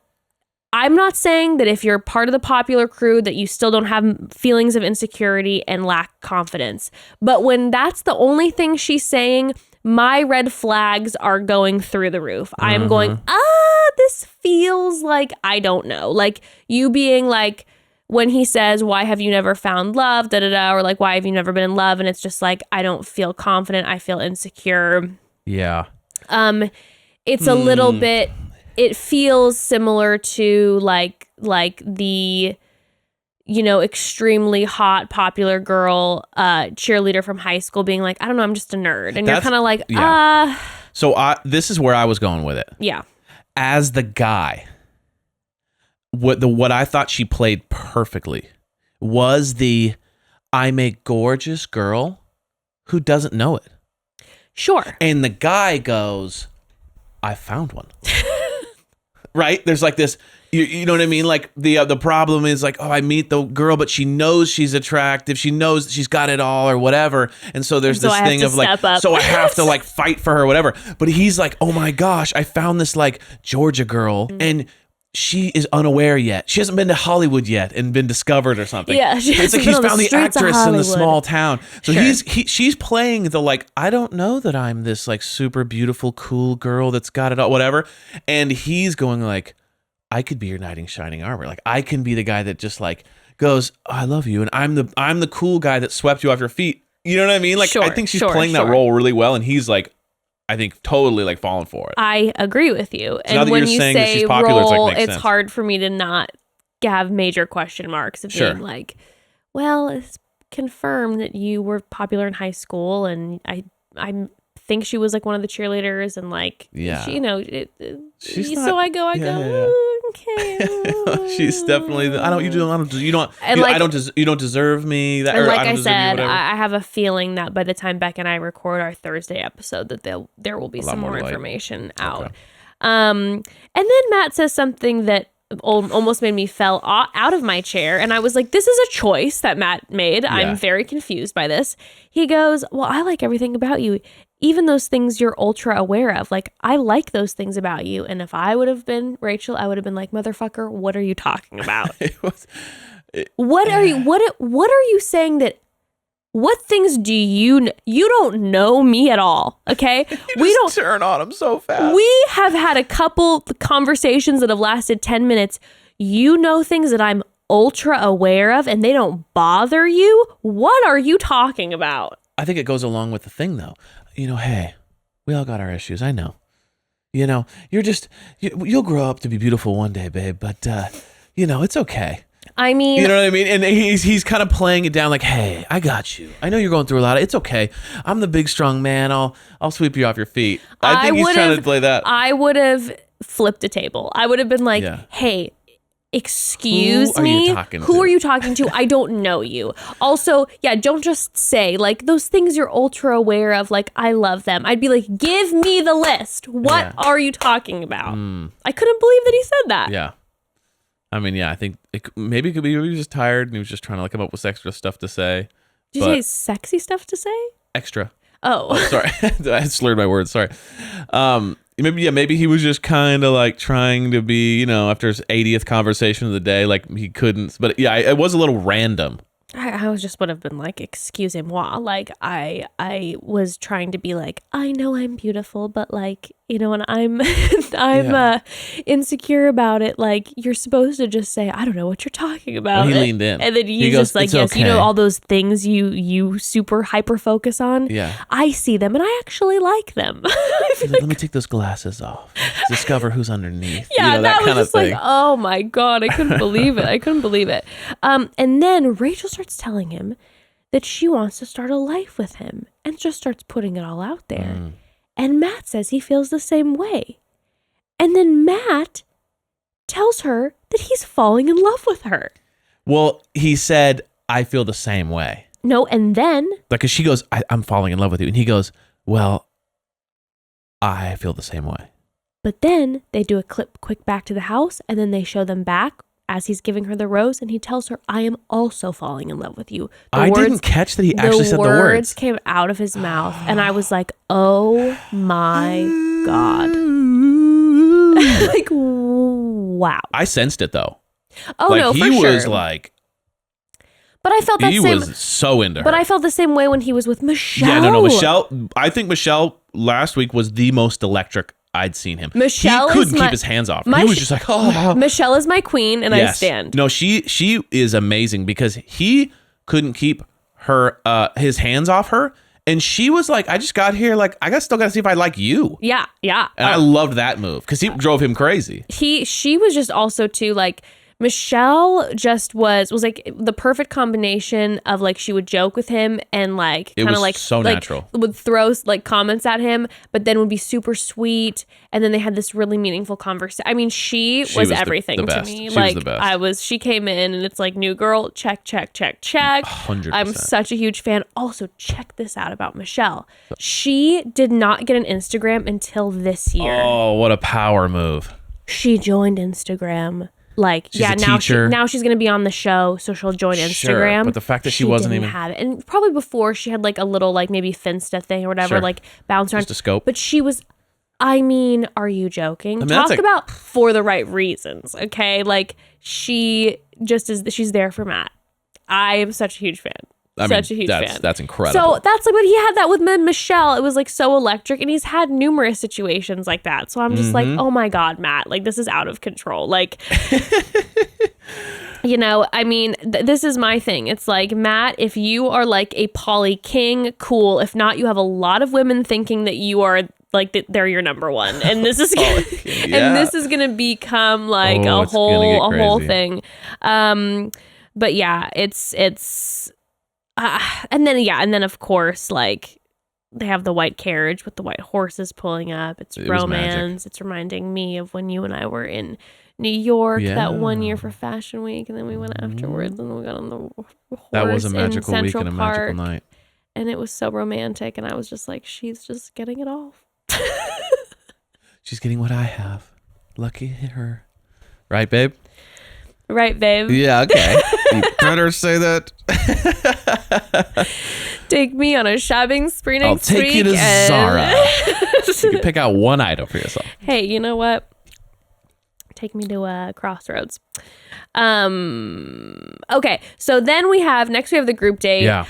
I'm not saying that if you're part of the popular crew that you still don't have feelings of insecurity and lack confidence. But when that's the only thing she's saying, my red flags are going through the roof. I'm going, this feels like, I don't know. Like you being like, when he says, why have you never found love, da-da-da, or like, why have you never been in love? And it's just like, I don't feel confident. I feel insecure. Yeah. It's a little bit, it feels similar to like the, extremely hot, popular girl, cheerleader from high school being like, I don't know, I'm just a nerd. And you're kind of like, So this is where I was going with it. Yeah. As the guy, what I thought she played perfectly was I'm a gorgeous girl who doesn't know it. Sure. And the guy goes, I found one. Right? There's like this, you know what I mean? Like the problem is like, oh, I meet the girl, but she knows she's attractive. She knows she's got it all or whatever. And so there's this thing of like, so I have to like fight for her, whatever. But he's like, oh my gosh, I found this like Georgia girl and she is unaware yet. She hasn't been to Hollywood yet and been discovered or something. Yeah, it's like he's found the actress in the small town. So sure. she's playing the like, I don't know that I'm this like super beautiful, cool girl that's got it all, whatever. And he's going like, I could be your knight in shining armor. Like I can be the guy that just like goes, oh, I love you, and I'm the cool guy that swept you off your feet. You know what I mean? Like I think she's playing that role really well, and he's like, I think totally like falling for it. I agree with you. So and when you say popular, role, it's sense. Hard for me to not have major question marks of being like, well, it's confirmed that you were popular in high school, and I think she was like one of the cheerleaders and like, Yeah. she, you know, She's so not- I go, yeah. okay. She's definitely. You don't deserve me. That, And or like I don't I deserve you, said, whatever. I have a feeling that by the time Becca and I record our Thursday episode, that there will be some more light. information out. Okay. And then Matt says something that almost made me fell out of my chair, and I was like, this is a choice that Matt made. Yeah. I'm very confused by this. He goes, well, I like everything about you, even those things you're ultra aware of. Like, I like those things about you. And if I would have been Rachael, I would have been like, motherfucker, what are you talking about? What are you saying that? What things do you don't know me at all, okay? We don't turn on him so fast. We have had a couple conversations that have lasted 10 minutes. You know things that I'm ultra aware of and they don't bother you? What are you talking about? I think it goes along with the thing, though. Hey, we all got our issues. I know. You'll grow up to be beautiful one day, babe. But it's okay. I mean, you know what I mean? And he's kind of playing it down like, hey, I got you. I know you're going through a lot. It's okay. I'm the big, strong man. I'll sweep you off your feet. I think he's trying to play that. I would have flipped a table. I would have been like, hey, excuse me. Who are you talking to? I don't know you. Also, don't just say like those things you're ultra aware of. Like, I love them. I'd be like, give me the list. What are you talking about? I couldn't believe that he said that. Yeah. I mean, I think maybe it could be he was just tired and he was just trying to come up with extra stuff to say. Did you say sexy stuff to say? Extra. Oh, sorry. I slurred my words. Sorry. Maybe he was just kind of like trying to be, after his 80th conversation of the day, like he couldn't. But it was a little random. I was just would have been like, excusez-moi. Like I was trying to be like, I know I'm beautiful, but like, when I'm insecure about it, like you're supposed to just say, I don't know what you're talking about. Well, he leaned in. And then he goes, just like, yes, okay. All those things you super hyper focus on. Yeah. I see them and I actually like them. Let me take those glasses off. Discover who's underneath. Yeah, that was just like, oh my God, I couldn't believe it. And then Rachael starts telling him that she wants to start a life with him and just starts putting it all out there. And Matt says he feels the same way. And then Matt tells her that he's falling in love with her. Well, he said, I feel the same way. No, and then... Because she goes, I'm falling in love with you. And he goes, well, I feel the same way. But then they do a quick back to the house, and then they show them back as he's giving her the rose, and he tells her, I am also falling in love with you. I didn't catch that he actually said the words. The words came out of his mouth, and I was like, oh my God. Like, wow. I sensed it, though. Oh, no, for sure. He was like... But I felt that he was so into her. But I felt the same way when he was with Michelle. Yeah, no, Michelle. I think Michelle last week was the most electric I'd seen him. Michelle he couldn't keep his hands off her. He was just like, oh. Michelle is my queen, and yes. I stand. No, she is amazing because he couldn't keep her his hands off her, and she was like, I just got here, like I still got to see if I like you. Yeah. And I loved that move because he drove him crazy. She was just also too like. Michelle just was like the perfect combination of like she would joke with him and like kind of like so natural, would throw like comments at him, but then would be super sweet, and then they had this really meaningful conversation. I mean, she was everything to me. She like was the best. She came in and it's like new girl, check. 100%. I'm such a huge fan. Also, check this out about Michelle. She did not get an Instagram until this year. Oh, what a power move! She joined Instagram. Like, she's now she's going to be on the show, so she'll join Instagram. Sure, but the fact that she wasn't even have it, and probably before she had like a little like maybe Finsta thing or whatever, like bounce around. Just a scope. But she was, I mean, are you joking? I mean, talk about for the right reasons, okay? Like she just is. She's there for Matt. I am such a huge fan. Such a huge fan. That's incredible. So that's like when he had that with Michelle. It was like so electric, and he's had numerous situations like that. So I'm just like, oh my God, Matt, like this is out of control. Like, I mean, this is my thing. It's like, Matt, if you are like a poly king, cool. If not, you have a lot of women thinking that you are like they're your number one, and this is and this is gonna become like a whole thing. But yeah, it's. And then of course, like they have the white carriage with the white horses pulling up. It's romance. It's reminding me of when you and I were in New York that one year for Fashion Week, and then we went afterwards and we got on the horse. That was a magical in week Central and a Park, magical night. and it was so romantic. And I was just like, she's just getting it all. She's getting what I have. Lucky her. Right, babe? Right, babe. Yeah, okay. You better say that. Take me on a shopping spree next week. I'll take you to Zara. You can pick out one item for yourself. Hey, you know what? Take me to Crossroads. Okay, so then we have the group date. Yeah.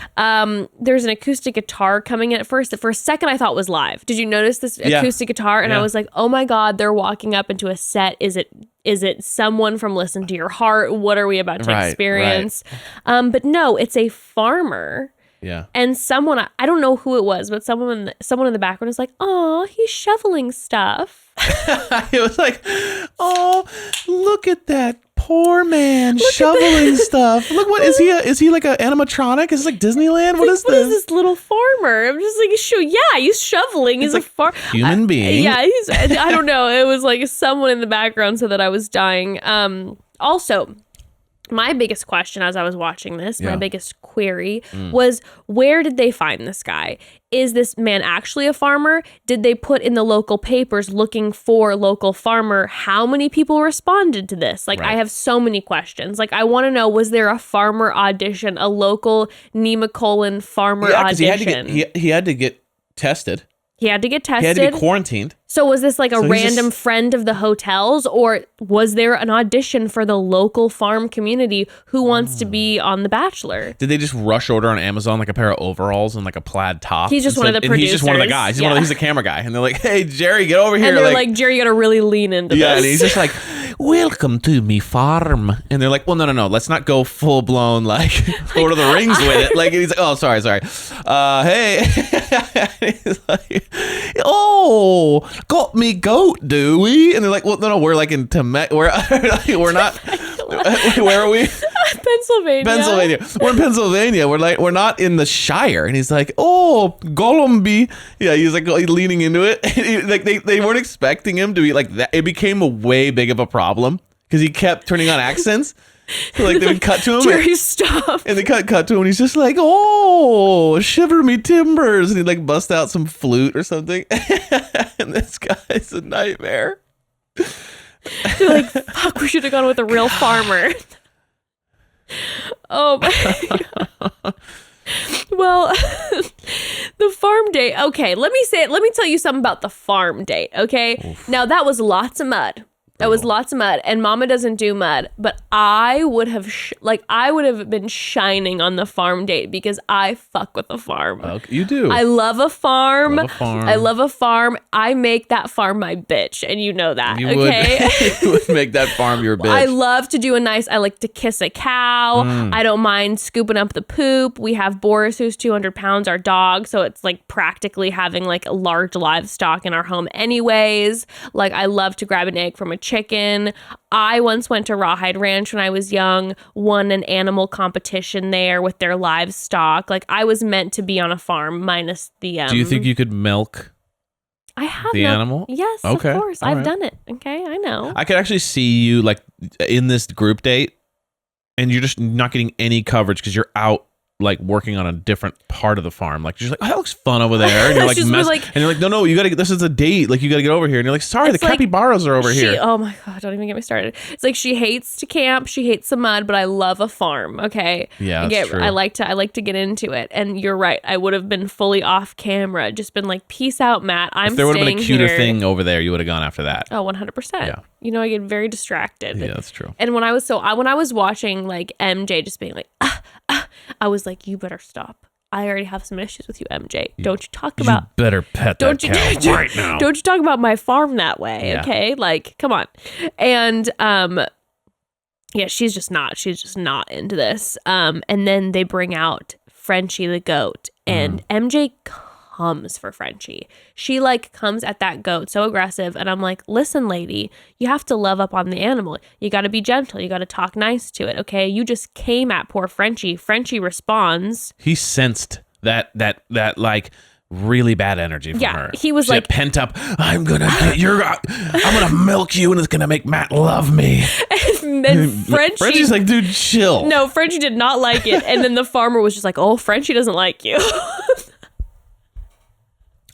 There's an acoustic guitar coming in at first. For a second, I thought it was live. Did you notice this acoustic guitar? And I was like, oh my God, they're walking up into a set. Is it someone from Listen to Your Heart? What are we about to experience? Right. But no, it's a farmer. Yeah. And someone, I don't know who it was, but someone in the background is like, oh, he's shoveling stuff. It was like, oh, look at that poor man shoveling stuff. Look, what is he? Is he like an animatronic? Is this like Disneyland? What is this? What is this little farmer? I'm just like, he's shoveling. He's like a farmer. Human being. Yeah, I don't know. It was like someone in the background so that I was dying. Also, my biggest question as I was watching this, my biggest query was, where did they find this guy? Is this man actually a farmer? Did they put in the local papers looking for local farmer? How many people responded to this? Like, I have so many questions. Like, I want to know, was there a farmer audition, a local Nemacolin farmer audition? He had to get tested. He had to get tested. He had to be quarantined. So was this like a random friend of the hotels, or was there an audition for the local farm community who wants to be on The Bachelor? Did they just rush order on Amazon like a pair of overalls and like a plaid top? He's just one of the producers. He's just one of the guys. He's the camera guy. And they're like, hey, Jerry, get over here. And they're like Jerry, you got to really lean into this. Yeah, and he's just like, welcome to me farm. And they're like, well, no. Let's not go full blown like Lord of the Rings with it. Like, he's like, oh, sorry. Hey. He's like, oh, got me goat, do we? And they're like, well, no, we're like in we're not. Where are we? Pennsylvania. We're in Pennsylvania. We're not in the Shire. And he's like, oh, Gollumby. Yeah, he's like leaning into it. Like they weren't expecting him to be like that. It became a way big of a problem because he kept turning on accents. So like they would cut to him. Jerry, stop. And they cut to him and he's just like, oh, shiver me timbers. And he'd like bust out some flute or something. And this guy's a nightmare. They're like, fuck, we should have gone with a real farmer. Oh my God. Well, the farm date. Okay, let me tell you something about the farm date. Okay. Oof. Now that was lots of mud. And Mama doesn't do mud, but I would have been shining on the farm date because I fuck with a farm. Okay, you do. I love a farm. I love a farm. I make that farm my bitch, and you know that. You would make that farm your bitch. I love to do I like to kiss a cow. I don't mind scooping up the poop. We have Boris, who's 200 pounds, our dog, so it's like practically having like a large livestock in our home anyways. Like, I love to grab an egg from a chicken. I once went to Rawhide Ranch when I was young, won an animal competition there with their livestock. Like, I was meant to be on a farm minus the Do you think you could milk animal? Yes, okay. Of course. I've done it. Okay, I know. I could actually see you like in this group date and you're just not getting any coverage because you're out like working on a different part of the farm. Like, you're just like, oh, that looks fun over there. And you're like, and you're like, no, you gotta get, this is a date. Like, you gotta get over here. And you're like, sorry, the capybaras are over here. Oh my God, don't even get me started. It's like, she hates to camp. She hates the mud, but I love a farm. Okay. Yeah, that's true. I like to get into it. And you're right. I would have been fully off camera. Just been like, peace out, Matt. If there would have been a cuter thing over there, you would have gone after that. Oh, 100%. Yeah. You know, I get very distracted. Yeah, that's true. And when I was watching like MJ just being like, I was like, you better stop. I already have some issues with you, MJ. Don't you talk about... You better pet that cow right now. Don't you talk about my farm that way, okay? Like, come on. And, yeah, she's just not into this. And then they bring out Frenchie the Goat, and MJ comes for Frenchie. She like comes at that goat so aggressive, and I'm like, listen, lady, you have to love up on the animal. You got to be gentle. You got to talk nice to it. Okay, you just came at poor Frenchie. Frenchie responds. He sensed that like really bad energy from her. He was she like had pent up. I'm gonna milk you, and it's gonna make Matt love me. And then Frenchie's like, dude, chill. No, Frenchie did not like it. And then the farmer was just like, oh, Frenchie doesn't like you.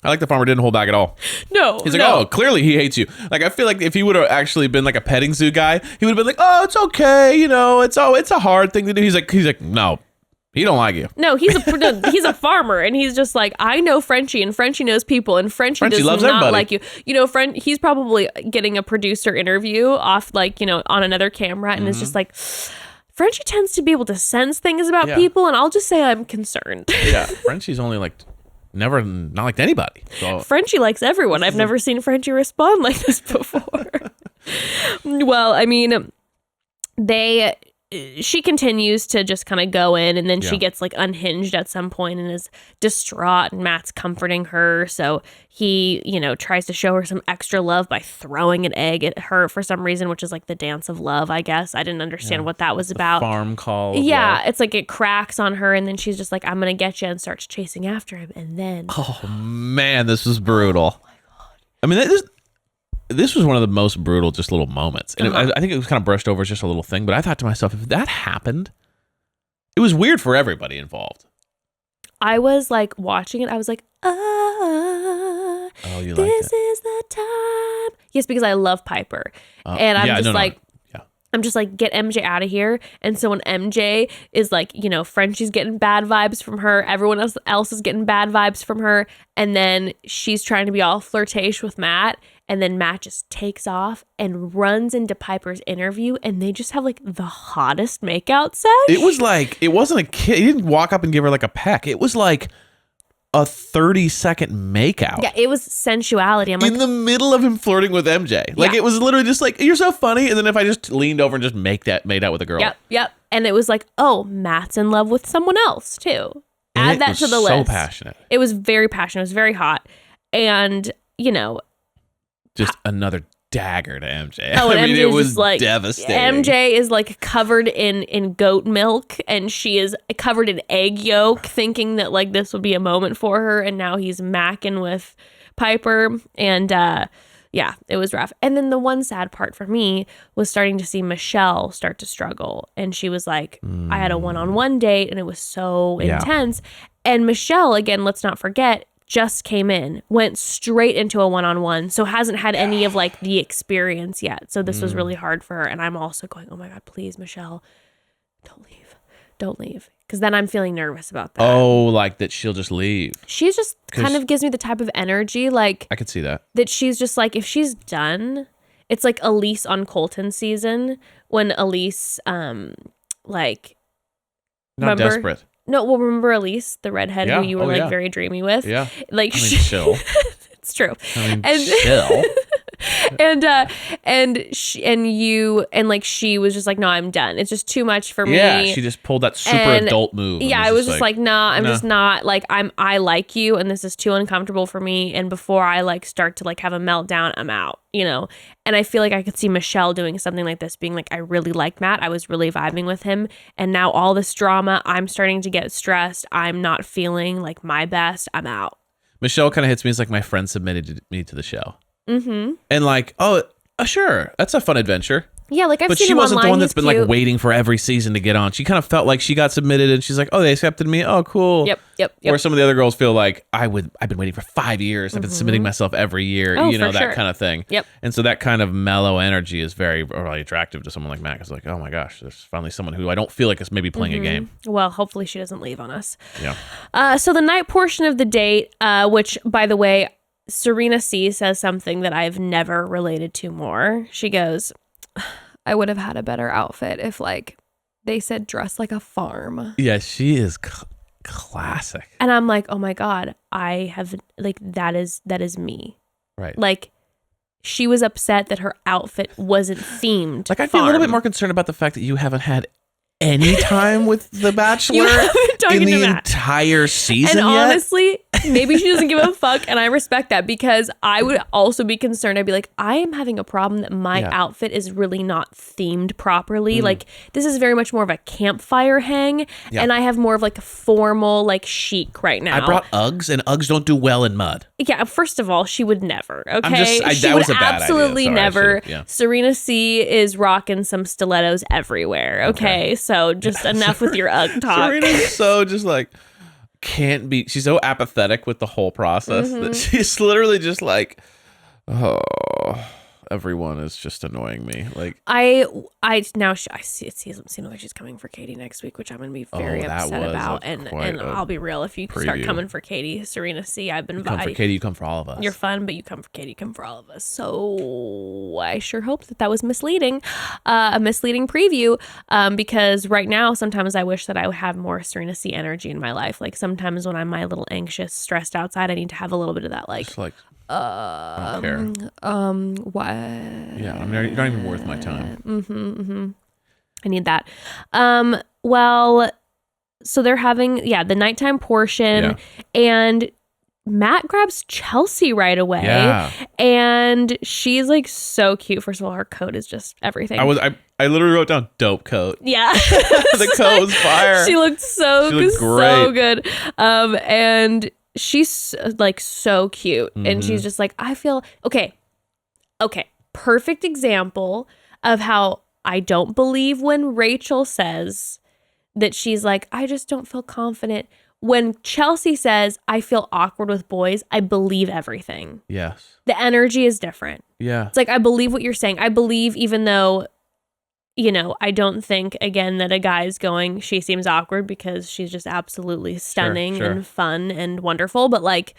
I like the farmer didn't hold back at all. No. He's like, oh, clearly he hates you. Like, I feel like if he would have actually been like a petting zoo guy, he would have been like, oh, it's okay. You know, it's a hard thing to do. He's like, no, he don't like you. No, he's a farmer, and he's just like, I know Frenchie, and Frenchie knows people, and Frenchie does loves not everybody. like you. You know, he's probably getting a producer interview off, like, you know, on another camera, and it's just like, Frenchie tends to be able to sense things about people, and I'll just say I'm concerned. Yeah, Frenchie's only like not liked anybody. So. Frenchie likes everyone. I've never seen Frenchie respond like this before. Well, I mean, she continues to just kind of go in, and then she gets like unhinged at some point and is distraught, and Matt's comforting her. So he, you know, tries to show her some extra love by throwing an egg at her for some reason, which is like the dance of love, I guess. I didn't understand what that was about. Farm call. Yeah, love. it's like it cracks on her, and then she's just like, I'm going to get you, and starts chasing after him. And then... Oh, man, this was brutal. Oh, my God. I mean, this was one of the most brutal just little moments. And I think it was kind of brushed over as just a little thing, but I thought to myself, if that happened, it was weird for everybody involved. I was like watching it. I was like, you this is the time. Yes, because I love Piper. And I'm I'm just like, get MJ out of here. And so when MJ is like, you know, Frenchie's getting bad vibes from her. Everyone else is getting bad vibes from her. And then she's trying to be all flirtatious with Matt. And then Matt just takes off and runs into Piper's interview. And they just have like the hottest makeout sesh. It was like, it wasn't a kid. He didn't walk up and give her like a peck. It was like a 30-second makeout. Yeah, it was sensuality. I'm like, in the middle of him flirting with MJ. Like, it was literally just like, you're so funny. And then if I just leaned over and just made out with a girl. Yep. And it was like, oh, Matt's in love with someone else too. Add that to the list. So passionate. It was very passionate. It was very hot. And, you know. Just another dagger to MJ. Oh, and I mean, MJ it is was just like, devastating. MJ is like covered in goat milk, and she is covered in egg yolk, thinking that like this would be a moment for her. And now he's macking with Piper. And yeah, it was rough. And then the one sad part for me was starting to see Michelle start to struggle. And she was like, I had a one-on-one date, and it was so intense. And Michelle, again, let's not forget, just came in, went straight into a one-on-one, so hasn't had any of like the experience yet. So this was really hard for her. And I'm also going, oh my God, please, Michelle, don't leave. Because then I'm feeling nervous about that. Oh, like that she'll just leave. She's just kind of gives me the type of energy, like I could see that she's just like, if she's done, it's like Elise on Colton season when Elise, like, not remember? Desperate. No, well, remember Elise, the redhead who you were very dreamy with? Yeah. Like, chill. It's true. Chill. She was just like, no, I'm done. It's just too much for me. Yeah, she just pulled that super adult move. Yeah, I was just like, nah, I'm just not like, I like you, and this is too uncomfortable for me. And before I like start to like have a meltdown, I'm out, you know? And I feel like I could see Michelle doing something like this, being like, I really like Matt. I was really vibing with him. And now all this drama, I'm starting to get stressed. I'm not feeling like my best. I'm out. Michelle kind of hits me as like my friend submitted me to the show. Mm-hmm. And like, sure, that's a fun adventure. Yeah, like I've but seen she him wasn't online. the one that's been cute. like waiting for every season to get on. She kind of felt like she got submitted and she's like, oh, they accepted me. Oh, cool. Yep. Or some of the other girls feel like I've been waiting for 5 years. I've been submitting myself every year. Oh, you know, for that sure. kind of thing. Yep. And so that kind of mellow energy is very really attractive to someone like Mac. It's like, oh my gosh, there's finally someone who I don't feel like is maybe playing a game. Well, hopefully she doesn't leave on us. Yeah. So the night portion of the date, which by the way, Serena C says something that I've never related to more. She goes, I would have had a better outfit if like they said dress like a farm. Yeah, she is classic. And I'm like, oh my God, I have like, that is me. Right. Like she was upset that her outfit wasn't themed. Like I'd be a little bit more concerned about the fact that you haven't had any time with The Bachelor talking in to the Matt. entire season And yet? honestly, maybe she doesn't give a fuck, and I respect that, because I would also be concerned. I'd be like, I am having a problem that my outfit is really not themed properly. Like, this is very much more of a campfire hang, and I have more of like a formal, like, chic right now. I brought Uggs, and Uggs don't do well in mud. Yeah, first of all, she would never. Okay, she that would was a bad idea. absolutely Sorry, never. yeah. Serena C is rocking some stilettos everywhere. Okay, so just enough with your Ugg talk. Serena's so just like can't be. She's so apathetic with the whole process that she's literally just like, oh, everyone is just annoying me. Like I see it seems like she's coming for Katie next week, which I'm gonna be very upset about. And I'll be real, if you start coming for Katie, Serena C, I've been come for Katie, you come for all of us. You're fun, but you come for Katie, you come for all of us. So I sure hope that was misleading, a misleading preview, because right now sometimes I wish that I would have more Serena C energy in my life. Like sometimes when I'm a little anxious, stressed outside, I need to have a little bit of that. Like, just like I don't care. what? Yeah, you're not even worth my time. I need that. Well, so they're having the nighttime portion, and Matt grabs Chelsea right away, and she's like so cute. First of all, her coat is just everything. I literally wrote down dope coat. Yeah, the coat was fire. She looked so great. so good. And she's like so cute, and she's just like, I feel okay. Perfect example of how I don't believe when Rachael says that she's like, I just don't feel confident. When Chelsea says, I feel awkward with boys, I believe everything. Yes. The energy is different. Yeah. It's like, I believe what you're saying. I believe, even though, I don't think, again, that a guy's going, she seems awkward, because she's just absolutely stunning and fun and wonderful. But like,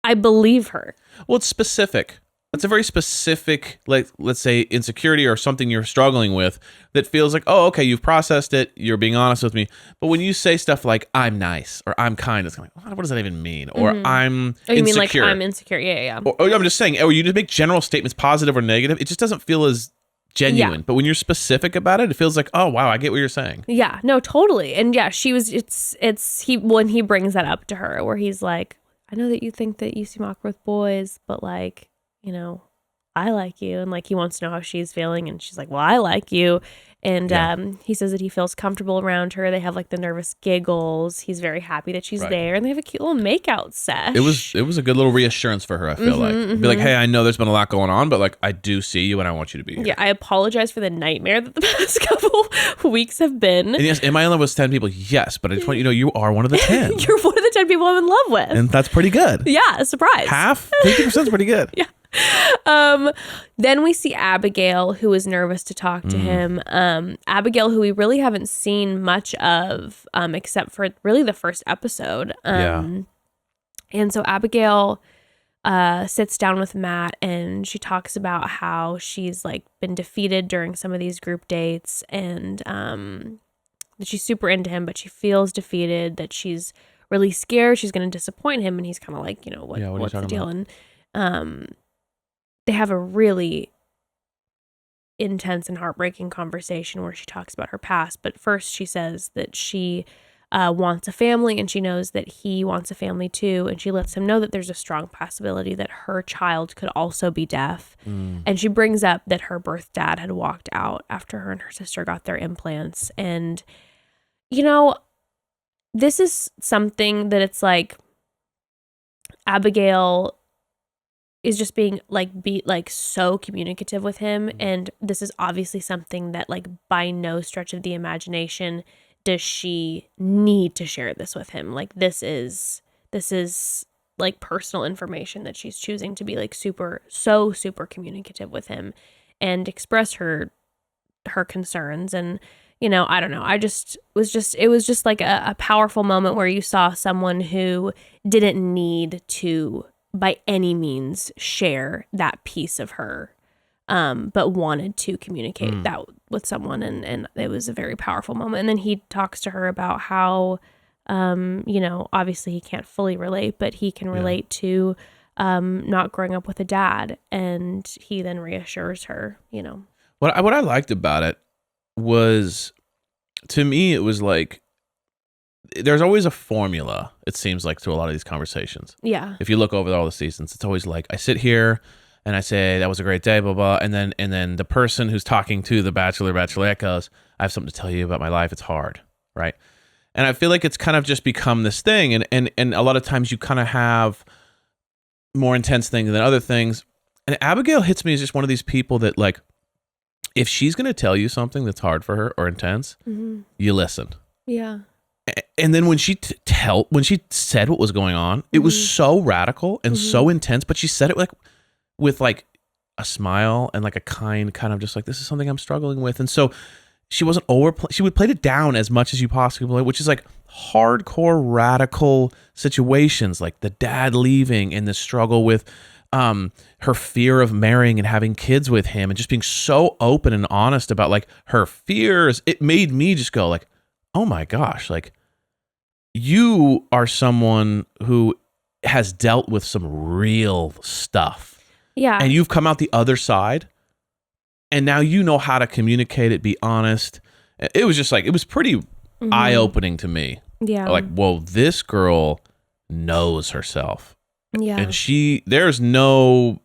I believe her. Well, it's specific. It's a very specific, like, let's say, insecurity or something you're struggling with that feels like, oh, okay, you've processed it, you're being honest with me. But when you say stuff like, I'm nice, or I'm kind, it's like, what does that even mean? Or I'm insecure. You mean like, I'm insecure? Yeah. Or I'm just saying, or you just make general statements, positive or negative. It just doesn't feel as genuine. Yeah. But when you're specific about it, it feels like, oh, wow, I get what you're saying. Yeah, no, totally. And yeah, she was, when he brings that up to her, where he's like, I know that you think that you seem awkward with boys, but like, I like you. And like, he wants to know how she's feeling. And she's like, well, I like you. And he says that he feels comfortable around her. They have like the nervous giggles. He's very happy that she's there. And they have a cute little makeout sesh. It was a good little reassurance for her, I feel like. Be like, hey, I know there's been a lot going on, but like, I do see you and I want you to be here. Yeah, I apologize for the nightmare that the past couple weeks have been. And yes, am I in love with 10 people? Yes, but I just want you to know you are one of the 10. You're one of the 10 people I'm in love with. And that's pretty good. Yeah, surprise. Half? 50% is pretty good. Yeah. Then we see Abigail, who is nervous to talk to him. Abigail, who we really haven't seen much of, except for really the first episode. And so Abigail sits down with Matt, and she talks about how she's like been defeated during some of these group dates, and that she's super into him, but she feels defeated, that she's really scared she's going to disappoint him. And he's kind of like, what's the deal? About? And they have a really intense and heartbreaking conversation where she talks about her past. But first she says that she wants a family, and she knows that he wants a family too. And she lets him know that there's a strong possibility that her child could also be deaf. And she brings up that her birth dad had walked out after her and her sister got their implants. And, this is something that it's like Abigail is just being like so communicative with him. And this is obviously something that like by no stretch of the imagination does she need to share this with him. Like this is like personal information that she's choosing to be like super communicative with him and express her concerns. And I don't know. It was just like a powerful moment where you saw someone who didn't need to by any means share that piece of her, but wanted to communicate that with someone. And it was a very powerful moment. And then he talks to her about how, obviously he can't fully relate, but he can relate to not growing up with a dad. And he then reassures her, What I liked about it was to me, it was like, there's always a formula, it seems like, to a lot of these conversations. Yeah. If you look over all the seasons, it's always like, I sit here and I say, that was a great day, blah, blah. And then the person who's talking to the Bachelor, Bachelorette goes, I have something to tell you about my life. It's hard. Right. And I feel like it's kind of just become this thing. And a lot of times you kind of have more intense things than other things. And Abigail hits me as just one of these people that, like, if she's going to tell you something that's hard for her or intense, you listen. Yeah. And then when she said what was going on, it was so radical and so intense, but she said it with like a smile and like a kind of just like, this is something I'm struggling with. And so she wasn't she would play it down as much as you possibly, which is like hardcore radical situations, like the dad leaving and the struggle with her fear of marrying and having kids with him, and just being so open and honest about like her fears. It made me just go like, oh my gosh, like, you are someone who has dealt with some real stuff. Yeah. And you've come out the other side, and now you know how to communicate it, be honest. It was just like, it was pretty eye-opening to me. Yeah. Like, whoa, this girl knows herself. Yeah. And there's no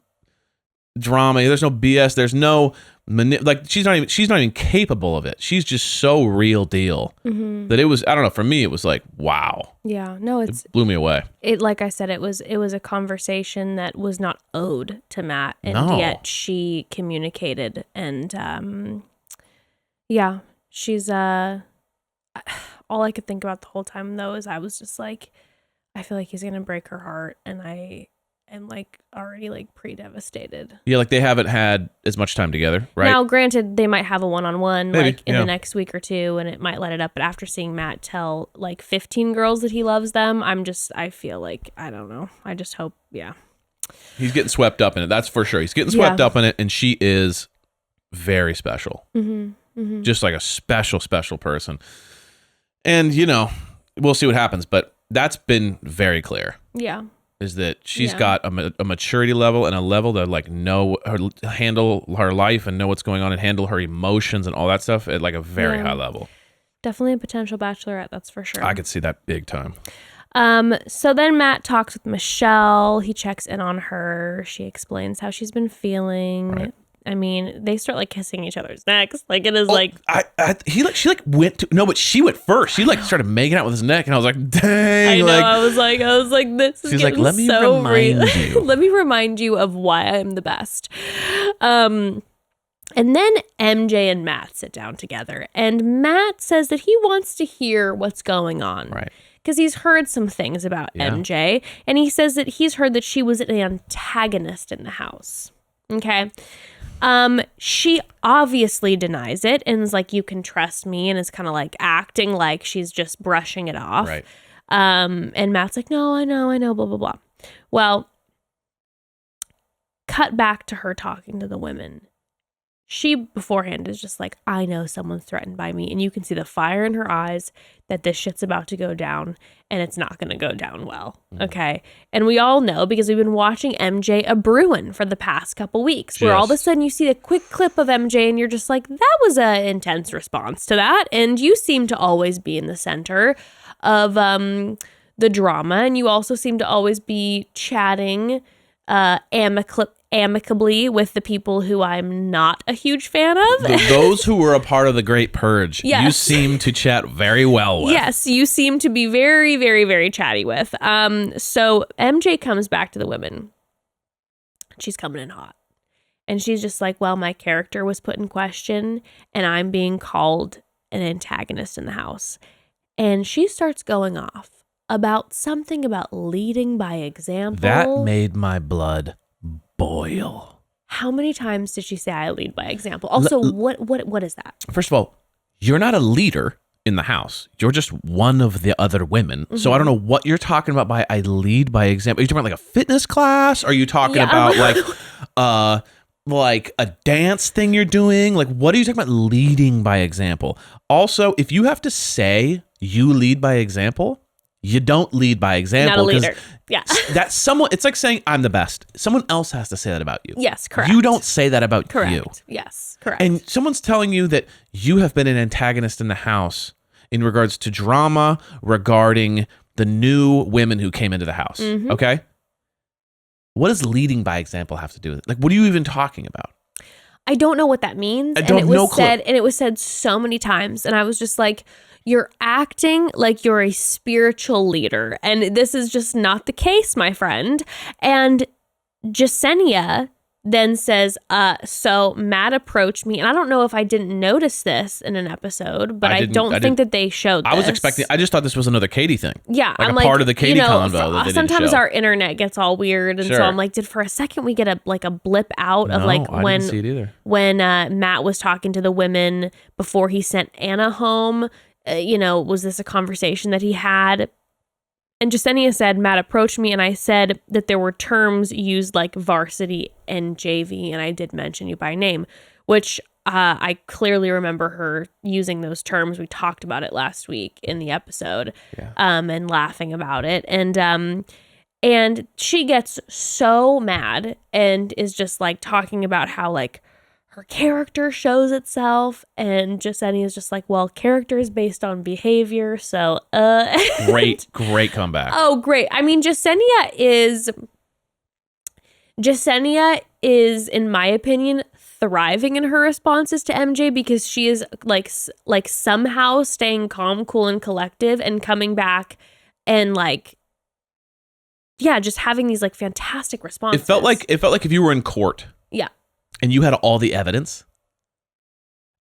drama, there's no BS, there's no she's not even capable of it. She's just so real deal that it was, I don't know, for me it was like, wow. Yeah. No, it blew me away. It, like I said, it was a conversation that was not owed to Matt, and yet she communicated, and yeah, she's all I could think about the whole time though is I was just like, I feel like he's gonna break her heart, and I am like already like pre-devastated. Yeah, like they haven't had as much time together, right? Now, granted, they might have a one-on-one like in the next week or two, and it might let it up. But after seeing Matt tell like 15 girls that he loves them, I feel like, I don't know. I just hope, he's getting swept up in it. That's for sure. He's getting swept up in it, and she is very special. Just like a special, special person. And we'll see what happens, but that's been very clear. Yeah. Is that she's got a maturity level and a level to like handle her life and know what's going on and handle her emotions and all that stuff at like a very high level. Definitely a potential bachelorette, that's for sure. I could see that big time. So then Matt talks with Michelle. He checks in on her. She explains how she's been feeling. Right. I mean, they start like kissing each other's necks. Like it is but she went first. She like started making out with his neck, and I was like, dang. I know. I was like, this is getting let me so remind you. Let me remind you of why I'm the best. And then MJ and Matt sit down together, and Matt says that he wants to hear what's going on. Right. Because he's heard some things about MJ, and he says that he's heard that she was an antagonist in the house. Okay. She obviously denies it and is like, you can trust me, and is kind of like acting like she's just brushing it off. Right. And Matt's like, no, I know, blah, blah, blah. Well, cut back to her talking to the women. She beforehand is just like, I know someone's threatened by me, and you can see the fire in her eyes that this shit's about to go down, and it's not going to go down well. Okay. And we all know, because we've been watching MJ a Bruin for the past couple weeks, where all of a sudden you see a quick clip of MJ and you're just like, that was an intense response to that. And you seem to always be in the center of the drama. And you also seem to always be chatting amicably with the people who I'm not a huge fan of. Those who were a part of the Great Purge, yes. You seem to chat very well with. Yes, you seem to be very, very, very chatty with. So MJ comes back to the women. She's coming in hot. And she's just like, well, my character was put in question, and I'm being called an antagonist in the house. And she starts going off about something about leading by example. That made my blood boil. How many times did she say I lead by example? Also, what is that? First of all, you're not a leader in the house. You're just one of the other women. So I don't know what you're talking about by I lead by example. Are you talking about like a fitness class? Are you talking about like a dance thing you're doing? Like, what are you talking about leading by example? Also, if you have to say you lead by example, you don't lead by example. Not a leader. Yeah. That's someone, it's like saying I'm the best. Someone else has to say that about you. Yes, correct. You don't say that about correct. you. Yes, correct. And someone's telling you that you have been an antagonist in the house in regards to drama regarding the new women who came into the house. Mm-hmm. Okay? What does leading by example have to do with it? Like, what are you even talking about? I don't know what that means. I don't and it was no clue. said, and it was said so many times, and I was just like, you're acting like you're a spiritual leader, and this is just not the case, my friend. And Jessenia then says, so Matt approached me, and I don't know if I didn't notice this in an episode, but I don't think that they showed this. I was expecting, I just thought this was another Katie thing. Yeah. Like I'm a part of the Katie convo that they didn't sometimes show. our internet gets all weird, and Sure. so I'm like, did for a second we get a blip out of like I when didn't see it either. when Matt was talking to the women before he sent Anna home, was this a conversation that he had? And Jessenia said, Matt approached me and I said that there were terms used like varsity and JV, and I did mention you by name, which I clearly remember her using those terms. We talked about it last week in the episode, and laughing about it. And she gets so mad and is just like talking about how like her character shows itself, and Jessenia is just like, well, character is based on behavior, so Great comeback. Oh, great. I mean, Jessenia is, in my opinion, thriving in her responses to MJ, because she is like somehow staying calm, cool, and collective, and coming back and like, yeah, just having these like fantastic responses. It felt like if you were in court. Yeah. And you had all the evidence.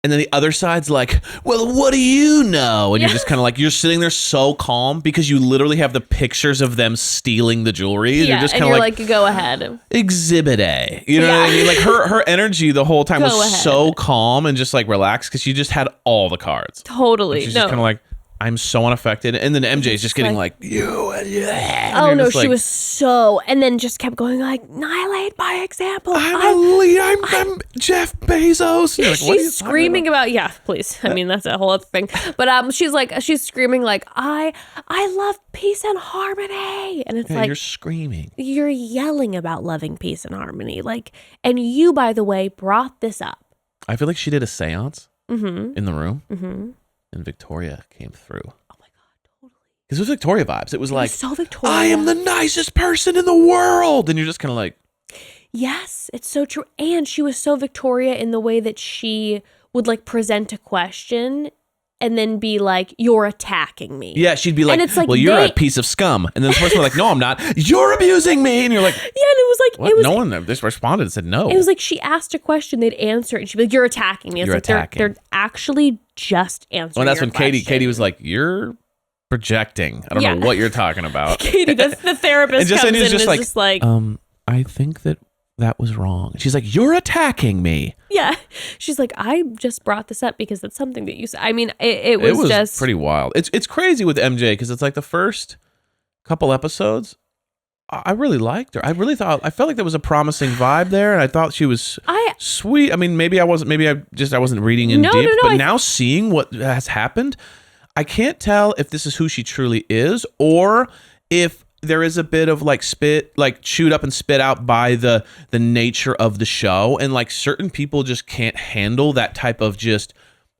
And then the other side's like, well, what do you know? And you're just kind of like, you're sitting there so calm because you literally have the pictures of them stealing the jewelry. And you're just kind of like, go ahead. Exhibit A. You know what I mean? Like her energy the whole time was so calm and just like relaxed because she just had all the cards. Totally. And she's just kind of like, I'm so unaffected. And then MJ is just getting like, oh no, she was so, and then just kept going like, I lead by example. I'm Jeff Bezos. Like, she's screaming about, yeah, please. I mean, that's a whole other thing. But she's screaming like, I love peace and harmony. And it's like, you're screaming. You're yelling about loving peace and harmony. Like, and you, by the way, brought this up. I feel like she did a seance in the room. Mm-hmm. And Victoria came through. Oh my God, totally. Because it was Victoria vibes. It was like, so Victoria. I am the nicest person in the world. And you're just kind of like. Yes, it's so true. And she was so Victoria in the way that she would like present a question and then be like, you're attacking me. Yeah, she'd be like, and it's like, well, you're a piece of scum. And then the person was like, no, I'm not. You're abusing me. And you're like. Yeah, and it was like. What? It was, no one just responded and said no. It was like she asked a question, they'd answer it, and she'd be like, you're attacking me. It's you're like attacking. They're actually just answering. Well, that's your when question. Katie was like, you're projecting. I don't know what you're talking about. Katie, the therapist, comes in and is just like, I think that was wrong. She's like, you're attacking me. Yeah. She's like, I just brought this up because it's something that you said. I mean, it was just pretty wild. It's crazy with MJ because it's like the first couple episodes, I really liked her. I felt like there was a promising vibe there, and I thought she was sweet. I mean, maybe I wasn't reading in deep, but now seeing what has happened, I can't tell if this is who she truly is or if there is a bit of like chewed up and spit out by the nature of the show, and like certain people just can't handle that type of just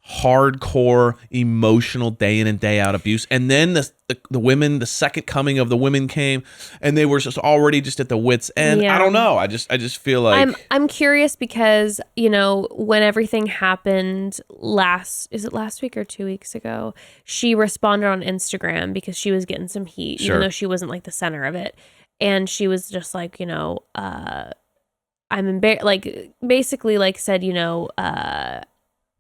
hardcore emotional day in and day out abuse. And then the women, the second coming of the women came, and they were just already just at the wits end. I don't know. I just feel like I'm curious because, when everything happened last week or 2 weeks ago, she responded on Instagram because she was getting some heat, even though she wasn't like the center of it. And she was just like, I'm embarrassed, like basically like said,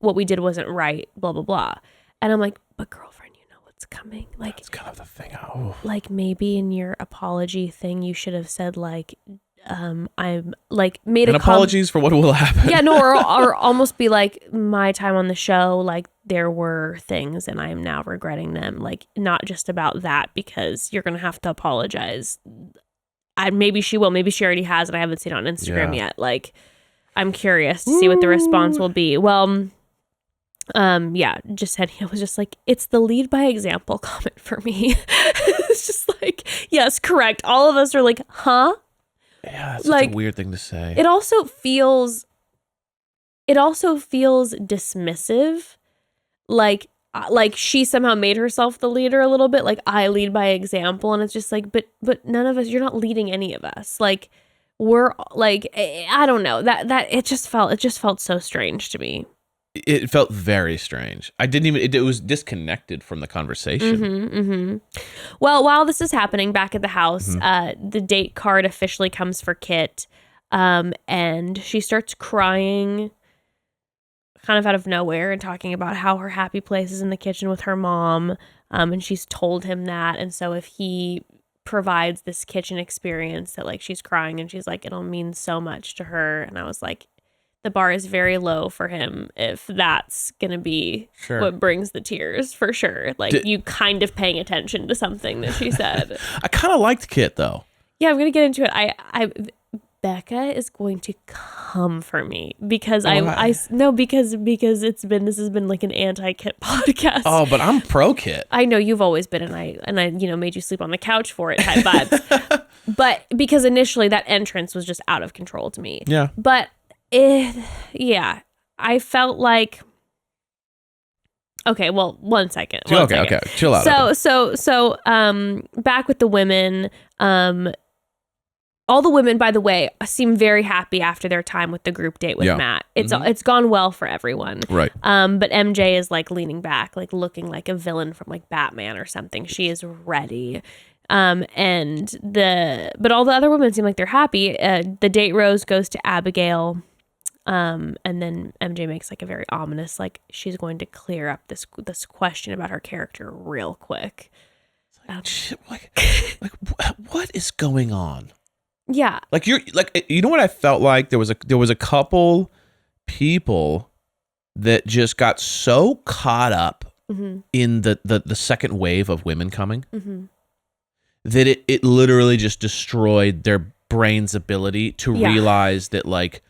what we did wasn't right, blah, blah, blah. And I'm like, but girlfriend, you know what's coming. Like, that's kind of the thing. Oh. Like maybe in your apology thing, you should have said like, I'm like made apologies for what will happen. Yeah, no, or almost be like, my time on the show, like there were things and I am now regretting them. Like not just about that, because you're going to have to apologize. Maybe she will, maybe she already has, and I haven't seen it on Instagram yet. Like, I'm curious to see what the response will be. Well, Jessenia was just like, it's the lead by example comment for me. was just like, yes, correct. All of us are like, huh? Yeah, that's like, such a weird thing to say. It also feels dismissive. Like she somehow made herself the leader a little bit. Like, I lead by example. And it's just like, but none of us, you're not leading any of us. Like, we're like, I don't know, that it just felt so strange to me. It felt very strange. I didn't even, it was disconnected from the conversation. Well, while this is happening back at the house, the date card officially comes for Kit. And she starts crying kind of out of nowhere and talking about how her happy place is in the kitchen with her mom. And she's told him that. And so if he provides this kitchen experience, that like she's crying, and she's like, it'll mean so much to her. And I was like, the bar is very low for him if that's gonna be what brings the tears, for sure. Like, you kind of paying attention to something that she said. I kind of liked Kit though. Yeah, I'm gonna get into it. Bekah is going to come for me because because this has been like an anti-Kit podcast. Oh, but I'm pro Kit. I know you've always been, and I made you sleep on the couch for it type vibes. But because initially that entrance was just out of control to me. Yeah. But I felt like, okay, well, one second. Okay. Chill out. So back with the women, all the women, by the way, seem very happy after their time with the group date with Matt. It's gone well for everyone. Right. But MJ is like leaning back, like looking like a villain from like Batman or something. She is ready. But all the other women seem like they're happy. The date rose goes to Abigail. And then MJ makes like a very ominous, like she's going to clear up this question about her character real quick. What is going on? Yeah. Like, you know what I felt like? There was a couple people that just got so caught up in the second wave of women coming that it literally just destroyed their brain's ability to realize that, like,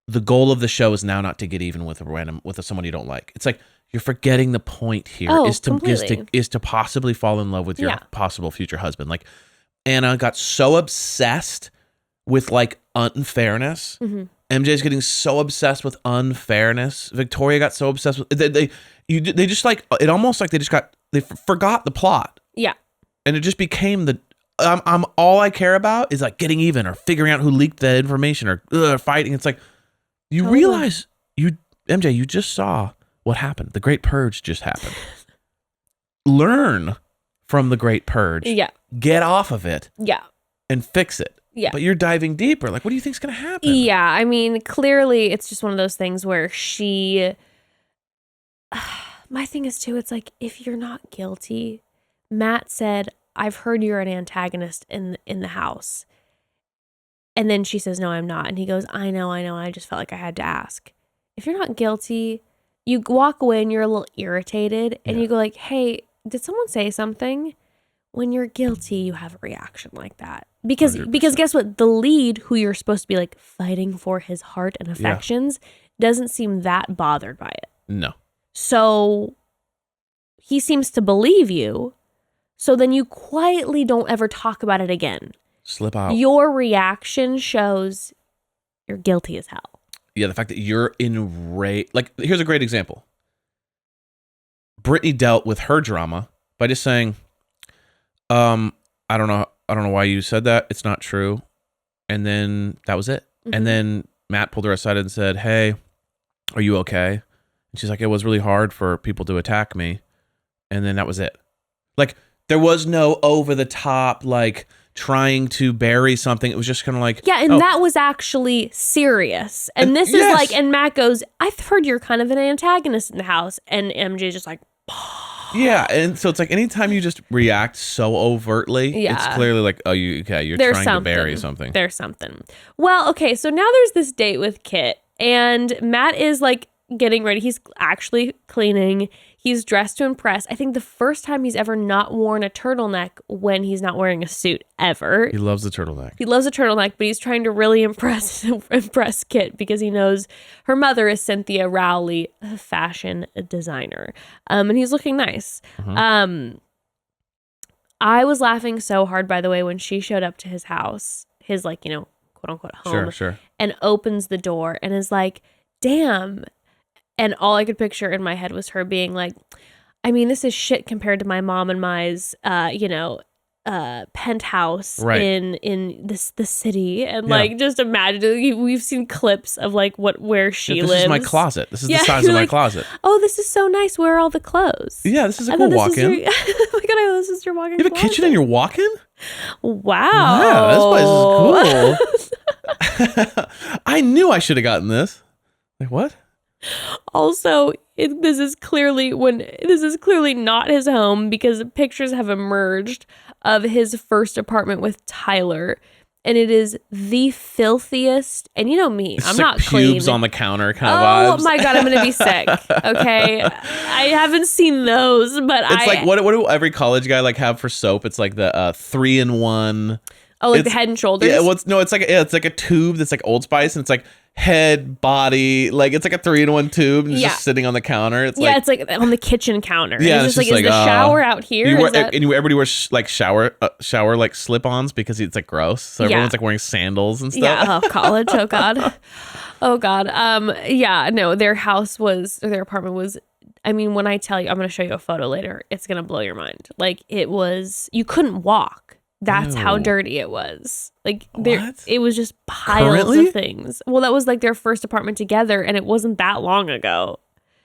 the goal of the show is now not to get even with someone you don't like. It's like, you're forgetting the point here is to possibly fall in love with your possible future husband. Like, Anna got so obsessed with like unfairness. MJ's getting so obsessed with unfairness. Victoria got so obsessed with they just like, it almost like they forgot the plot. Yeah. And it just became I'm all I care about is like getting even or figuring out who leaked the information or fighting. It's like, you realize MJ, you just saw what happened. The Great Purge just happened. Learn from the Great Purge. Yeah. Get off of it. Yeah. And fix it. Yeah. But you're diving deeper. Like, what do you think's going to happen? Yeah. I mean, clearly it's just one of those things where my thing is too, it's like, if you're not guilty, Matt said, I've heard you're an antagonist in the house. And then she says, no, I'm not. And he goes, I know. I just felt like I had to ask. If you're not guilty, you walk away and you're a little irritated and you go like, hey, did someone say something? When you're guilty, you have a reaction like that. Because guess what? The lead, who you're supposed to be like fighting for his heart and affections, doesn't seem that bothered by it. No. So he seems to believe you. So then you quietly don't ever talk about it again. Slip out. Your reaction shows you're guilty as hell. Yeah, the fact that you're enraged. Like, here's a great example. Brittany dealt with her drama by just saying, I don't know why you said that. It's not true. And then that was it. And then Matt pulled her aside and said, hey, are you okay? And she's like, it was really hard for people to attack me. And then that was it. Like, there was no over the top, like, trying to bury something. It was just kind of like, yeah, and that was actually serious. And this is like, and Matt goes, I've heard you're kind of an antagonist in the house. And MJ's just like, yeah. And so it's like, anytime you just react so overtly, it's clearly like, oh, you're trying to bury something. There's something. Well, okay, so now there's this date with Kit, and Matt is like getting ready. He's actually cleaning. He's dressed to impress. I think the first time he's ever not worn a turtleneck when he's not wearing a suit ever. He loves the turtleneck. He loves a turtleneck, but he's trying to really impress Kit because he knows her mother is Cynthia Rowley, a fashion designer. And he's looking nice. I was laughing so hard, by the way, when she showed up to his house, his like, quote unquote home, Sure. and opens the door and is like, damn. And all I could picture in my head was her being like, I mean, this is shit compared to my mom and my's, penthouse in the city. And like, just imagine, we've seen clips of like where she lives. This is my closet. This is the size of my closet. Oh, this is so nice. Where are all the clothes? Yeah, this is a cool walk-in. Oh my God, this is your walk-in. You have a kitchen and you're walking? Wow. Yeah, this place is cool. I knew I should have gotten this. Like, what? Also, this is clearly not his home, because pictures have emerged of his first apartment with Tyler, and it is the filthiest. And you know me, It's I'm like not clean. pubes on the counter kind of vibes. Oh my God, I'm gonna be sick. Okay, I haven't seen those, but it's like what do every college guy like have for soap? It's like the 3-in-1. Oh, like the Head and Shoulders. Yeah, it's like a tube that's like Old Spice, and it's like head, body, like it's like a 3-in-1 tube, and it's just sitting on the counter. It's it's like on the kitchen counter. Yeah, it's just like, is the shower out here? Everybody wears like shower like slip-ons because it's like gross. So everyone's like wearing sandals and stuff. Yeah, college. Oh God. Oh God. No, their apartment was. I mean, when I tell you, I'm going to show you a photo later. It's going to blow your mind. Like, it was. You couldn't walk. That's how dirty it was. Like, it was just piles of things. Well, that was like their first apartment together, and it wasn't that long ago.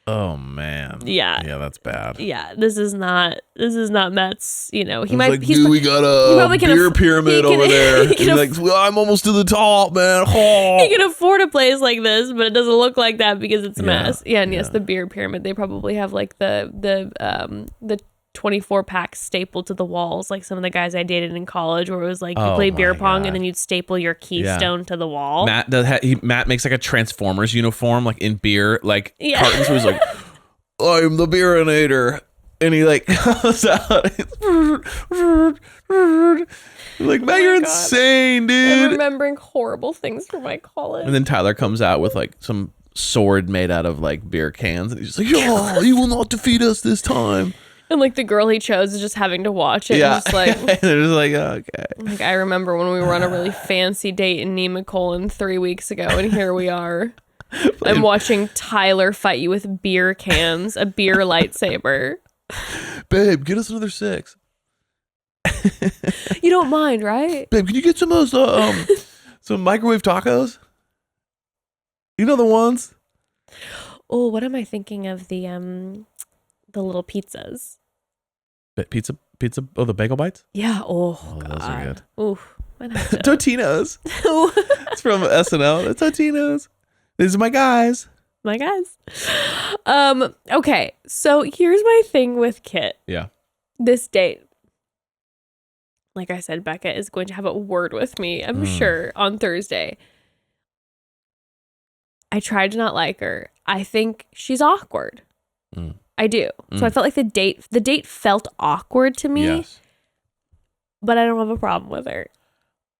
Oh man. Yeah. Yeah, that's bad. Yeah, this is not Matt's. He might. Like, dude, we got a beer pyramid over there. He's like, well, I'm almost to the top, man. He can afford a place like this, but it doesn't look like that because it's a mess. Yeah, and yes, the beer pyramid. They probably have like the 24-pack stapled to the walls, like some of the guys I dated in college, where it was like you played beer pong and then you'd staple your keystone to the wall. Matt makes like a Transformers uniform, like in beer, like cartons. Where he's like, I'm the beerinator, and he like goes out. Like, Matt, you're insane, dude. I'm remembering horrible things from my college. And then Tyler comes out with like some sword made out of like beer cans, and he's just like, oh, you will not defeat us this time. And like the girl he chose is just having to watch it. Yeah. And just like, they're just like, oh, okay. Like, I remember when we were on a really fancy date in Nemacolin 3 weeks ago, and here we are. I'm watching Tyler fight you with beer cans, a beer lightsaber. Babe, get us another 6. You don't mind, right? Babe, can you get some of those some microwave tacos? You know the ones? Oh, what am I thinking of? The little pizzas. Pizza. Oh, the bagel bites. Yeah. Oh God. Those are good. Oof. Totino's. It's from SNL. The Totino's. These are my guys. My guys. Okay. So here's my thing with Kit. Yeah. This date. Like I said, Bekah is going to have a word with me, I'm sure, on Thursday. I tried to not like her. I think she's awkward. I do. So I felt like the date felt awkward to me. Yes. But I don't have a problem with her.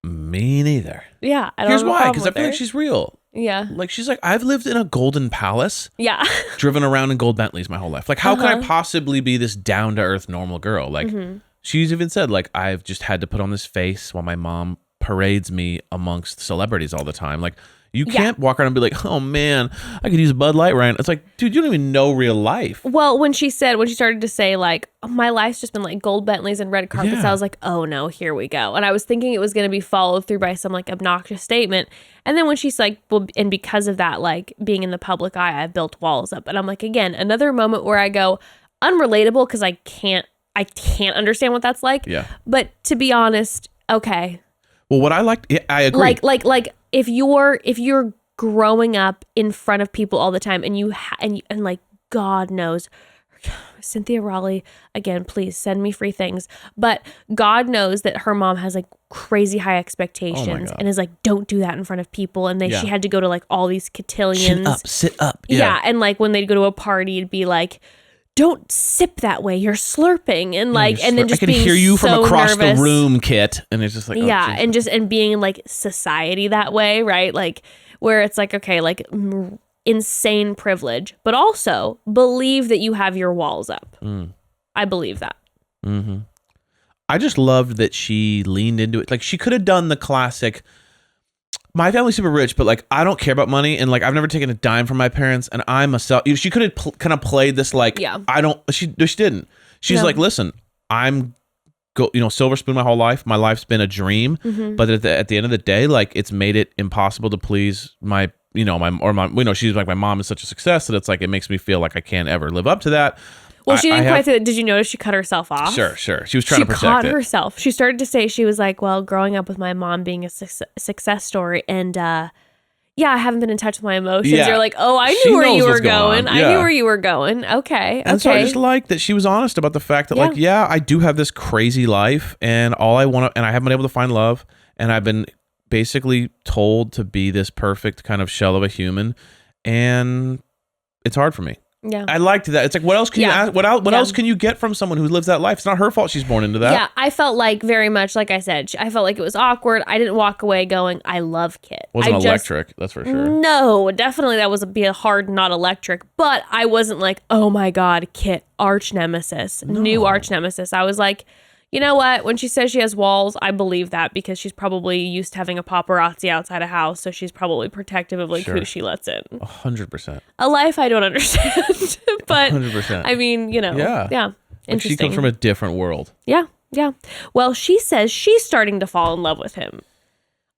Me neither. Yeah. I don't Here's have a why, problem because I with feel her. like she's real. Yeah. Like, she's like, I've lived in a golden palace. Yeah. Driven around in gold Bentleys my whole life. Like, how can I possibly be this down-to-earth normal girl? Like, she's even said, like, I've just had to put on this face while my mom parades me amongst celebrities all the time. Like, you can't walk around and be like, oh man, I could use a Bud Light right now. It's like, dude, you don't even know real life. Well, when she started to say like, oh, my life's just been like gold Bentleys and red carpets, I was like, oh no, here we go. And I was thinking it was going to be followed through by some like obnoxious statement. And then when she's like, well, and because of that, like being in the public eye, I've built walls up. And I'm like, again, another moment where I go unrelatable because I can't understand what that's like. Yeah. But to be honest, okay. Well, what I liked, I agree. Like if you're growing up in front of people all the time and and like God knows, Cynthia Raleigh, again, please send me free things. But God knows that her mom has like crazy high expectations and is like, don't do that in front of people. And she had to go to like all these cotillions. Sit up. Yeah. And like when they'd go to a party, it'd be like, don't sip that way. You're slurping and like, and then just I can hear you from across nervous. the room, Kit. And it's just like, and being in like society that way, right? Like where it's like, okay, like insane privilege, but also believe that you have your walls up. I believe that. I just loved that she leaned into it. Like, she could have done the classic, my family's super rich, but like, I don't care about money. And like, I've never taken a dime from my parents, and I'm a self. She could have kind of played this like, I don't, she didn't. She's like, listen, I'm silver spoon my whole life. My life's been a dream. But at the end of the day, like, it's made it impossible to please my she's like, my mom is such a success that it's like, it makes me feel like I can't ever live up to that. Well, she didn't quite say that. Did you notice she cut herself off? Sure. She was trying to protect it. She caught herself. She started to say, she was like, well, growing up with my mom being a success story, and I haven't been in touch with my emotions. You're like, oh, I knew where you were going. I knew where you were going. Okay. And so I just like that she was honest about the fact that like, I do have this crazy life, and all I want to, and I haven't been able to find love, and I've been basically told to be this perfect kind of shell of a human, and it's hard for me. Yeah, I liked that. It's like, what else can you ask? What else can you get from someone who lives that life? It's not her fault she's born into that. Yeah, I felt like, very much like I said, I felt like it was awkward. I didn't walk away going, I love Kit. Wasn't electric, that's for sure. No, definitely that was be a hard not electric. But I wasn't like, oh my God, Kit, arch nemesis, new arch nemesis. I was like, you know what? When she says she has walls, I believe that, because she's probably used to having a paparazzi outside a house, so she's probably protective of like who she lets in. 100%. A life I don't understand, but 100%. I mean, yeah, Like, she comes from a different world. Yeah. Well, she says she's starting to fall in love with him.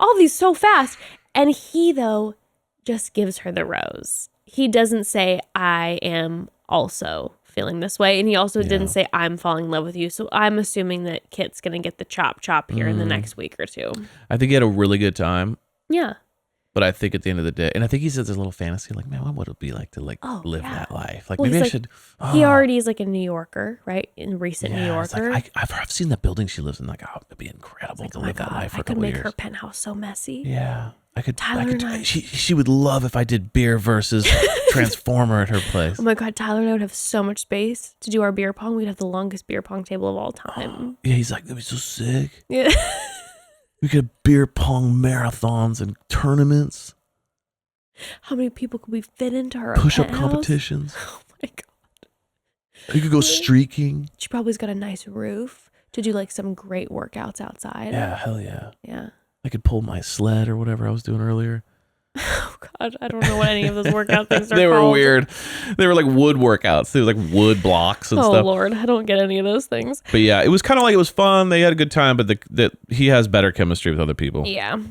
All these so fast, and he though just gives her the rose. He doesn't say, I am also feeling this way, and he also didn't say, I'm falling in love with you. So I'm assuming that Kit's gonna get the chop here in the next week or two. I think he had a really good time. Yeah, but I think at the end of the day, and I think he says this little fantasy, like, man, what would it be like to like live that life? Like, maybe I should. He already is like a New Yorker, right? In recent New Yorker. Like, I've seen the building she lives in. Like, oh, it'd be incredible to live that life for a couple years. I could make her penthouse so messy. Yeah. I could. She would love if I did beer versus Transformer at her place. Oh my God, Tyler and I would have so much space to do our beer pong. We'd have the longest beer pong table of all time. Yeah, he's like, that'd be so sick. Yeah. We could have beer pong marathons and tournaments. How many people could we fit into her push-up competitions? Oh my God. You could go streaking. She probably's got a nice roof to do like some great workouts outside. Yeah, hell yeah. Yeah. I could pull my sled or whatever I was doing earlier. Oh God, I don't know what any of those workout things are They were called. weird. They were like wood workouts. They were like wood blocks and stuff. Oh Lord, I don't get any of those things. But yeah, it was kind of like, it was fun. They had a good time, but he has better chemistry with other people. Yeah.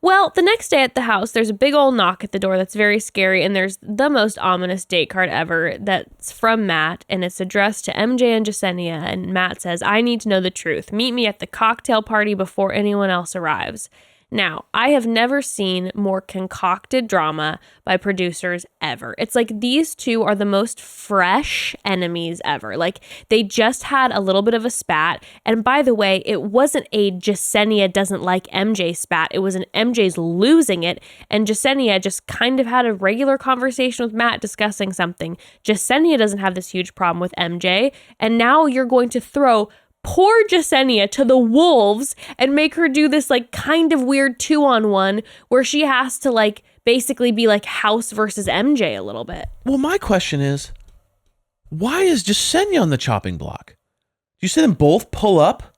Well, the next day at the house, there's a big old knock at the door that's very scary, and there's the most ominous date card ever that's from Matt, and it's addressed to MJ and Jessenia, and Matt says, I need to know the truth. Meet me at the cocktail party before anyone else arrives. Now, I have never seen more concocted drama by producers ever. It's like these two are the most fresh enemies ever. Like, they just had a little bit of a spat. And by the way, it wasn't a Jessenia doesn't like MJ spat. It was an MJ's losing it. And Jessenia just kind of had a regular conversation with Matt discussing something. Jessenia doesn't have this huge problem with MJ. And now you're going to throw poor Jessenia to the wolves and make her do this like kind of weird 2-on-1 where she has to like basically be like House versus MJ a little bit. Well, my question is, why is Jessenia on the chopping block? You see them both pull up?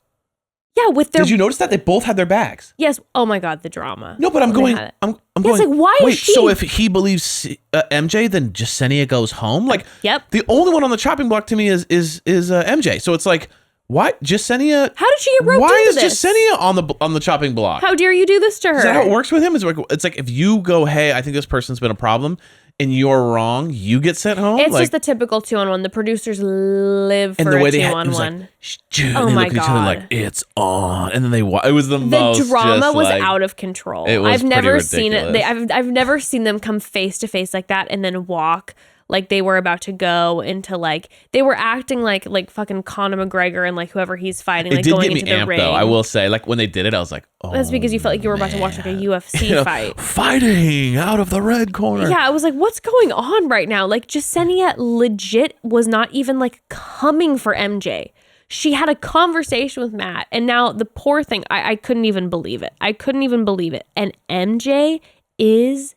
Yeah, with their. Did you notice that they both had their bags? Yes. Oh my God, the drama. No, but I'm going. I'm going. Like, why is she? So if he believes MJ, then Jessenia goes home. Like, yep. The only one on the chopping block to me is MJ. So it's like, what? Jessenia? How did she get roped into this? Why is Jessenia on the chopping block? How dare you do this to her? Is that how it works with him? It's like if you go, hey, I think this person's been a problem, and you're wrong, you get sent home. It's just the typical 2-on-1. The producers live for a 2-on-1. Dude, and they look at each other like, it's on, and then it was the most. The drama was out of control. It was I've never ridiculous. seen it. I've never seen them come face to face like that and then walk like they were about to go into like they were acting like fucking Conor McGregor and like whoever he's fighting, like going into the ring. It did get me amped though. I will say, like when they did it, I was like, oh. That's because you felt like you were about to watch like a UFC fight. Fighting out of the red corner. Yeah, I was like, what's going on right now? Like Jessenia legit was not even like coming for MJ. She had a conversation with Matt, and now the poor thing, I couldn't even believe it. I couldn't even believe it. And MJ is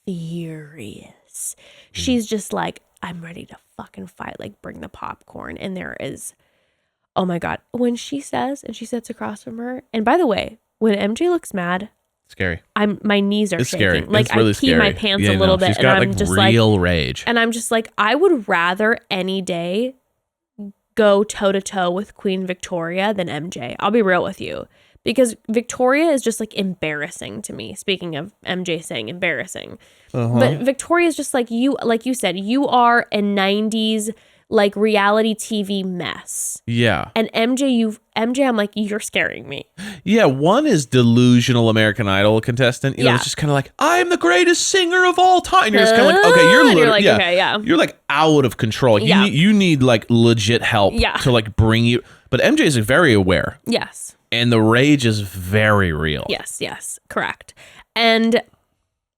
furious. She's just like, I'm ready to fucking fight. Like, bring the popcorn. And there is, Oh my God. When she says, and she sits across from her, and by the way, when MJ looks mad, Scary. my knees are It's shaking. scary. Like It's really I pee scary. my pants Yeah, a little bit, She's and got I'm like just real rage. and I'm just like, I would rather any day go toe to toe with Queen Victoria than MJ. I'll be real with you, because Victoria is just like embarrassing to me. Speaking of MJ saying embarrassing, but Victoria is just like you said, you are a 90s like reality TV mess. Yeah. And MJ, I'm like, you're scaring me. Yeah, one is delusional American Idol contestant. You know, it's just kind of like, I'm the greatest singer of all time. And you're just kind of like, okay, you're like, okay, yeah. You're like out of control. Like, Yeah. you need like legit help to like bring you. But MJ is very aware. Yes. And the rage is very real. Yes, correct. And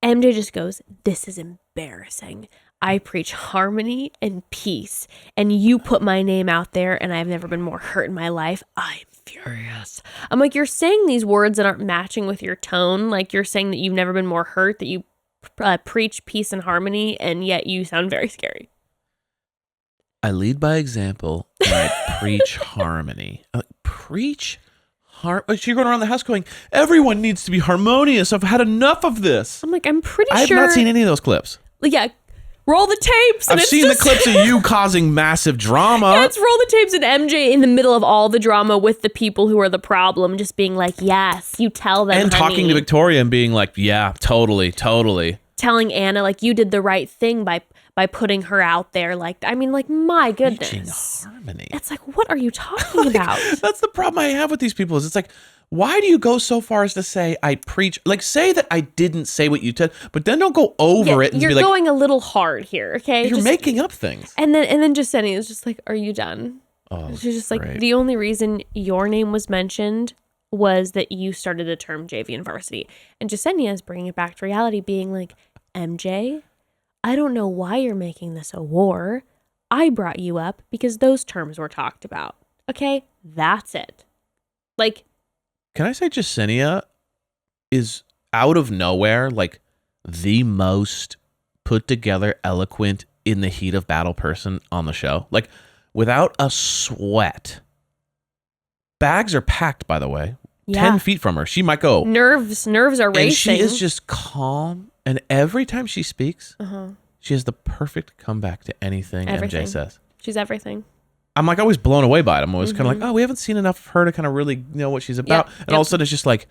MJ just goes, this is embarrassing. I preach harmony and peace, and you put my name out there, and I've never been more hurt in my life. I'm furious. I'm like, you're saying these words that aren't matching with your tone. Like, you're saying that you've never been more hurt, that you preach peace and harmony, and yet you sound very scary. I lead by example, and I preach harmony. Preach harmony? You're going around the house going, everyone needs to be harmonious. I've had enough of this. I'm like, I'm pretty I have sure. not seen any of those clips. Yeah. Roll the tapes. I've seen the clips of you causing massive drama. Yeah, it's roll the tapes and MJ in the middle of all the drama with the people who are the problem, just being like, yes, you tell them, and honey. talking to Victoria and being like, yeah, totally. Telling Anna, like, you did the right thing by putting her out there. Like, I mean, like, my goodness. Preaching harmony. It's like, what are you talking about? That's the problem I have with these people is it's like, why do you go so far as to say I preach? Like, say that I didn't say what you said, but then don't go over it and you're be like, going a little hard here, okay? You're making up things. And then Jessenia is just like, are you done? Oh, she's just great. like, the only reason your name was mentioned was that you started the term JV and varsity. And Jessenia is bringing it back to reality, being like, MJ, I don't know why you're making this a war. I brought you up because those terms were talked about. Okay, that's it. Like, can I say Jessenia is out of nowhere like the most put together, eloquent, in the heat of battle person on the show? Like, without a sweat. Bags are packed, by the way. Yeah. 10 feet from her. She might go. Nerves are racing. And she is just calm. And every time she speaks, she has the perfect comeback to anything Everything. MJ says. She's everything. I'm like always blown away by it. I'm always kind of like, oh, we haven't seen enough of her to kind of really know what she's about. And all of a sudden it's just like,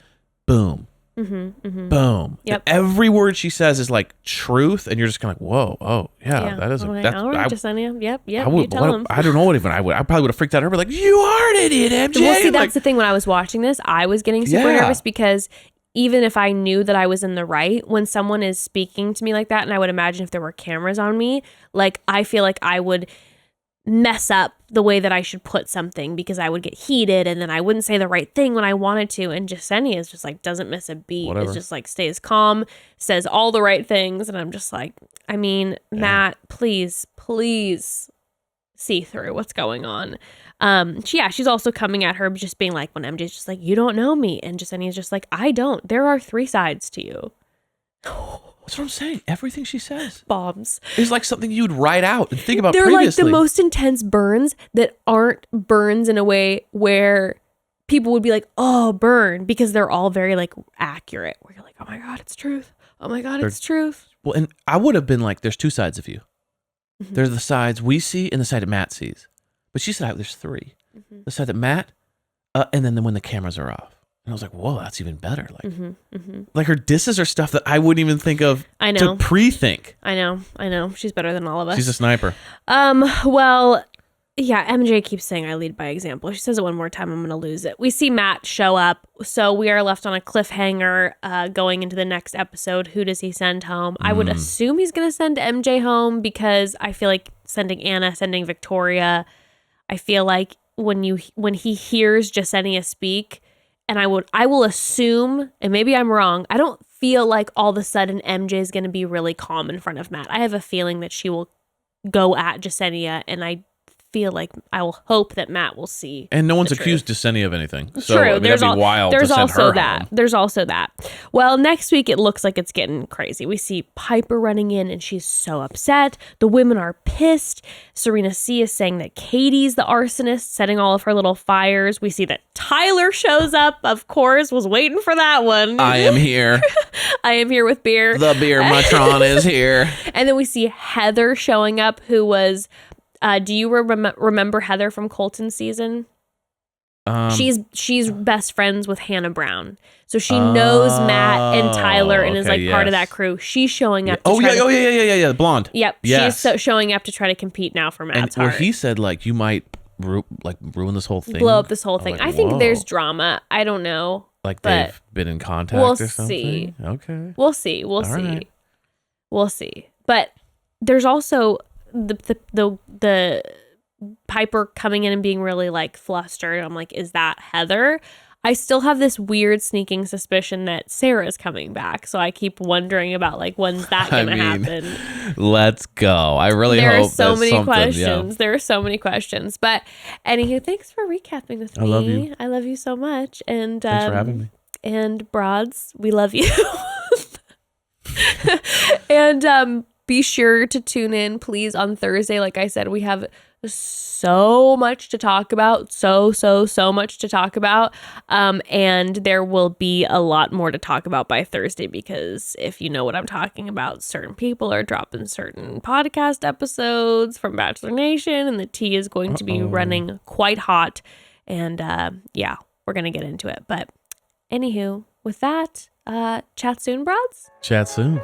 boom, boom. Yep. And every word she says is like truth. And you're just kind of like, whoa, oh, yeah. That is, all right, that's, all right, Jessenia. Yep, I don't know what even I would. I probably would have freaked out. I'd be like, you are an idiot, MJ. Well, see, that's like, the thing. When I was watching this, I was getting super nervous because even if I knew that I was in the right, when someone is speaking to me like that, and I would imagine if there were cameras on me, like, I feel like I would mess up the way that I should put something because I would get heated and then I wouldn't say the right thing when I wanted to. And Jessenia is just like, doesn't miss a beat. Whatever. It's just like, stays calm, says all the right things. And I'm just like, I mean, Matt, please see through what's going on. She's also coming at her just being like, when MJ's just like, you don't know me. And Jessenia's just like, I don't. There are 3 sides to you. That's what I'm saying. Everything she says Bombs. is like something you'd write out and think about They're previously. like the most intense burns that aren't burns in a way where people would be like, oh, burn, because they're all very like accurate. Where you're like, oh my God, it's truth. Oh my God, it's truth. Well, and I would have been like, there's 2 sides of you. There's the sides we see and the side that Matt sees. But she said there's 3. The side that Matt, and then when the cameras are off. And I was like, whoa, that's even better. Like, like her disses are stuff that I wouldn't even think of to pre-think. I know. She's better than all of us. She's a sniper. Well, yeah, MJ keeps saying I lead by example. She says it one more time, I'm going to lose it. We see Matt show up. So we are left on a cliffhanger going into the next episode. Who does he send home? I would assume he's going to send MJ home because I feel like sending Anna, sending Victoria. I feel like when he hears Jessenia speak, and I will assume, and maybe I'm wrong, I don't feel like all of a sudden MJ is going to be really calm in front of Matt. I have a feeling that she will go at Jessenia, and I feel like I will hope that Matt will see. And no one's the accused Jessenia of anything. So True. I mean, that'd be wild to there's send also her that. home. There's also that. Well, next week it looks like it's getting crazy. We see Piper running in and she's so upset. The women are pissed. Serena C is saying that Katie's the arsonist, setting all of her little fires. We see that Tyler shows up, of course, was waiting for that one. I am here. I am here with beer. The beer matron is here. And then we see Heather showing up, who was, do you remember Heather from Colton season? She's best friends with Hannah Brown. So she knows Matt and Tyler and is like part of that crew. She's showing up. Yeah, blonde. Yep. Yes. She's showing up to try to compete now for Matt's heart. Well, he said like you might ruin this whole thing. Blow up this whole thing. Like, I think there's drama. I don't know. Like but they've been in contact we'll or something? See. Okay. We'll see. All right. We'll see. But there's also the Piper coming in and being really like flustered. I'm like, is that Heather? I still have this weird sneaking suspicion that Sarah's coming back. So I keep wondering about like, when's that going to happen? Let's go. I really hope there are so many something, questions. Yeah. There are so many questions. But anywho, thanks for recapping with me. I love you. I love you so much. And thanks for having me. And broads, we love you. And be sure to tune in, please, on Thursday. Like I said, we have so much to talk about. So much to talk about. And there will be a lot more to talk about by Thursday, because if you know what I'm talking about, certain people are dropping certain podcast episodes from Bachelor Nation, and the tea is going to be running quite hot. And yeah, we're going to get into it. But anywho, with that, chat soon, broads. Chat soon.